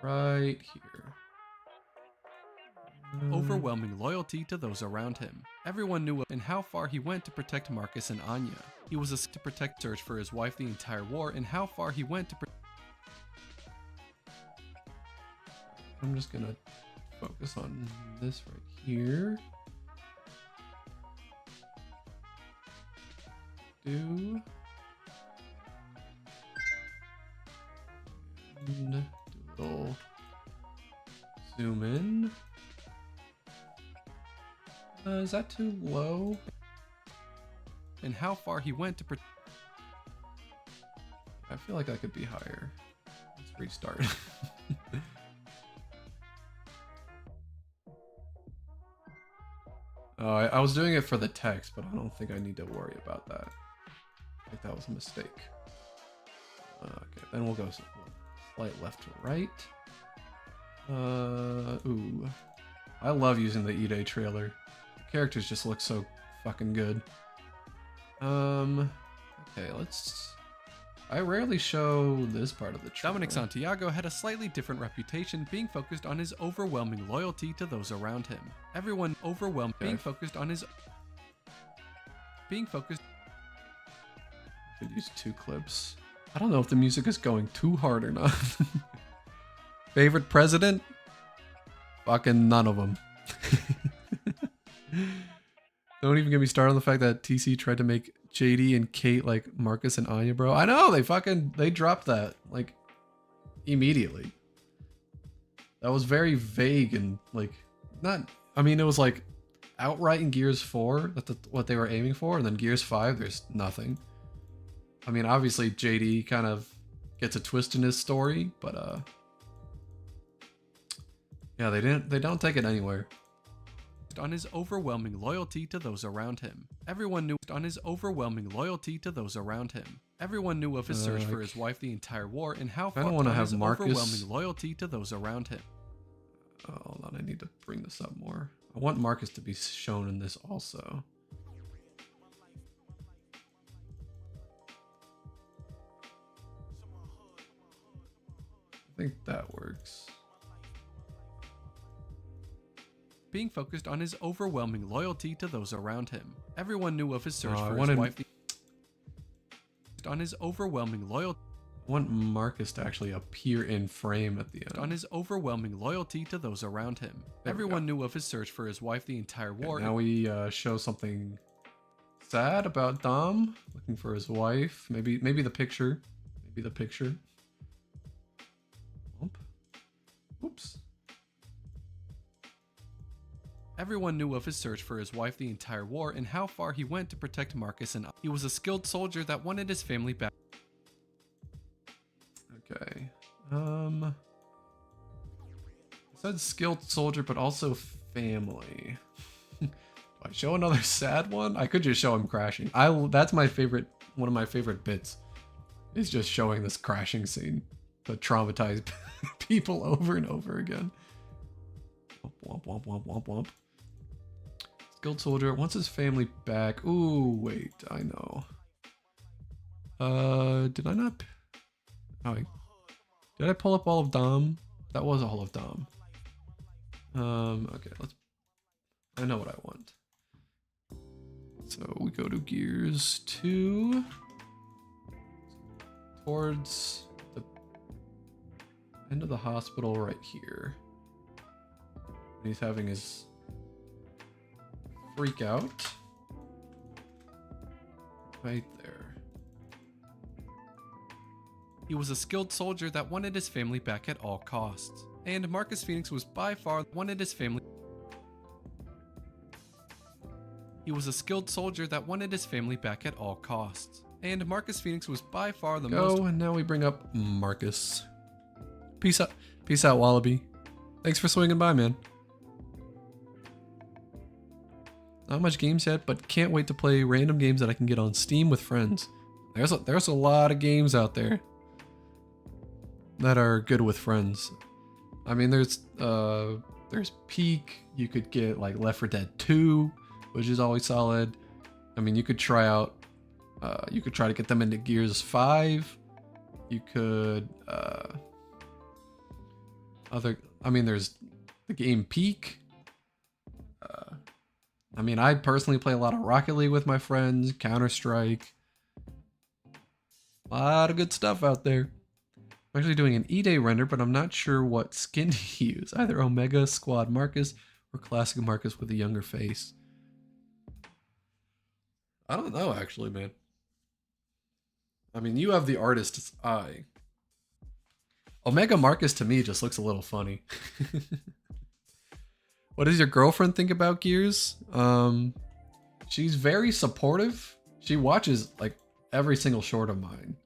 Right here. Overwhelming loyalty to those around him. Everyone knew and how far he went to protect Marcus and Anya. He was to protect search for his wife the entire war, and how far he went to I'm just gonna focus on this right here. And do a little zoom in. Is that too low? and how far he went to I feel like that could be higher. Let's restart. I was doing it for the text, but I don't think I need to worry about that. I think that was a mistake. Okay, then we'll go slight left to right. Ooh. I love using the E-Day trailer. The characters just look so fucking good. Okay, let's... I rarely show this part of the trailer. Dominic Santiago had a slightly different reputation, being focused on his overwhelming loyalty to those around him. Everyone overwhelmed, Okay. being focused on his... Could use 2 clips. I don't know if the music is going too hard or not. Favorite president? Fucking none of them. Don't even get me started on the fact that TC tried to make JD and Kate like Marcus and Anya, bro. I know, they dropped that like immediately. That was very vague and like not, I mean, it was like outright in Gears 4, that's what they were aiming for, and then Gears 5, there's nothing. I mean, obviously JD kind of gets a twist in his story, but yeah, they don't take it anywhere. On his overwhelming loyalty to those around him. Everyone knew on his overwhelming loyalty to those around him. Everyone knew of his search for his wife the entire war and how far I don't want to have his Marcus. overwhelming loyalty to those around him. Oh, hold on, I need to bring this up more. I want Marcus to be shown in this also. I think that works. Being focused on his overwhelming loyalty to those around him. Everyone knew of his search I for wanted- his wife. On his overwhelming loyalty. I want Marcus to actually appear in frame at the end. On his overwhelming loyalty to those around him. Everyone knew of his search for his wife the entire war. Now we show something sad about Dom looking for his wife. Maybe the picture. Maybe the picture. Oops. Everyone knew of his search for his wife the entire war and how far he went to protect Marcus and he was a skilled soldier that wanted his family back. Okay. I said skilled soldier, but also family. Do I show another sad one? I could just show him crashing. That's my favorite. One of my favorite bits is just showing this crashing scene to traumatize people over and over again. Womp womp womp womp womp. Skilled soldier wants his family back. Ooh, wait, I know. Did I not? Oh, did I pull up all of Dom? That was all of Dom. Okay, I know what I want. So we go to Gears 2. Towards the end of the hospital right here. He's having his freak out. Right there. He was a skilled soldier that wanted his family back at all costs. And Marcus Phoenix was by far wanted his family. He was a skilled soldier that wanted his family back at all costs. And Marcus Phoenix was by far the most. And now we bring up Marcus. Peace out, Wallaby. Thanks for swinging by, man. Not much games yet, but can't wait to play random games that I can get on Steam with friends. There's a lot of games out there that are good with friends. I mean, there's Peak. You could get like Left 4 Dead 2, which is always solid. I mean, you could try out. You could try to get them into Gears 5. You could there's the game Peak. I mean, I personally play a lot of Rocket League with my friends, Counter-Strike. A lot of good stuff out there. I'm actually doing an E-Day render, but I'm not sure what skin to use. Either Omega Squad Marcus or Classic Marcus with a younger face. I don't know, actually, man. I mean, you have the artist's eye. Omega Marcus to me just looks a little funny. What does your girlfriend think about Gears? She's very supportive. She watches like every single short of mine.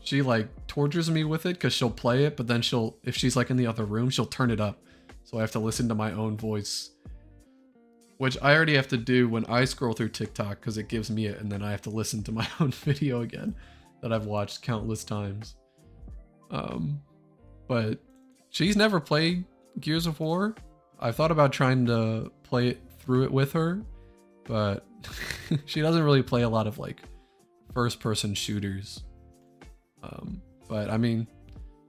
She like tortures me with it because she'll play it, but then if she's like in the other room, she'll turn it up. So I have to listen to my own voice, which I already have to do when I scroll through TikTok because it gives me it, and then I have to listen to my own video again that I've watched countless times. But she's never played Gears of War. I thought about trying to play it through it with her, but she doesn't really play a lot of like first-person shooters. But I mean,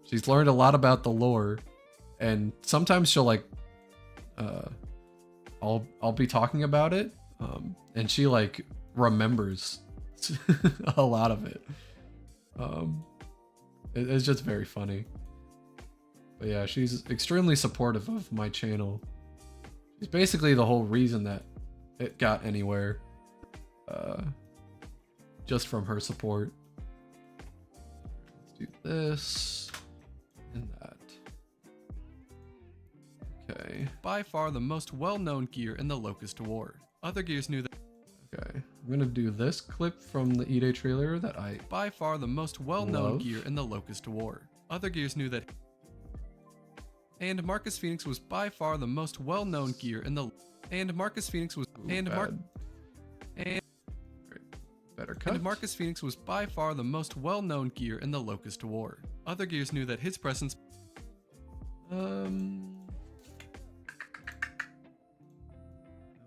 she's learned a lot about the lore, and sometimes she'll like, I'll be talking about it, and she like remembers a lot of it. It's just very funny. But yeah, she's extremely supportive of my channel. She's basically the whole reason that it got anywhere. Just from her support. Let's do this and that. Okay. By far the most well-known gear in the Locust War. Other gears knew that. Okay. I'm gonna do this clip from the E-Day trailer that I by far the most well-known love. gear in the Locust War. Other gears knew that. And Marcus Phoenix was by far the most well-known gear in the. And Marcus Phoenix was. Better cut. And Marcus Phoenix was by far the most well-known gear in the Locust War. Other gears knew that his presence.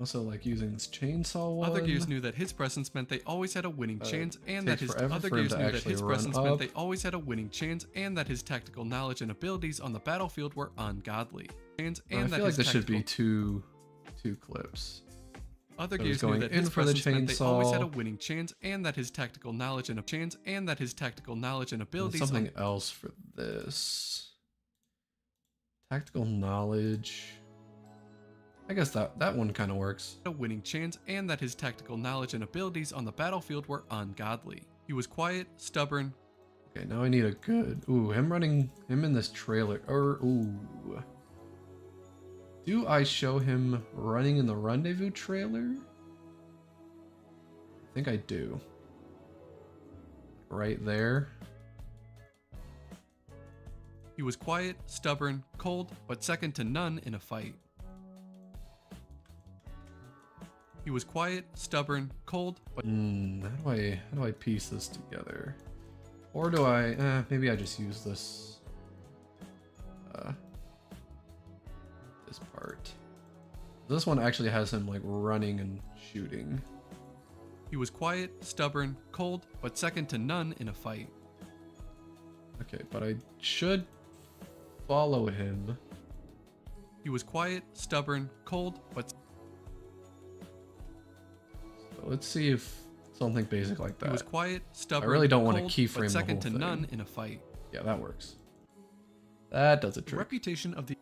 Also like using this chainsaw one. Other gears knew that his presence meant they always had a winning chance, and that his other gears knew that his presence meant they always had a winning chance, and that his tactical knowledge and abilities on the battlefield were ungodly. And I feel like this should be two clips. Other So gears going knew that in his for the presence meant they always had a chainsaw. winning chance, and that his tactical knowledge and abilities. Something else for this. Tactical knowledge. I guess that one kind of works. A winning chance, and that his tactical knowledge and abilities on the battlefield were ungodly. He was quiet, stubborn. Okay, now I need a good. Ooh, him in this trailer. Ooh. Do I show him running in the rendezvous trailer? I think I do. Right there. He was quiet, stubborn, cold, but second to none in a fight. He was quiet, stubborn, cold, but How do I piece this together? Or do I maybe I just use this this part. This one actually has him like running and shooting. he was quiet, stubborn, cold, but second to none in a fight. Okay, but I should follow him. He was quiet, stubborn, cold, but So let's see if something basic like he that. was quiet, stubborn, really don't want to cold, keyframe but the second whole to thing. none in a fight. Yeah, that works. That does a The trick. reputation of the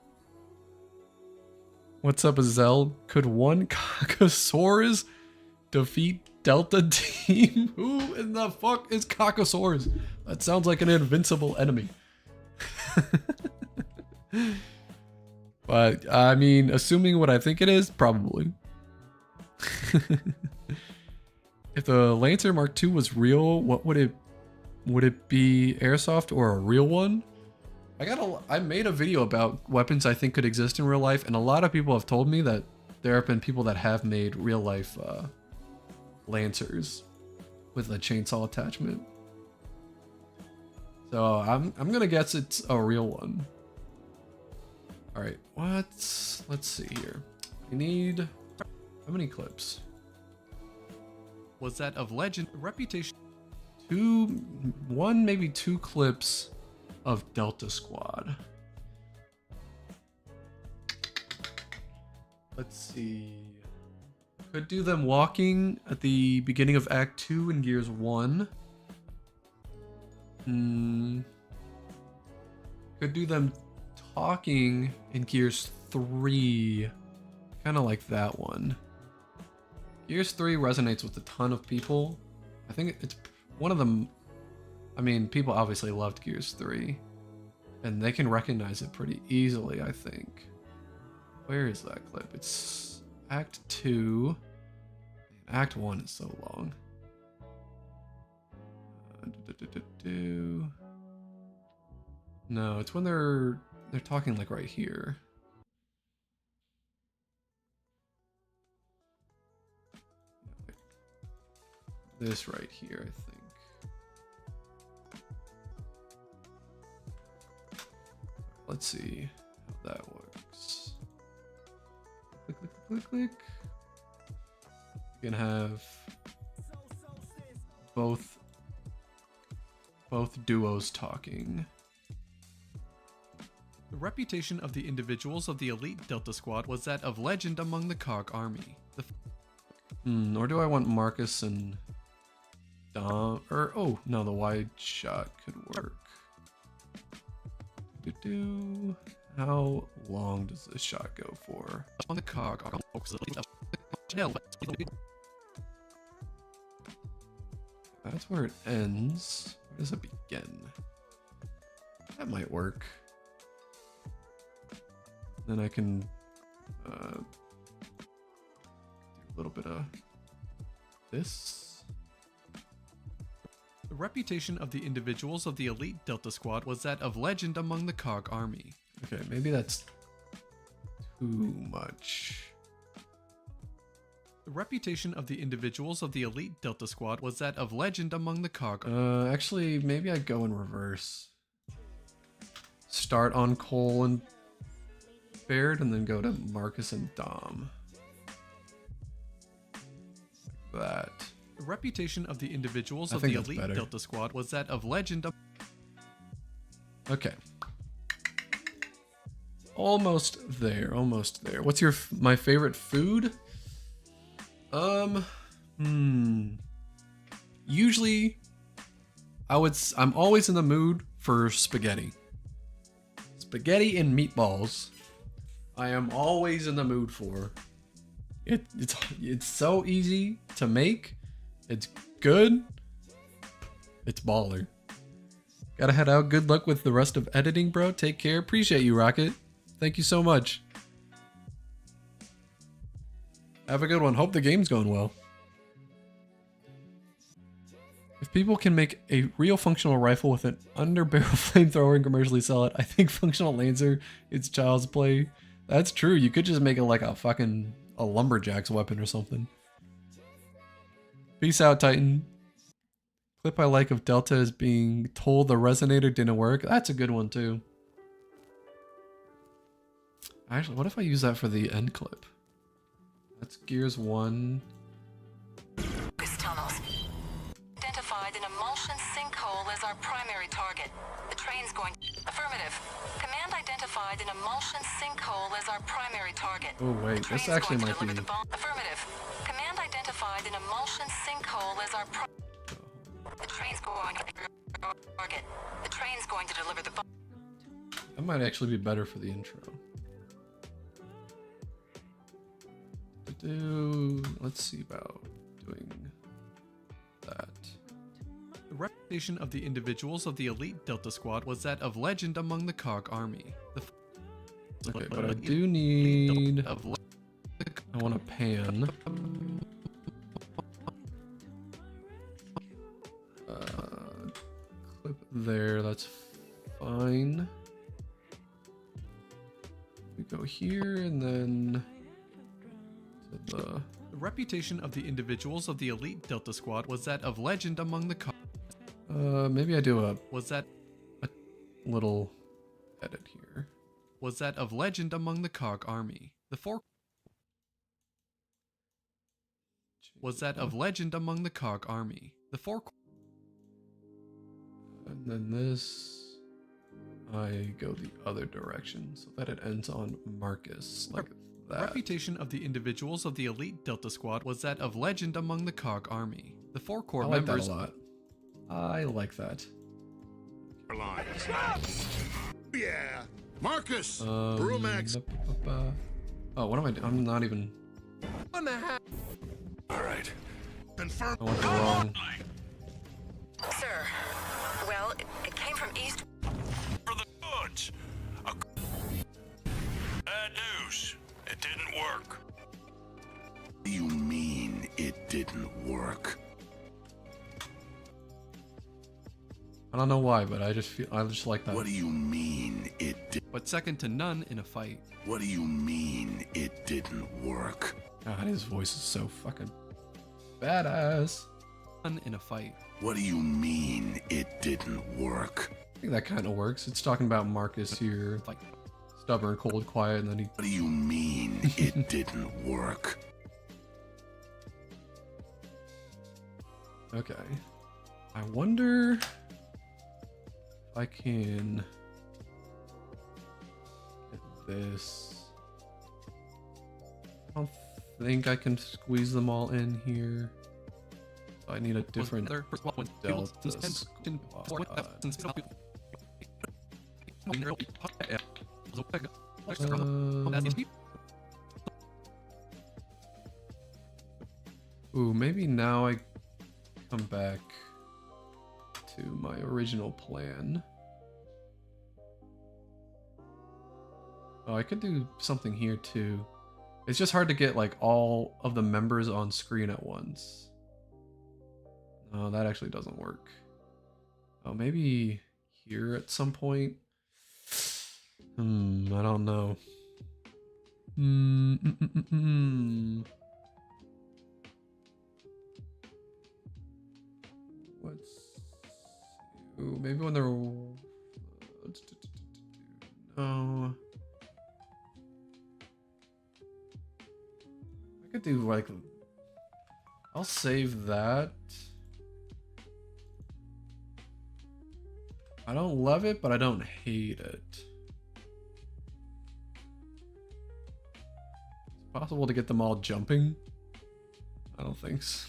What's up, Zell? Could one Cocosaurus defeat Delta Team? Who in the fuck is Cocosaurus? That sounds like an invincible enemy. But, I mean, assuming what I think it is, probably. If the Lancer Mark II was real, what would it be airsoft or a real one? I made a video about weapons I think could exist in real life, and a lot of people have told me that there have been people that have made real life Lancers with a chainsaw attachment. So I'm gonna guess it's a real one. All right, let's see here. I need how many clips? was that of legend reputation. One, maybe two clips of Delta Squad. Let's see. Could do them walking at the beginning of Act 2 in Gears 1. Could do them talking in Gears 3. Kind of like that one. Gears 3 resonates with a ton of people. I think it's one of them. I mean, people obviously loved Gears 3, and they can recognize it pretty easily, I think. Where is that clip? It's Act 2. Act 1 is so long. No, it's when they're talking like right here. This right here, I think. Let's see how that works. Click, click, click, click. You can have both duos talking. The reputation of the individuals of the elite Delta Squad was that of legend among the COG army. Or do I want Marcus and Dom? Or oh no, the wide shot could work. How long does this shot go for? On the COG army. That's where it ends. Where does it begin? That might work. Then I can do a little bit of this. The reputation of the individuals of the elite Delta Squad was that of legend among the COG army. Okay, maybe that's too much. The reputation of the individuals of the elite Delta Squad was that of legend among the COG. Actually, maybe I go in reverse. Start on Cole and Baird, and then go to Marcus and Dom. Like that. The reputation of the individuals I of think the that's elite better. Delta Squad was that of legend. Okay. Almost there, almost there. What's your my favorite food? Usually I'm always in the mood for spaghetti. Spaghetti and meatballs. I am always in the mood for. It's so easy to make. It's good. It's baller. Gotta head out. Good luck with the rest of editing, bro. Take care. Appreciate you, Rocket. Thank you so much. Have a good one. Hope the game's going well. If people can make a real functional rifle with an underbarrel flamethrower and commercially sell it, I think functional Lancer is child's play. That's true. You could just make it like a lumberjack's weapon or something. Peace out, Titan. Clip I like of Delta is being told the resonator didn't work. That's a good one too. Actually, what if I use that for the end clip? That's Gears 1. Tunnels. Identified an emulsion sinkhole as our primary target. The train's going. Affirmative. Command identified an emulsion sinkhole as our primary target. Oh wait, this actually might be. Affirmative. Command identified an emulsion sinkhole as our The train's going to target. The train's going to deliver the bomb. That might actually be better for the intro. Let's see about doing that. The reputation of the individuals of the elite Delta Squad was that of legend among the COG army. Okay, but I do need. I want a pan. Clip there. That's fine. We go here and then to the. The reputation of the individuals of the elite Delta Squad was that of legend among the COG. Maybe I do a little edit here. Was that of legend among the COG army. The four was that of legend among the COG army. The four. And then this, I go the other direction so that it ends on Marcus, like The that. reputation of the individuals of the elite Delta Squad was that of legend among the COG army. The four core I like members. that a lot. I like that. Yeah. Marcus! Brumax! Oh, what am I doing? I'm not even. Alright. Confirm. I went the wrong. Sir, well, it came from east. For the goods. Bad news. It didn't work. What do you mean it didn't work? I don't know why, but I just like that. What do you mean it did? But second to none in a fight. What do you mean it didn't work? God, his voice is so fucking badass. None in a fight. What do you mean it didn't work? I think that kind of works. It's talking about Marcus here, Like stubborn, cold, quiet, and then he. What do you mean it didn't work? Okay. I wonder if I can get this. I don't think I can squeeze them all in here. So I need a different Delta Ooh, maybe now I come back to my original plan. Oh, I could do something here too. It's just hard to get like all of the members on screen at once. Oh, that actually doesn't work. Oh, maybe here at some point. I don't know. What's... Ooh, maybe when they're... No. I could do like... I'll save that. I don't love it, but I don't hate it. It's possible to get them all jumping? I don't think so.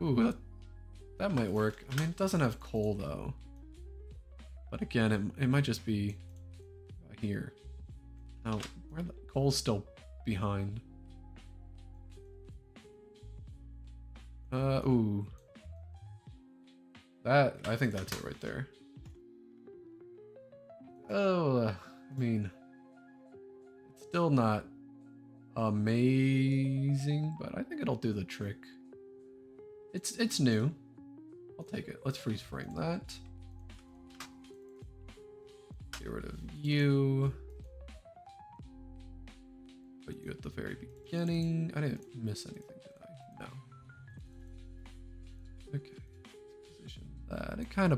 Ooh, that might work. I mean, it doesn't have coal though. But again, it might just be here. No, where the coal's still behind. Ooh. That, I think that's it right there. Oh, I mean, it's still not amazing, but I think it'll do the trick. It's new. I'll take it. Let's freeze frame that. Get rid of you. Put you at the very beginning. I didn't miss anything, did I? No. Okay. Let's position that. It kind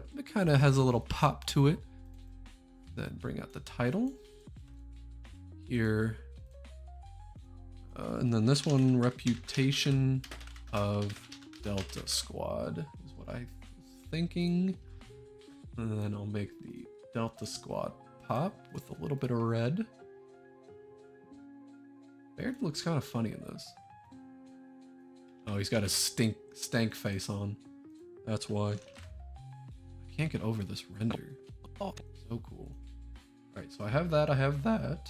of has a little pop to it. Then bring out the title. Here. And then this one, Reputation of Delta Squad is what I was thinking. And then I'll make the Delta Squad pop with a little bit of red. Baird looks kind of funny in this. Oh, he's got a stank face on. That's why. I can't get over this render. Oh, so cool. Alright, so I have that, I have that.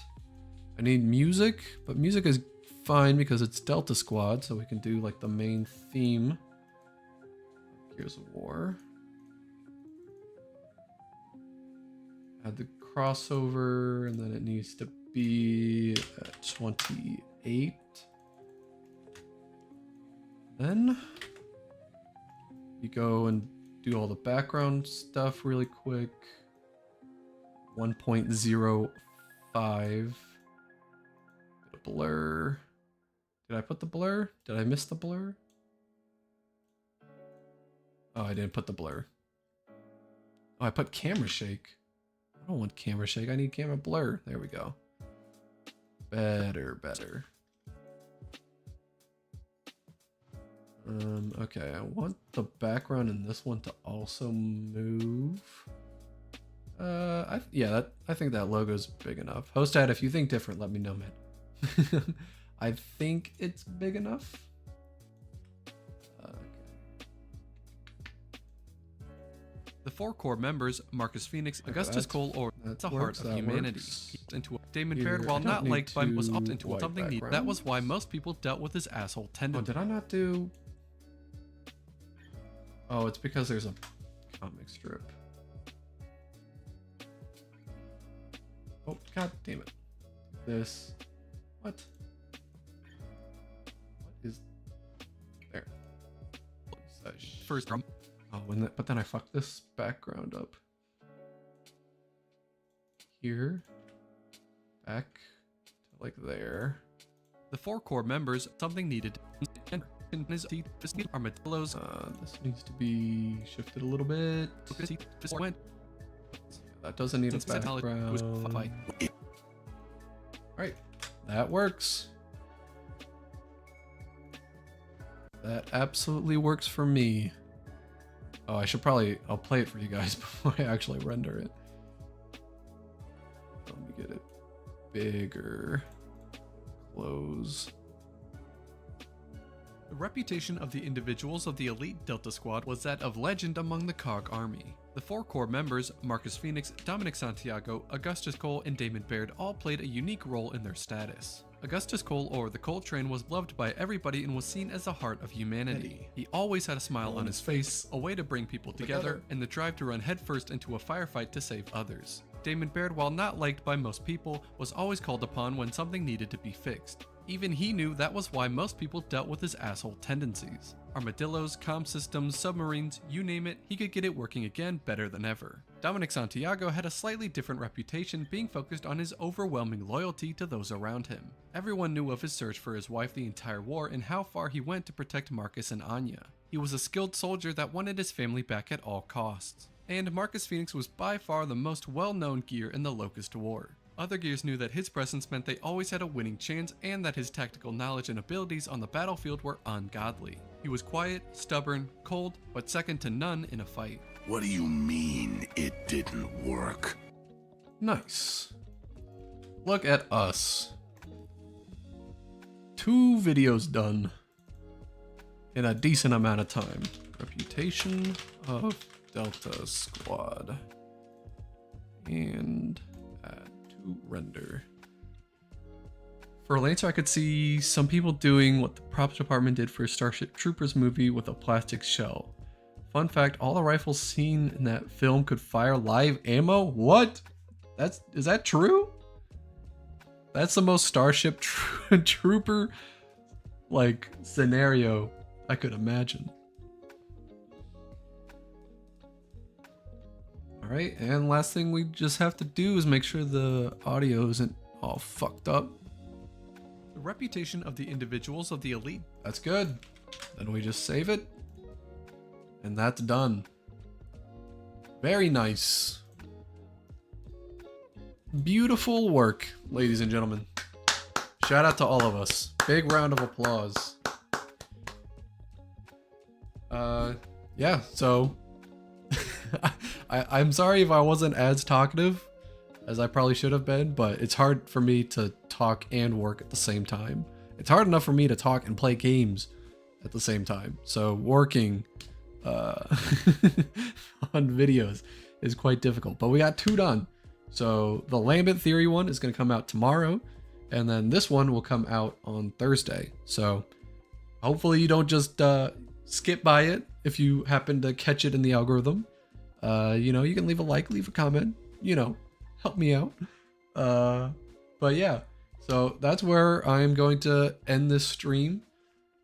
I need music, but music is fine because it's Delta Squad, so we can do like the main theme. Here's a war. Add the crossover, and then it needs to be at 28. Then you go and do all the background stuff really quick. 1.05. Put a blur. Did I put the blur? Did I miss the blur? Oh, I didn't put the blur. Oh, I put camera shake. I don't want camera shake. I need camera blur. There we go. Better. Okay, I want the background in this one to also move. I think that logo's big enough. Hostad, if you think different, let me know, man. I think it's big enough. The four core members, Marcus Phoenix, Augustus Cole, or the heart of humanity. Into Damon Baird, while not liked by was opted into something neat. That was why most people dealt with his asshole tendon. Oh, did I not do? Oh, it's because there's a comic strip. Oh, god damn it. This. What? What is there? First drum. Oh, but then I fucked this background up. Here. Back to like there. The four core members, something needed. Armadillos. This needs to be shifted a little bit. That doesn't need a background. Alright, that works. That absolutely works for me. Oh, I'll play it for you guys before I actually render it. Let me get it bigger. Close. The reputation of the individuals of the elite Delta Squad was that of legend among the COG army. The four core members, Marcus Phoenix, Dominic Santiago, Augustus Cole, and Damon Baird all played a unique role in their status. Augustus Cole, or the Cole Train, was loved by everybody and was seen as the heart of humanity. He always had a smile on his face, a way to bring people together, and the drive to run headfirst into a firefight to save others. Damon Baird, while not liked by most people, was always called upon when something needed to be fixed. Even he knew that was why most people dealt with his asshole tendencies. Armadillos, comm systems, submarines, you name it, he could get it working again better than ever. Dominic Santiago had a slightly different reputation, being focused on his overwhelming loyalty to those around him. Everyone knew of his search for his wife the entire war and how far he went to protect Marcus and Anya. He was a skilled soldier that wanted his family back at all costs. And Marcus Phoenix was by far the most well-known gear in the Locust War. Other gears knew that his presence meant they always had a winning chance and that his tactical knowledge and abilities on the battlefield were ungodly. He was quiet, stubborn, cold, but second to none in a fight. What do you mean it didn't work? Nice. Look at us. 2 videos done in a decent amount of time. Reputation of Delta Squad. And add to render. For Lancer, I could see some people doing what the props department did for Starship Troopers movie with a plastic shell. Fun fact, all the rifles seen in that film could fire live ammo? What? Is that true? That's the most Starship Trooper like scenario I could imagine. Alright, and last thing we just have to do is make sure the audio isn't all fucked up. The reputation of the individuals of the elite. That's good. Then we just save it. And that's done. Very nice. Beautiful work, ladies and gentlemen. Shout out to all of us. Big round of applause. Yeah, so I'm sorry if I wasn't as talkative as I probably should have been, but it's hard for me to talk and work at the same time. It's hard enough for me to talk and play games at the same time. So working on videos is quite difficult, but we got 2 done. So the Lambent Theory one is going to come out tomorrow, and then this one will come out on Thursday. So hopefully you don't just skip by it if you happen to catch it in the algorithm. You know, you can leave a like, leave a comment, you know, help me out. But yeah, so that's where I am going to end this stream.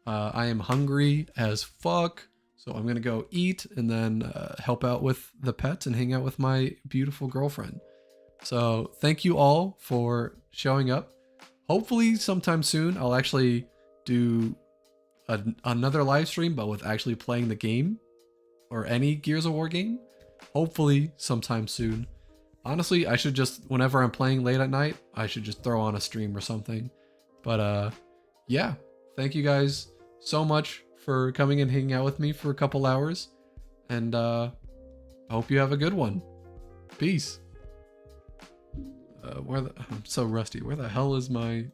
I am hungry as fuck, so I'm gonna go eat and then help out with the pets and hang out with my beautiful girlfriend. So thank you all for showing up. Hopefully sometime soon I'll actually do another live stream, but with actually playing the game or any Gears of War game. Hopefully sometime soon. Honestly, I should just, whenever I'm playing late at night, I should just throw on a stream or something. But yeah, thank you guys so much for coming and hanging out with me for a couple hours. And I hope you have a good one. Peace. I'm so rusty. Where the hell is my